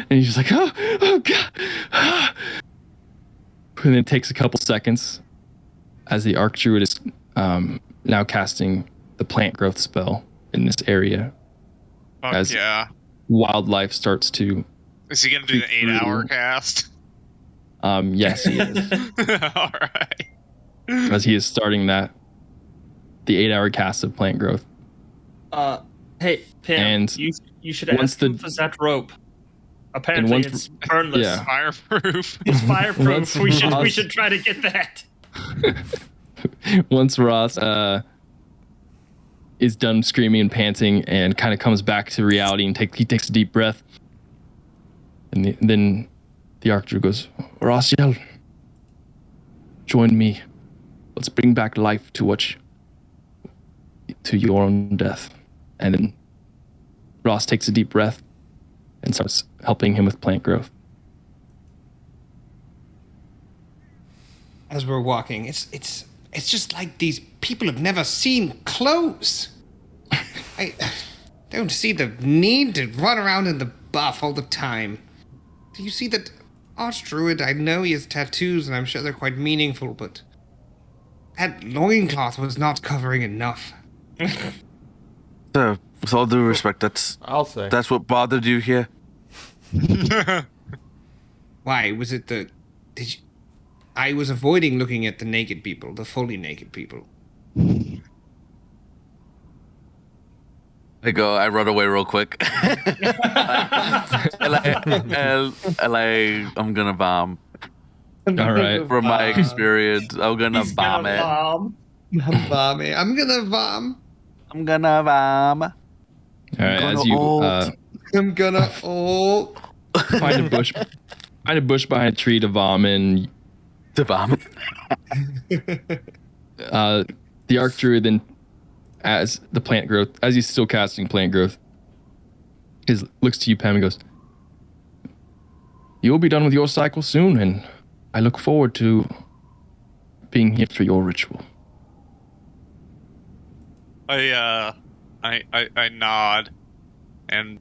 And he's just like, oh God. And then it takes a couple seconds as the Archdruid is now casting the plant growth spell in this area. fuck As- yeah. Wildlife starts to, Is he gonna do the 8-hour cast? yes, he is. All right. As he is starting the 8-hour cast of plant growth. Hey, Pam, And you should once ask him for that rope. Apparently, once- it's burnless. Yeah. Fireproof. It's fireproof. Once we Ross- should try to get that. Once Ross is done screaming and panting and kind of comes back to reality and he takes a deep breath, and then the Archdruid goes, "Raziel, join me. Let's bring back life to your own death." And then Ross takes a deep breath and starts helping him with plant growth. As we're walking, it's just like these people have never seen clothes. I don't see the need to run around in the buff all the time. Do you see that Archdruid? I know he has tattoos, and I'm sure they're quite meaningful, but that loincloth was not covering enough. So, with all due respect, that's I'll say. what bothered you here. Why was it the? Did you? I was avoiding looking at the naked people, the fully naked people. I run away real quick. I'm gonna bomb. All right. From my experience, I'm gonna He's bomb gonna it. bomb. I'm bombing. I'm gonna bomb. I'm gonna bomb. All right. gonna As you ult. I'm gonna ult. find a bush, behind a tree to vomit. To bomb. The Archdruid then, as the plant growth, as he's still casting plant growth, looks to you, Pam, and goes, "You'll be done with your cycle soon, and I look forward to being here for your ritual." I nod and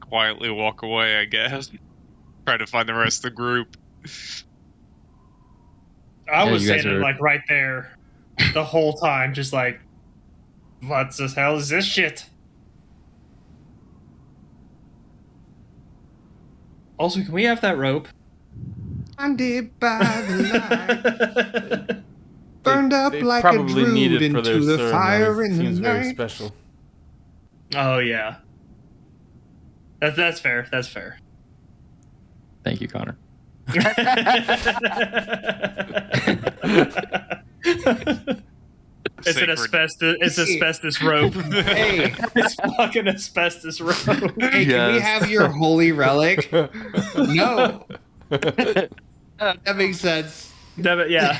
quietly walk away, I guess. Try to find the rest of the group. I Yeah, was you guys standing are- like right there the whole time, just like, what the hell is this shit? Also, can we have that rope? Blinded by the light. Burned up They like a probably need druid it for their into the ceremony. fire in the Seems very night. special. Oh yeah, that's fair. That's fair. Thank you, Connor. It's an asbestos. It's asbestos rope. Hey, It's fucking asbestos rope. hey, can we Yes. have your holy relic? No. That makes sense. Damn it, yeah.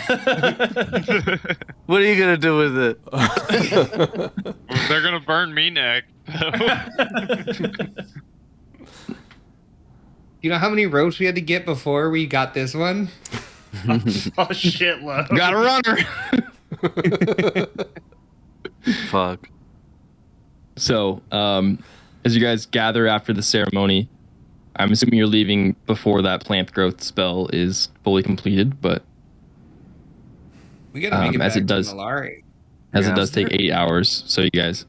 What are you gonna do with it? They're gonna burn me next. You know how many ropes we had to get before we got this one? Oh shitload. Got a runner. Fuck. So, as you guys gather after the ceremony, I'm assuming you're leaving before that plant growth spell is fully completed, but We gotta make it as back it does- to Malari. as Yeah. it does take 8 hours, so you guys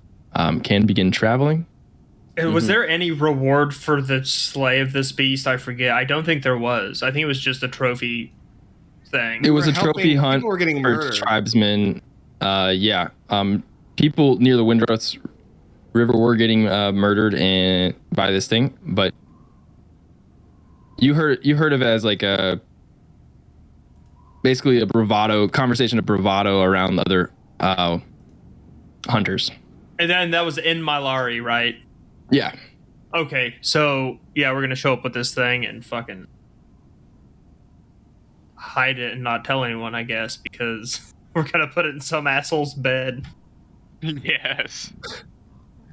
can begin traveling. Was there any reward for the slay of this beast? I forget. I don't think there was. I think it was just a trophy thing. It was were a trophy helping- hunt people were getting for murdered. tribesmen. Yeah. People near the Windrush River were getting murdered by this thing, but you heard of it as like basically a conversation of bravado around other hunters. And then that was in Mylari, right? Yeah. Okay, so yeah, we're gonna show up with this thing and fucking hide it and not tell anyone, I guess, because we're gonna put it in some asshole's bed. Yes.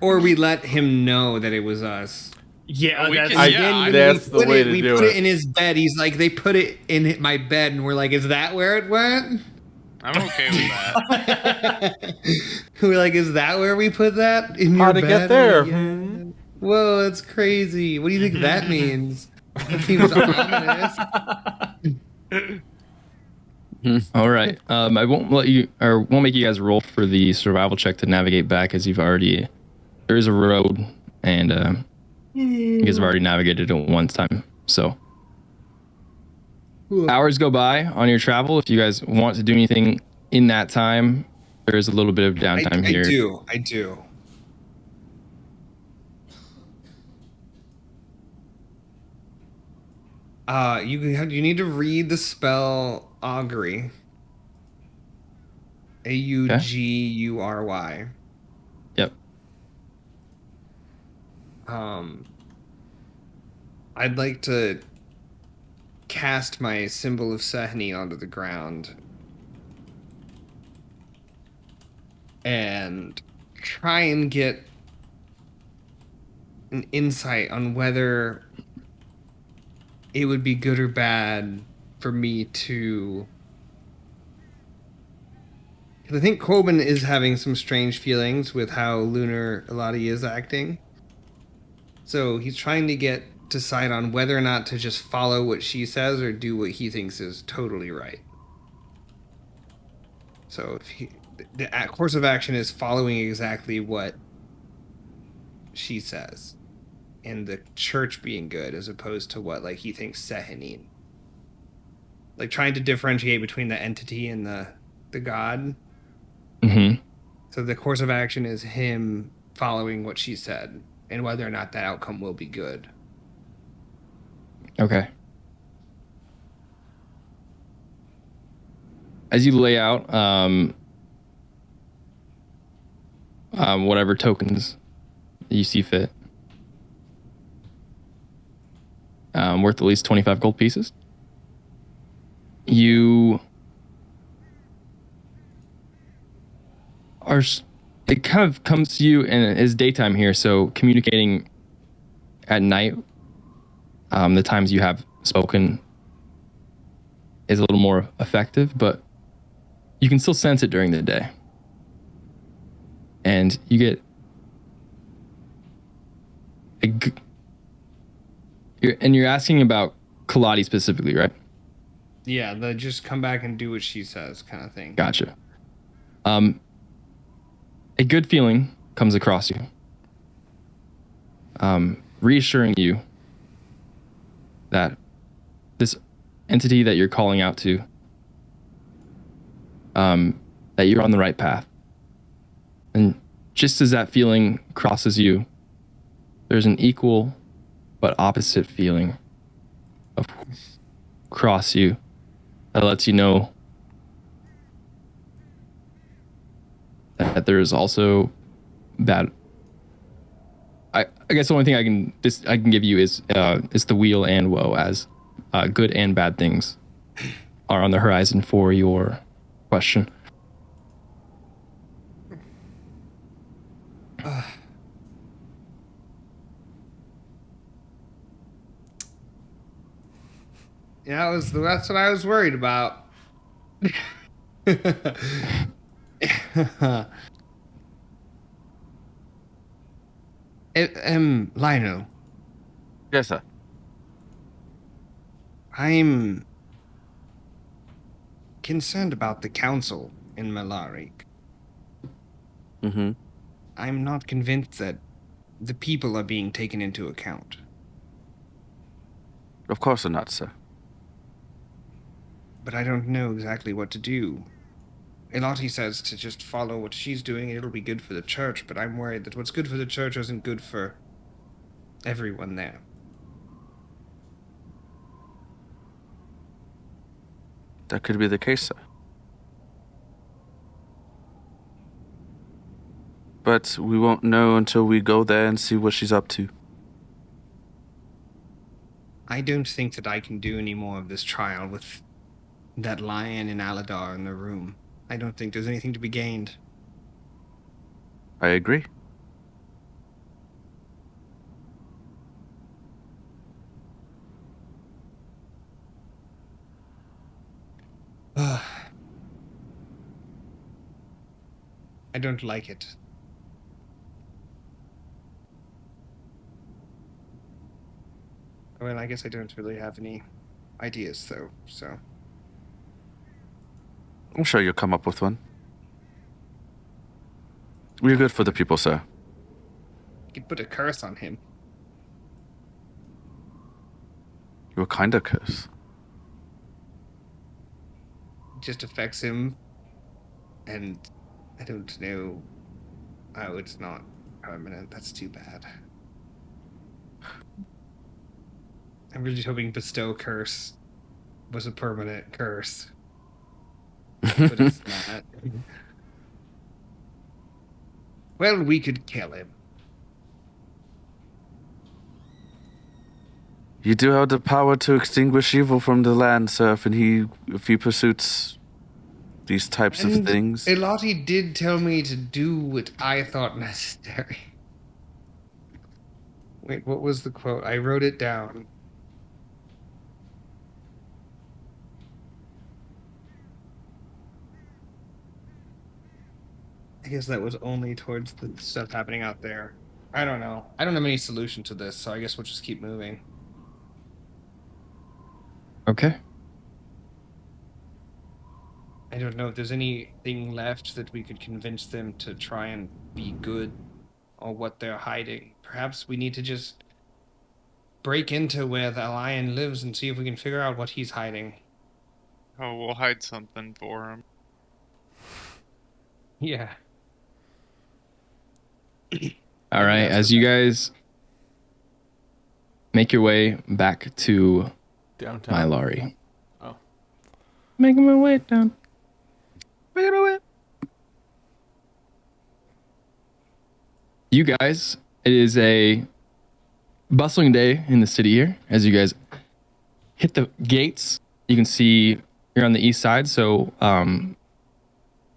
Or we let him know that it was us. Yeah, We that's can- I, yeah, I- that's the way to we do put it it. in his bed. He's like, they put it in my bed, and we're like, is that where it went? I'm okay with that. We're like, is that where we put that in your How'd it bed? get there? Yeah. Whoa, that's crazy. What do you think that means? That seems ominous. All right. I won't make you guys roll for the survival check to navigate back, as there is a road, and you guys have already navigated it one time. So hours go by on your travel. If you guys want to do anything in that time, there is a little bit of downtime here. I do. You need to read the spell augury. Augury. Yep. I'd like to cast my symbol of Sehni onto the ground and try and get an insight on whether it would be good or bad for me to... 'Cause I think Coben is having some strange feelings with how Lunar Eladi is acting. So he's trying to decide on whether or not to just follow what she says or do what he thinks is totally right. So if the course of action is following exactly what she says, and the church being good as opposed to what he thinks Sehenin. Like trying to differentiate between the entity and the god. Mm-hmm. So the course of action is him following what she said, and whether or not that outcome will be good. Okay. as you lay out whatever tokens you see fit, worth at least 25 gold pieces, you are. It kind of comes to you, and it's daytime here, so communicating at night, the times you have spoken, is a little more effective, but you can still sense it during the day. And you get you're asking about Kaladi specifically, right? Yeah, the just come back and do what she says kind of thing. Gotcha. A good feeling comes across you, reassuring you that this entity that you're calling out to, that you're on the right path. And just as that feeling crosses you, there's an equal but opposite feeling across you that lets you know that there is also bad. I guess the only thing I can give you is the wheel and woe, as good and bad things are on the horizon for your question. Yeah, that's what I was worried about. Lionel, Yes, sir. I'm concerned about the council in Malarik. Mm-hmm. I'm not convinced that the people are being taken into account. Of course not, sir. But I don't know exactly what to do. Elati says to just follow what she's doing and it'll be good for the church, but I'm worried that what's good for the church isn't good for everyone there. That could be the case, sir. But we won't know until we go there and see what she's up to. I don't think that I can do any more of this trial with that lion and Aladar in the room. I don't think there's anything to be gained. I agree. I don't like it. Well, I guess I don't really have any ideas, though, so... I'm sure you'll come up with one. We're good for the people, sir. You could put a curse on him. What kind of curse? It just affects him, and I don't know... Oh, it's not permanent. That's too bad. I'm really hoping Bestow Curse was a permanent curse. But it's not. Well, we could kill him. You do have the power to extinguish evil from the land, sir, if he pursues these types of things. Elati did tell me to do what I thought necessary. Wait, what was the quote? I wrote it down. I guess that was only towards the stuff happening out there. I don't know. I don't have any solution to this, so I guess we'll just keep moving. Okay. I don't know if there's anything left that we could convince them to try and be good, or what they're hiding. Perhaps we need to just break into where the lion lives and see if we can figure out what he's hiding. Oh, we'll hide something for him. Yeah. All right. As you guys make your way back to Downtown. Mylari. Oh. Making my way down. You guys, it is a bustling day in the city here. As you guys hit the gates, you can see you're on the east side. So,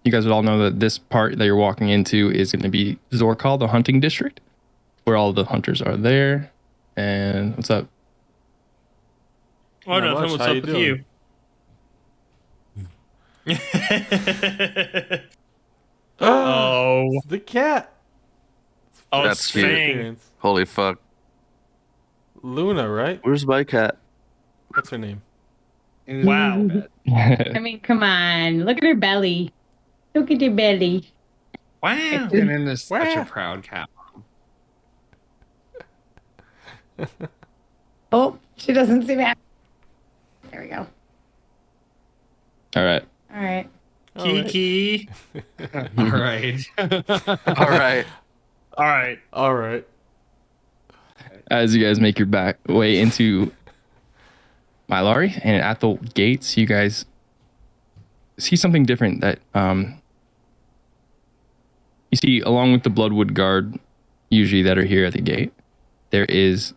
you guys would all know that this part that you're walking into is going to be Zorkal, the hunting district, where all the hunters are there. And what's up? Oh, Not nothing. much. What's How up you with doing? you? Oh. It's the cat. Oh, That's it's cute. Fang. Holy fuck. Luna, right? Where's my cat? What's her name? Wow. I mean, come on. Look at her belly. Look at her belly. Wow. And in this such a Wah. proud cat. Oh, she doesn't seem happy. There we go. All right. All right. Kiki. All right. All right. All right. All right. As you guys make your back way into Mylari, and at the gates, you guys see something different that you see along with the Bloodwood Guard, usually that are here at the gate. There is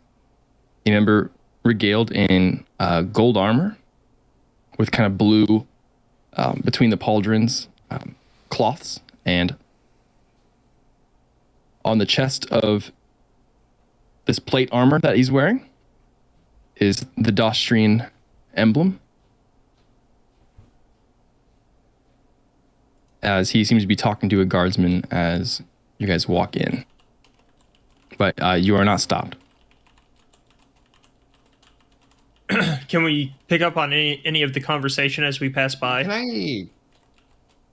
a member regaled in gold armor with kind of blue between the pauldrons cloths, and on the chest of this plate armor that he's wearing is the Dostrian emblem, as he seems to be talking to a guardsman as you guys walk in. But you are not stopped. Can we pick up on any of the conversation as we pass by? Can I?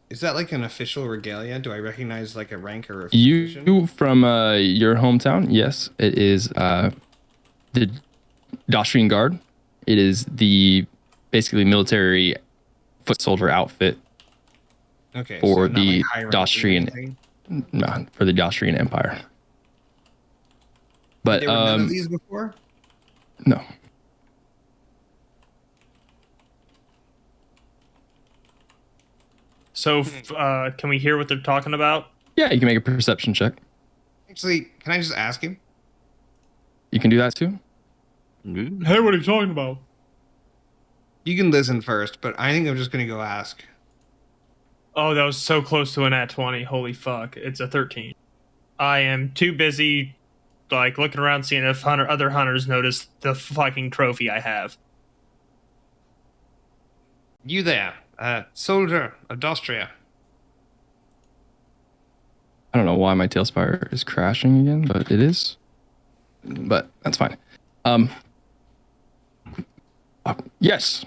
Is that like an official regalia? Do I recognize like a rank or a position? You from your hometown? Yes, it is the Dostrian Guard. It is the basically military foot soldier outfit Okay, for not the like high rank or Dostrian, anything? for the Dostrian Empire. But There were none of these before. no. So, can we hear what they're talking about? Yeah, you can make a perception check. Actually, can I just ask him? You can do that too. Hey, what are you talking about? You can listen first, but I think I'm just gonna go ask. Oh, that was so close to an at 20. Holy fuck. It's a 13. I am too busy, like, looking around seeing if other hunters notice the fucking trophy I have. You there, soldier of Dostria. I don't know why my TaleSpire is crashing again, but it is. But that's fine. Yes.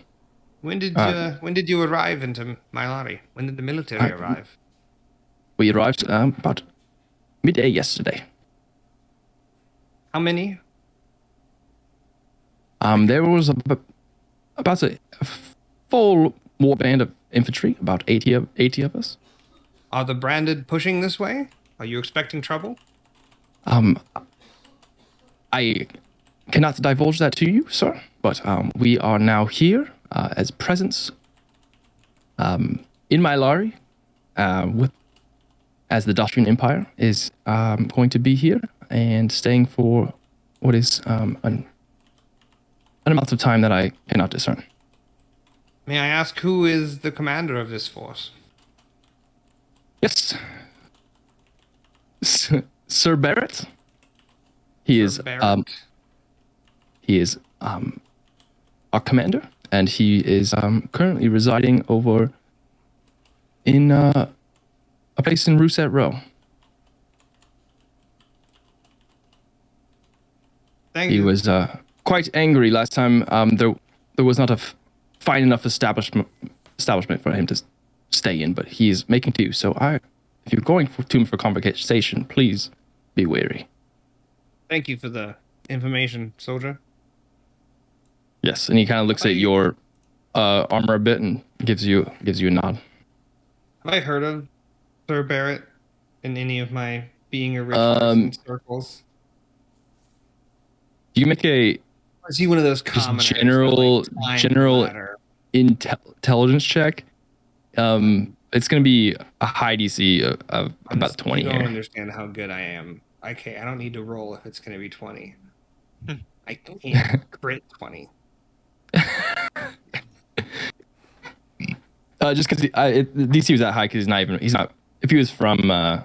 When did you arrive into Mylari? When did the military arrive? We arrived about midday yesterday. How many? There was about a full war band of infantry, about 80 of us. Are the branded pushing this way? Are you expecting trouble? I cannot divulge that to you, sir, but we are now here as presence in Mylari, as the Dostrian Empire is going to be here and staying for what is an amount of time that I cannot discern. May I ask who is the commander of this force? Yes. Sir Barrett. He is Barrett. our commander, and he is currently residing over in a place in Rousset Row. Thank He you. was quite angry last time. There was not a fine enough establishment for him to stay in, but he is making do. So if you're going to him for conversation, please be wary. Thank you for the information, soldier. Yes, and he kind of looks at your armor a bit and gives you a nod. Have I heard of Sir Barrett in any of my being a rich person circles? Do you make a Or is he one of those just commoners? general intelligence check? It's going to be a high DC of about 20 You don't here. understand how good I am. I don't need to roll if it's going to be 20. I can't crit 20. Just because DC was that high because he's not. If he was from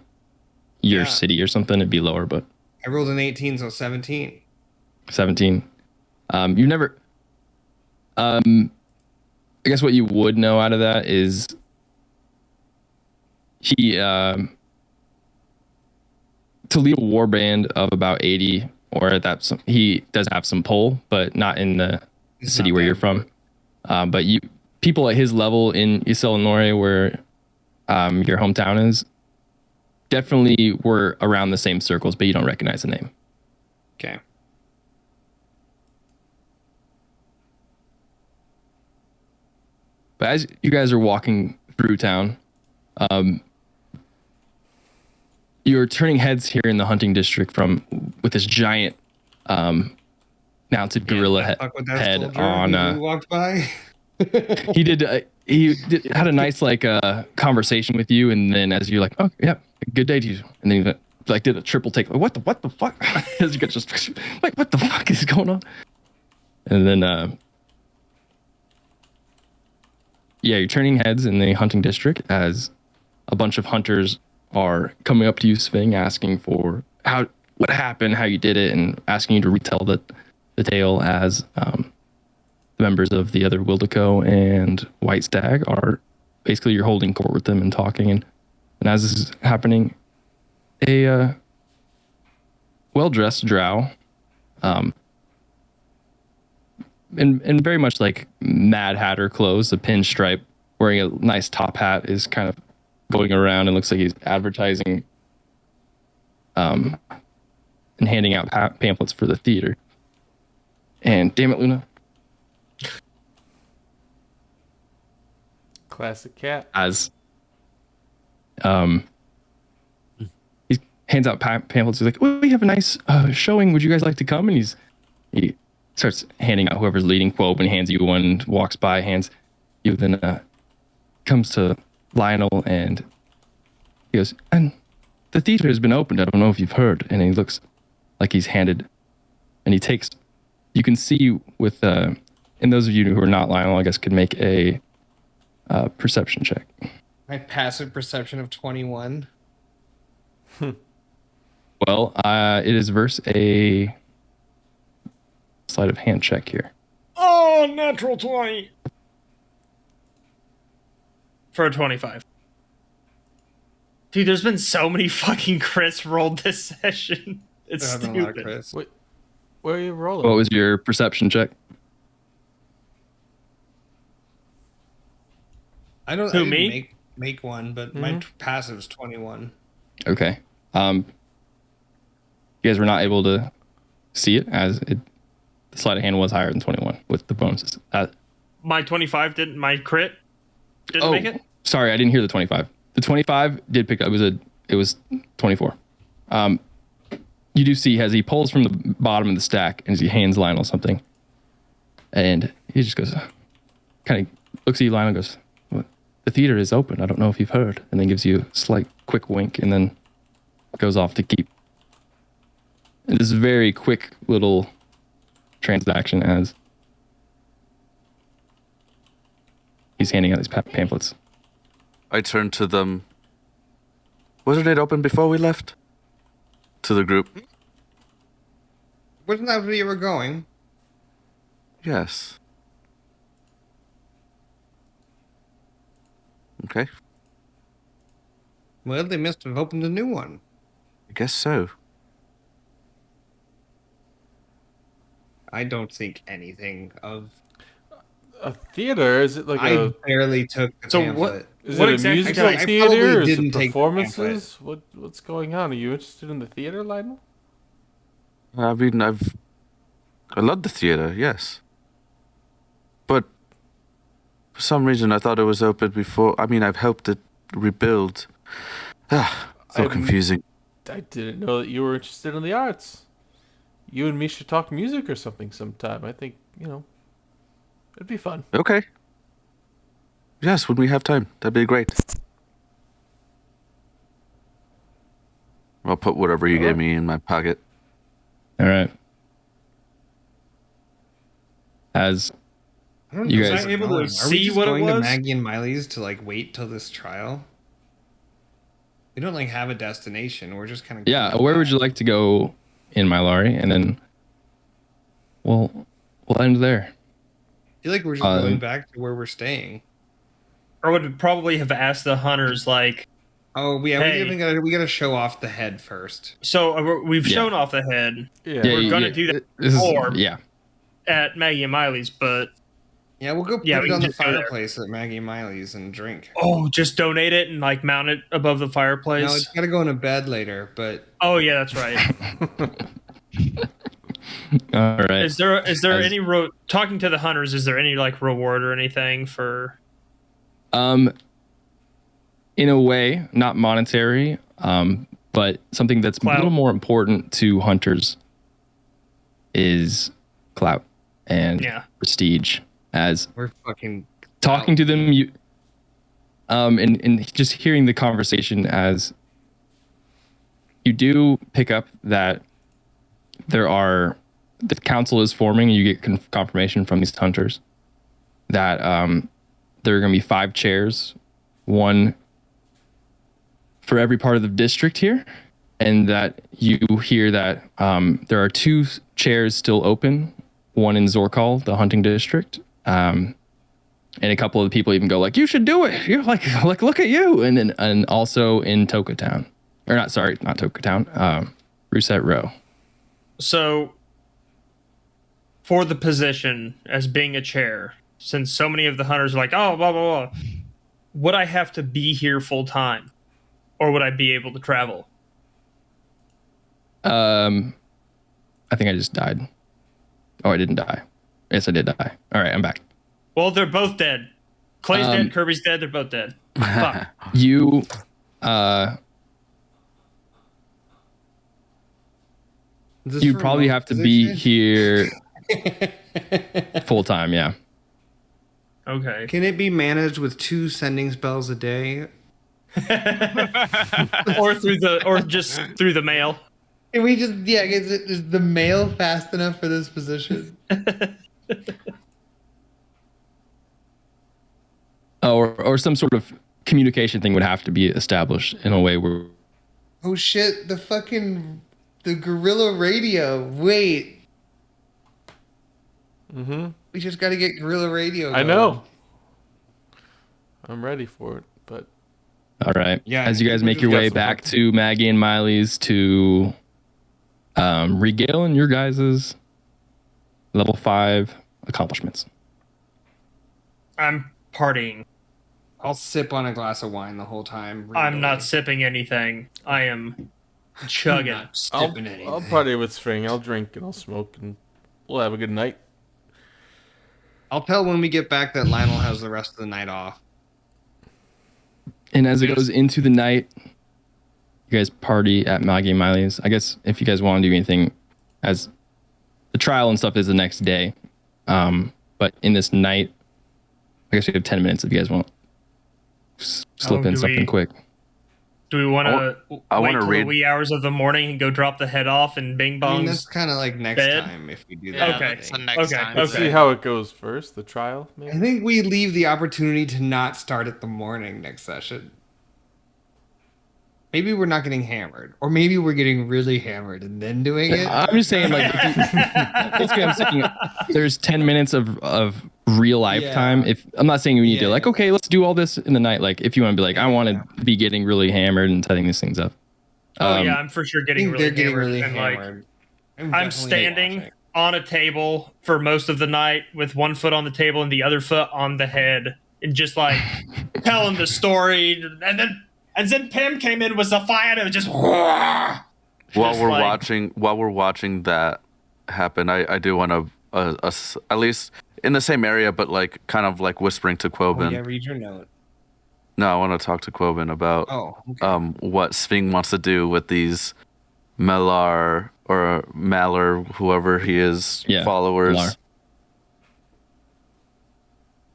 your city or something, it'd be lower. But I rolled an 18, so 17. 17. You've never. I guess what you would know out of that is he to lead a war band of about 80, or he does have some pull, but not in the city where you're from. But people at his level in East Illinois, where your hometown is, definitely were around the same circles, but you don't recognize the name. Okay. But as you guys are walking through town, you're turning heads here in the hunting district with this giant mounted gorilla head on. Who walked by? He had a nice conversation with you, and then as you're like, oh yeah, good day to you, and then he did a triple take. Like, what the fuck? As you get just like, what the fuck is going on? And then you're turning heads in the hunting district as a bunch of hunters are coming up to you, Sving, asking for what happened, how you did it, and asking you to retell the tale as the members of the other Wildeco and White Stag are basically you're holding court with them and talking. And as this is happening, a well-dressed drow, in very much like Mad Hatter clothes, a pinstripe, wearing a nice top hat, is kind of going around and looks like he's advertising and handing out pamphlets for the theater. And damn it, Luna. Classic cat. As he hands out pamphlets, he's like, "Oh, we have a nice showing. Would you guys like to come?" And he starts handing out whoever's leading quote, and hands you one, walks by, hands you, then comes to Lionel, and he goes, "And the theater has been opened. I don't know if you've heard." And he looks like he's handed, and he takes. You can see with, and those of you who are not Lionel, I guess, could make a perception check. My passive perception of 21. Well, it is versus a sleight of hand check here. Oh, natural 20. For a 25. Dude, there's been so many fucking crits rolled this session. It's stupid. Wait, where are you rolling? What was your perception check? I didn't make one, but my passive's 21. Okay. You guys were not able to see it as the sleight of hand was higher than 21 with the bonuses. My 25 didn't. My crit didn't make it. Sorry, I didn't hear the 25. The 25 did pick up. It was 24. You do see as he pulls from the bottom of the stack and as he hands Lionel something, and he just goes, kind of looks at you, Lionel, goes, "The theater is open. I don't know if you've heard," and then gives you a slight quick wink, and then goes off to keep. And this very quick little transaction as he's handing out these pamphlets. I turned to them. Wasn't it open before we left? To the group. Wasn't that where you were going? Yes. Okay. Well, they must have opened a new one. I guess so. I don't think anything of. A theater? Is it like I barely took the pamphlet. Is What it a exactly- musical I theater? probably Or is didn't it take the performances? What's going on? Are you interested in the theater, Lionel? I mean, I love the theater, yes. But for some reason, I thought it was open before. I mean, I've helped it rebuild. So confusing. I didn't know that you were interested in the arts. You and me should talk music or something sometime. I think, it'd be fun. Okay. Yes, when we have time. That'd be great. I'll put whatever you gave me in my pocket. All right. As you Was guys I able Are to we see just what it going to was? Maggie and Miley's to like wait till this trial? We don't like have a destination. We're just kind of where would you like to go in Mylari? And then we'll end there. I feel like we're just going back to where we're staying. I would probably have asked the hunters, like, Oh yeah, Hey. we gotta show off the head first. so we've Yeah. shown off the head Yeah. We're gonna do that This is, before. yeah. at Maggie and Miley's, but Yeah, we'll go put Yeah, it we on can the just go there. fireplace at Maggie and Miley's and drink. just donate it and like mount it above the fireplace. No, it's gotta go in a bed later, but Oh yeah, that's right. All right. Is there As- any talking to the hunters? Is there any like reward or anything for? In a way, not monetary, but something that's Clout. a little more important to hunters is clout and Yeah. prestige. As we're fucking talking to them, you and just hearing the conversation, as you do pick up that the council is forming, and you get confirmation from these hunters that there are going to be 5 chairs, one for every part of the district here, and that you hear that there are 2 chairs still open, one in Zorkal, the hunting district, and a couple of the people even go like, "You should do it. You're like look at you," and also in Toka Town, or not Toka Town, Reset Row. So, for the position as being a chair, since so many of the hunters are like, oh, blah, blah, blah, would I have to be here full time? Or would I be able to travel? I think I just died. Oh, I didn't die. Yes, I did die. All right, I'm back. Well, they're both dead. Clay's dead, Kirby's dead, they're both dead. Fuck. You, you probably have to be here full time. Yeah. Okay. Can it be managed with 2 sending spells a day? or just through the mail. Can we just is the mail fast enough for this position? Or some sort of communication thing would have to be established in a way where. Oh shit, the guerrilla radio. Wait. Mm-hmm. We just gotta get guerrilla radio I going. know. I'm ready for it, but All right. Yeah, As you guys we make just your got way some back fun. to Maggie and Miley's to regale in your guys' level 5 accomplishments. I'm partying. I'll sip on a glass of wine the whole time. I'm not sipping anything. I am chugging. I'll party with String. I'll drink and I'll smoke and we'll have a good night. I'll tell when we get back that Lionel has the rest of the night off. And as it goes into the night, you guys party at Maggie and Miley's. I guess if you guys want to do anything, as the trial and stuff is the next day. But in this night, I guess we have 10 minutes if you guys want to slip in do something we- quick. Do we want to I wait wanna till read- the wee hours of the morning and go drop the head off and bing I mean, that's bongs? kind of like next bed? time if we do Yeah, that. Okay. that's the next Okay. time. Let's see how it goes first. The trial, maybe. I think we leave the opportunity to not start at the morning next session. Maybe we're not getting hammered, or maybe we're getting really hammered and then doing it. I'm just saying, like, basically, I'm saying there's 10 minutes of real life Yeah. time. If I'm not saying we need to, Yeah, like, yeah. okay, let's do all this in the night. Like, if you want to be like, I want to be getting really hammered and setting these things up. Oh yeah, I'm for sure I getting think really they're getting hammered really and like hammered. I'm definitely standing watching. on a table for most of the night with one foot on the table and the other foot on the head and just like telling the story. And then Pim came in with the fire and it was just While Just we're like- watching that happen, I do want to at least in the same area, but like kind of like whispering to Oh, Quoben. yeah, read your note. No, I want to talk to Quoben about Oh, okay. what Sving wants to do with these Melar or Maller, whoever he is, Yeah, followers. Malar.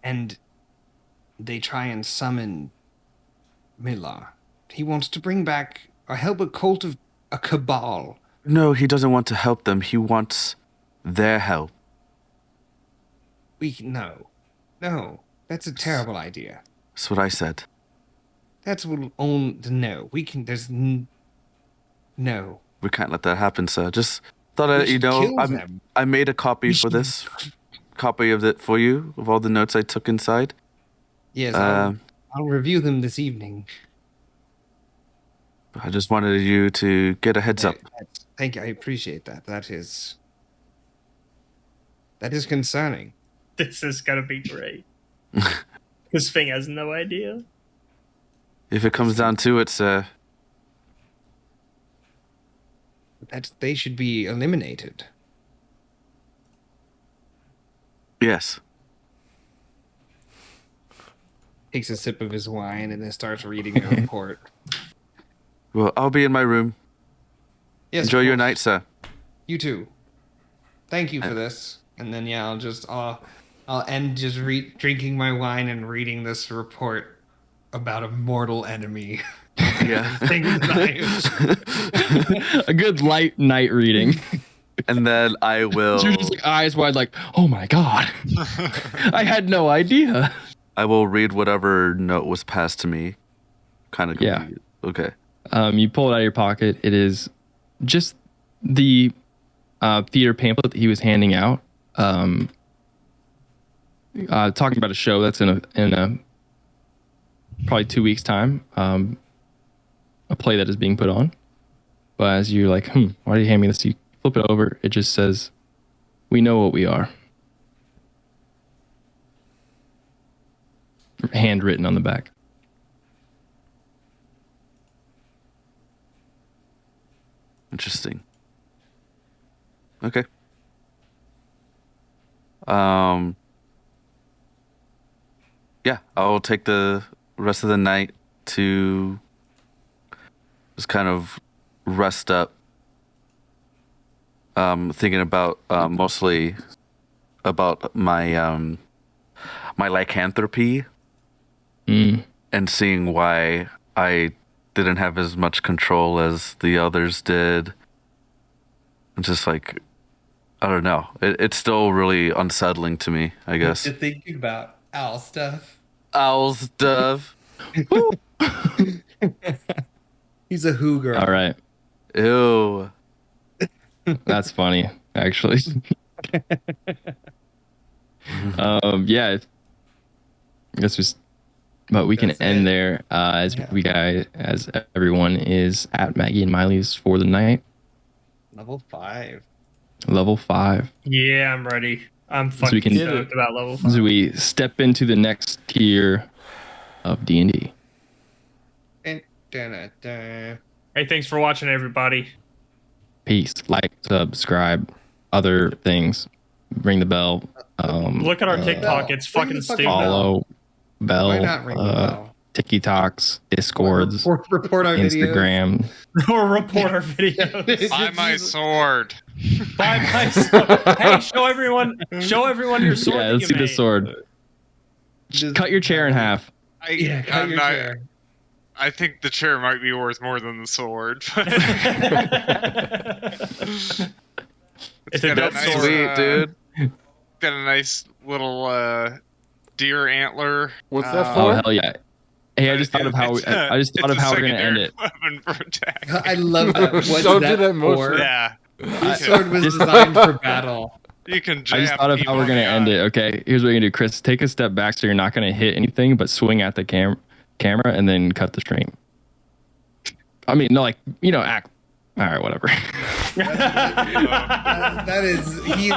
And they try and summon Milar. He wants to bring back or help a cult of a cabal. No, he doesn't want to help them. He wants their help. No, that's a terrible idea. That's what I said. That's what no. We can. No. We can't let that happen, sir. Just thought We I'd, should kill them. I made a copy We for should- this. Copy of it for you, of all the notes I took inside. Yes, I'll review them this evening. I just wanted you to get a heads up. Thank you. I appreciate that. That is concerning. This is gonna be great. This thing has no idea. If it comes down to it, sir, They should be eliminated. yes. Takes a sip of his wine and then starts reading the report. Well, I'll be in my room. Yes, Enjoy of your course. night, sir. You too. Thank you for this. And then I'll end just drinking my wine and reading this report about a mortal enemy. Yeah. A good light night reading. And then I will. You're just like eyes wide, like, oh my god, I had no idea. I will read whatever note was passed to me. Kind of. Yeah. Okay. You pull it out of your pocket. It is just the theater pamphlet that he was handing out, talking about a show that's in a probably 2 weeks time, a play that is being put on. But as you're like, why do you hand me this? You flip it over. It just says, "We know what we are." Handwritten on the back. Interesting. Okay. Yeah, I'll take the rest of the night to just kind of rest up. Thinking about mostly about my my lycanthropy and seeing why I didn't have as much control as the others did. It's just like, I don't know. It's still really unsettling to me, I guess. You're thinking about owl stuff. Owl stuff. He's a who girl. All right. Ew. That's funny, actually. Yeah. I guess but we can That's end it. there as everyone is at Maggie and Miley's for the night. Level 5. Level 5. Yeah, I'm ready. I'm we fucking can- stoked about level 5. As we step into the next tier of D&D. Hey, thanks for watching, everybody. Peace. Like, subscribe, other things. Ring the bell. Look at our TikTok. It's Ring fucking the fucking stupid. Follow. Bell. Why not ring the bell? TikToks, Discords, Report our videos. Instagram. Or report our videos. Buy my sword. Buy my sword. Hey, show everyone your sword. Yeah, that let's you see the made. sword. Cut your chair in half. Cut your chair. I think the chair might be worth more than the sword. But It's a got dope nice, sword. Sweet, dude. Got a nice little deer antler. What's that Oh for? hell yeah! Hey, I just thought of how we're gonna end it. Weapon for attack. I love that. What's Don't do that that motion. for? Yeah. This sword was designed for battle. You can I just jab thought of how people we're in gonna the end eye. it. Okay, here's what you're gonna do, Chris. Take a step back so you're not gonna hit anything, but swing at the camera, and then cut the stream. I mean, no, act. All right, whatever. That is he's